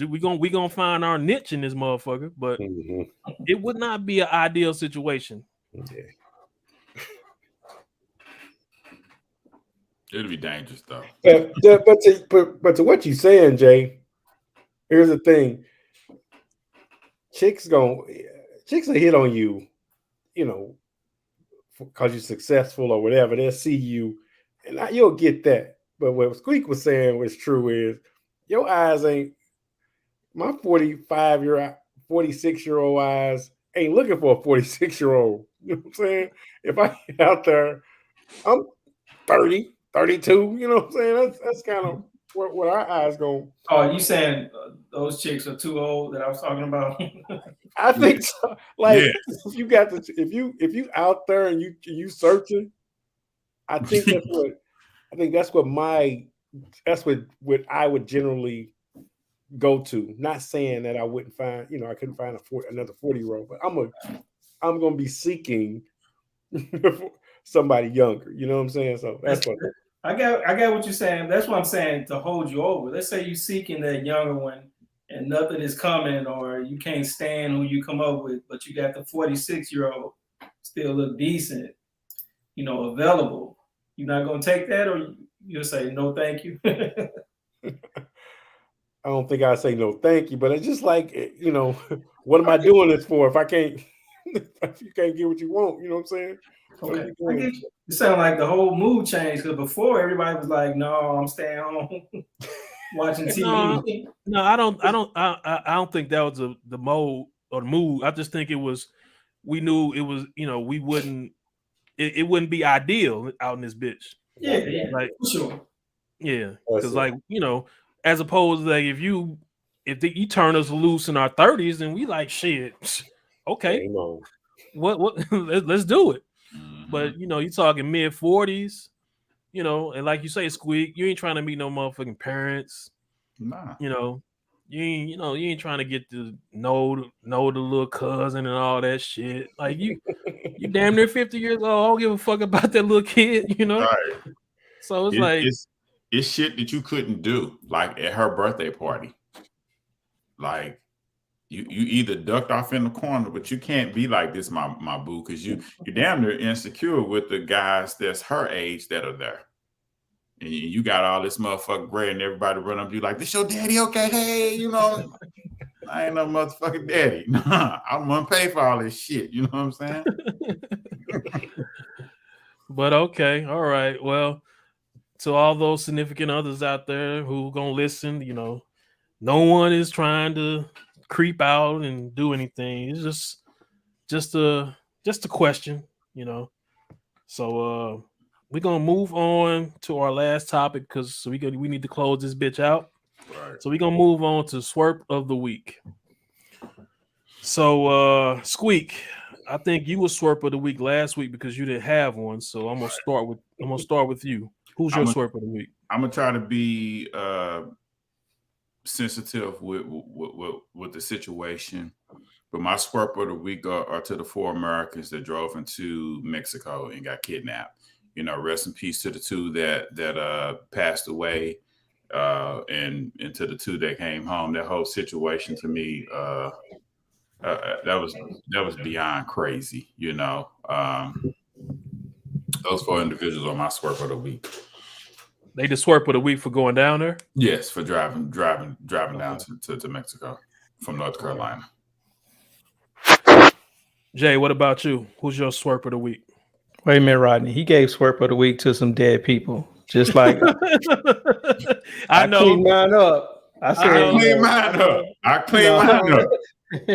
we gonna find our niche in this motherfucker, but it would not be an ideal situation. Yeah. It'll be dangerous though. But to what you saying, Jay, here's the thing. Chicks will hit on you, because you're successful or whatever. They'll see you, and you'll get that. But what Squeak was saying was true is your eyes ain't, my 46-year-old eyes ain't looking for a 46-year-old. You know what I'm saying? If I get out there, I'm 30, 32. You know what I'm saying? That's kind of what our eyes going. Oh, you saying those chicks are too old that I was talking about? I think so. Like, if you out there and you searching, I think that's what I would generally go to. Not saying that I wouldn't find, I couldn't find another 40-year-old, but I'm gonna be seeking somebody younger. You know what I'm saying? So that's what I got what you're saying. That's what I'm saying, to hold you over. Let's say you're seeking that younger one and nothing is coming, or you can't stand who you come up with, but you got the 46-year-old still look decent, available. You're not gonna take that, or you'll say no thank you? I don't think I say no thank you, but it's just like, what am I doing this for if I can't if you can't get what you want? You know what I'm saying? Okay. It sounds like the whole mood changed, because before everybody was like, no, I'm staying home watching TV. No, I don't think that was the mode or the mood. I just think we knew it was, we wouldn't, it wouldn't be ideal out in this bitch. Yeah, like, for sure. Yeah, because like, as opposed to, like, if you turn us loose in our 30s and we like, shit, okay, what let's do it. But you talking mid 40s, and like you say, Squeak, you ain't trying to meet no motherfucking parents. Nah. You ain't trying to get to know the little cousin and all that shit. Like, you damn near 50 years old. I don't give a fuck about that little kid, Right. So it's like, it's shit that you couldn't do, like at her birthday party. Like, you either ducked off in the corner, but you can't be like, this my boo, because you're damn near insecure with the guys that's her age that are there. And you got all this motherfucking gray and everybody run up to you like, this your daddy? Okay, hey, I ain't no motherfucking daddy. Nah, I'm gonna pay for all this shit. You know what I'm saying? But okay, all right. Well, to all those significant others out there who gonna listen, no one is trying to creep out and do anything. It's just a question, So we're gonna move on to our last topic because we need to close this bitch out. Right. So we're gonna move on to Swerp of the week. So Squeak, I think you were Swerp of the week last week because you didn't have one. So I'm gonna start with you. Who's your Swerp of the week? I'm gonna try to be sensitive with the situation, but my Swerp of the week are to the 4 Americans that drove into Mexico and got kidnapped. Rest in peace to the 2 that passed away, and to the 2 that came home. That whole situation to me, that was beyond crazy. Those 4 individuals are my Swerp of the week. They just Swerp of the week for going down there? Yes, for driving down to Mexico from North Carolina. Jay, what about you? Who's your Swerp of the week? Wait a minute, Rodney. He gave Swerp of the week to some dead people. Just like I know. Cleaned mine up. I cleaned mine up.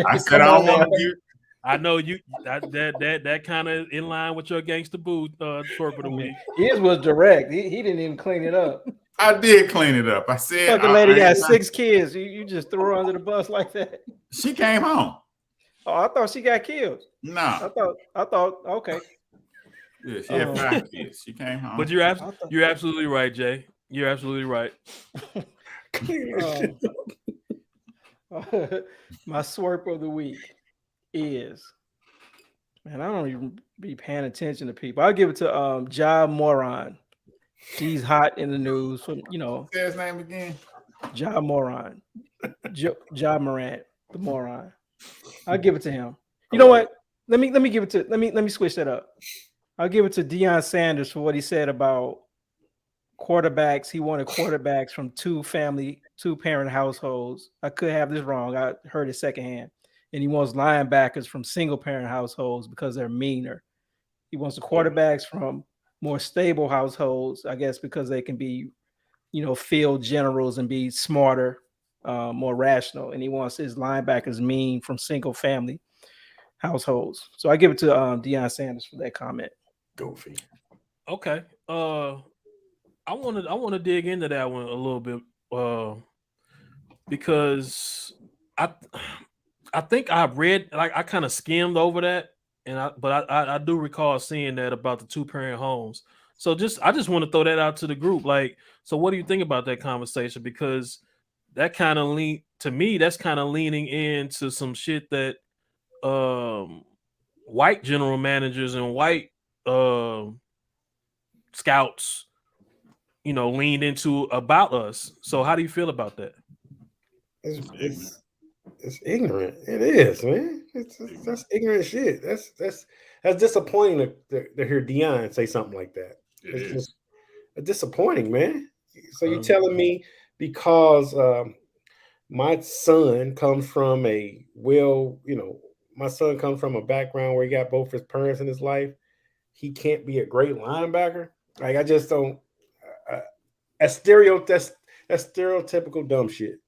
I said I don't want to do. I know you. That kind of in line with your gangster boo Swerp of the week. His was direct. He didn't even clean it up. I did clean it up. I said, fucking lady got 6 kids. You just threw her under the bus like that. She came home. Oh, I thought she got killed. No. I thought okay. Yeah, she had 5 kids. She came home. But you're absolutely right, Jay. You're absolutely right. My Swerp of the week is, man, I don't even be paying attention to people. I'll give it to Ja Morant. He's hot in the news from Say his name again. Ja Morant. Ja Morant, the moron. I'll give it to him. You know what? Let me give it to let me switch that up. I'll give it to Deion Sanders for what he said about quarterbacks. He wanted quarterbacks from 2-parent households. I could have this wrong. I heard it secondhand. And he wants linebackers from single-parent households because they're meaner. He wants the quarterbacks from more stable households, I guess, because they can be, field generals and be smarter, more rational. And he wants his linebackers mean from single-family households. So I give it to Deion Sanders for that comment. Goofy. Okay. I want to dig into that one a little bit because I think I read, like, I kind of skimmed over that, but I do recall seeing that about the 2-parent homes. So I just want to throw that out to the group. Like, so what do you think about that conversation? Because that kind of that's kind of leaning into some shit that white general managers and white scouts, leaned into about us. So how do you feel about that? It's ignorant. It is, man. That's ignorant shit. That's disappointing to hear Deion say something like that. It's just disappointing, man. So you're telling me because my son comes from my son comes from a background where he got both his parents in his life, he can't be a great linebacker? Like, I just don't. That's stereotypical dumb shit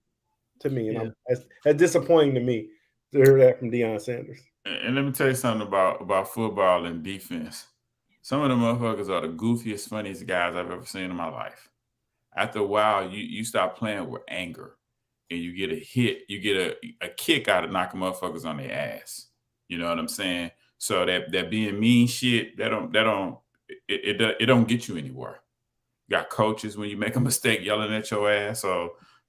to me, and that's disappointing to me to hear that from Deion Sanders. And let me tell you something about football and defense. Some of the motherfuckers are the goofiest, funniest guys I've ever seen in my life. After a while, you start playing with anger, and you get a hit, you get a kick out of knocking motherfuckers on their ass. You know what I'm saying? So that being mean shit, it don't get you anywhere. You got coaches when you make a mistake yelling at your ass.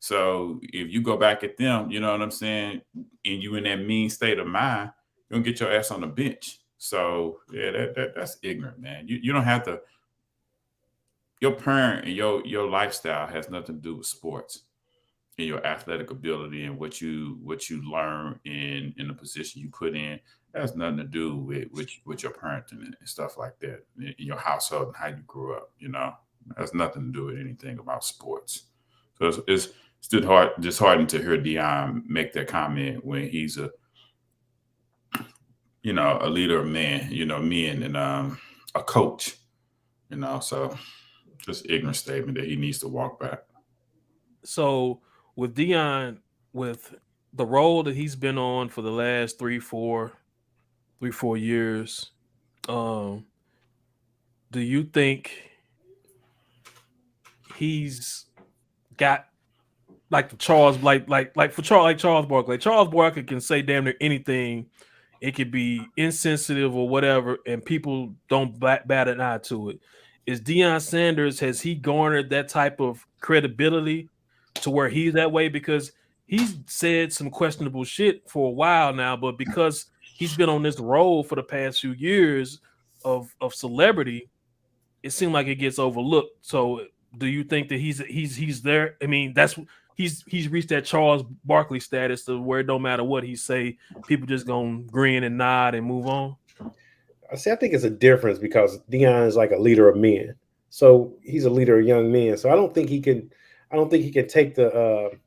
So if you go back at them, you know what I'm saying, and you in that mean state of mind, you're gonna get your ass on the bench. So yeah, that's ignorant, man. You don't have to. Your parent and your lifestyle has nothing to do with sports and your athletic ability and what you learn in the position you put in. That has nothing to do with your parenting and stuff like that in your household and how you grew up. It has nothing to do with anything about sports. So it's disheartened to hear Deion make that comment when he's a leader of men, and a coach, so just ignorant statement that he needs to walk back. So with Deion, with the role that he's been on for the last 3-4 years, do you think he's got like the Charles like Charles Barkley? Charles Barkley can say damn near anything. It could be insensitive or whatever, and people don't bat an eye to it. Is Deion Sanders, has he garnered that type of credibility to where he's that way? Because he's said some questionable shit for a while now, but because he's been on this roll for the past few years of celebrity, it seemed like it gets overlooked. So do you think that he's there? I mean, he's reached that Charles Barkley status to where it don't matter what he say, people just gonna grin and nod and move on? I think it's a difference because Deion is like a leader of men. So he's a leader of young men. So I don't think he can take the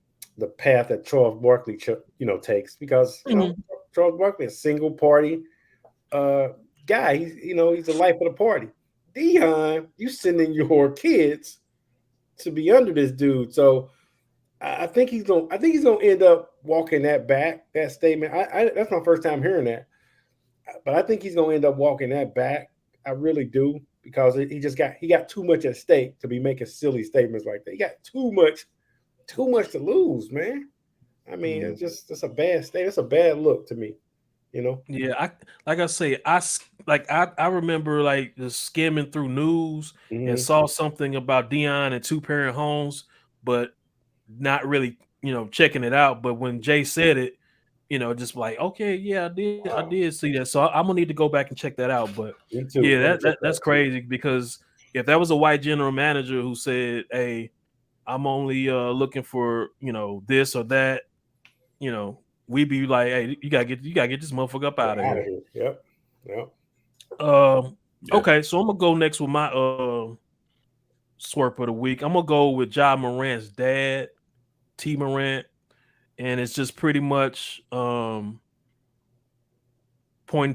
path that Charles Barkley takes, because Charles Barkley is a single party guy. He's the life of the party. Deion, you sending your kids to be under this dude. So I think he's gonna end up walking that statement. That's my first time hearing that, but I think he's gonna end up walking that back. I really do, because he got too much at stake to be making silly statements like that. He got too much to lose, man. I mean, it's a bad statement. It's a bad look to me. Yeah, I remember like just skimming through news and saw something about Deion and two-parent homes, but not really, checking it out. But when Jay said it, just like, okay, yeah, I did see that. So I'm gonna need to go back and check that out. But yeah, that's crazy, because if that was a white general manager who said, hey, I'm only looking for, this or that, we'd be like, hey, you gotta get this motherfucker up out of here. Yep. Okay, so I'm gonna go next with my Swerp of the week. I'm gonna go with Ja Morant's dad, T Morant, and it's just pretty much pointing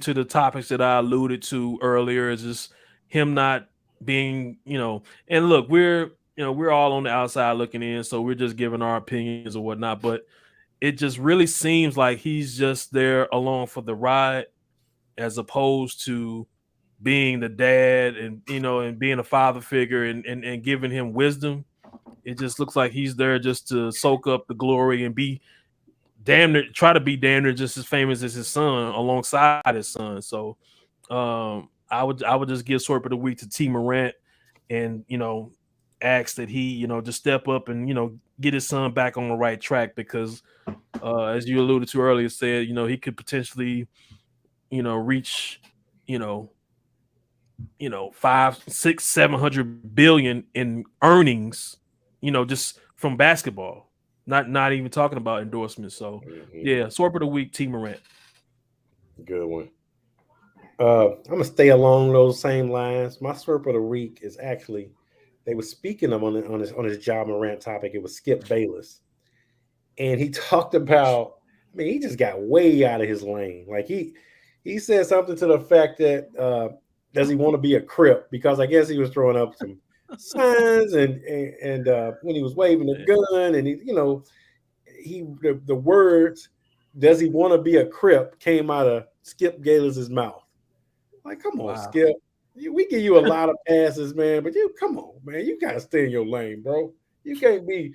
to the topics that I alluded to earlier. Is just him not being, and look, we're all on the outside looking in, so we're just giving our opinions or whatnot, but it just really seems like he's just there along for the ride, as opposed to being the dad and and being a father figure and giving him wisdom. It just looks like he's there just to soak up the glory and try to be damn near just as famous as his son, alongside his son. So I would just give Swerp of the week to T Morant, and ask that he just step up and get his son back on the right track, because as you alluded to earlier, said he could potentially reach 500, 600, 700 billion in earnings, just from basketball, not even talking about endorsements. So yeah, Swerp of the week, T Morant. Good one. I'm gonna stay along those same lines. My Swerp of the week is actually, they were speaking of on his Ja Morant topic. It was Skip Bayless, and he talked about, he just got way out of his lane. Like he said something to the effect that does he want to be a Crip? Because I guess he was throwing up some signs and when he was waving the gun, and the words, does he want to be a Crip, came out of Skip Bayless's mouth. Like, come on, wow. Skip. We give you a lot of passes, man, but come on, man. You gotta stay in your lane, bro. That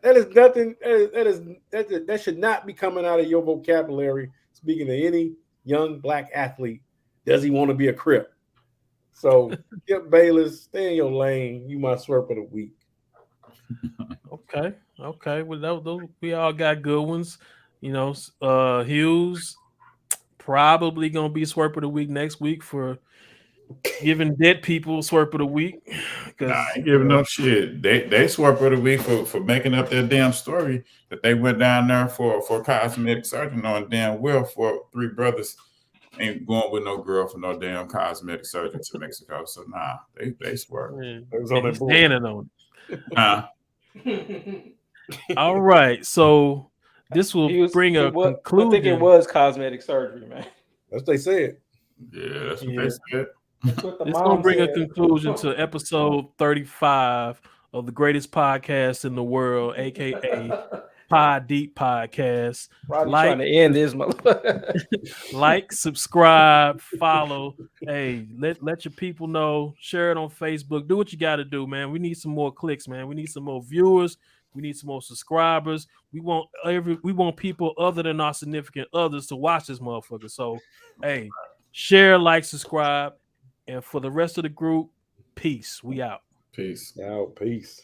is nothing. That should not be coming out of your vocabulary. Speaking to any young black athlete, does he want to be a Crip? So, Skip Bayless, stay in your lane. You my Swerp of the week. Okay. Well, those, we all got good ones. Hughes probably gonna be Swerp of the week next week for giving dead people Swerp of the week. I ain't giving up shit. They Swerp of the week for making up their damn story that they went down there for cosmetic surgery, knowing damn well for three brothers ain't going with no girl for no damn cosmetic surgery to Mexico. So they Swerp. Standing on it. All right, so this will bring a I think it conclusion. was cosmetic surgery, man. That's what they said. Yeah, that's what Yeah. they said. That's what the It's mom gonna bring a said. conclusion to episode 35 of the greatest podcast in the world, aka Pod Deep Podcast. Probably trying to end this motherfucker. Like, subscribe, follow. Hey, let your people know. Share it on Facebook. Do what you got to do, man. We need some more clicks, man. We need some more viewers. We need some more subscribers. We want people other than our significant others to watch this motherfucker. So, hey, share, like, subscribe, and for the rest of the group, peace. We out. Peace. Out. Peace.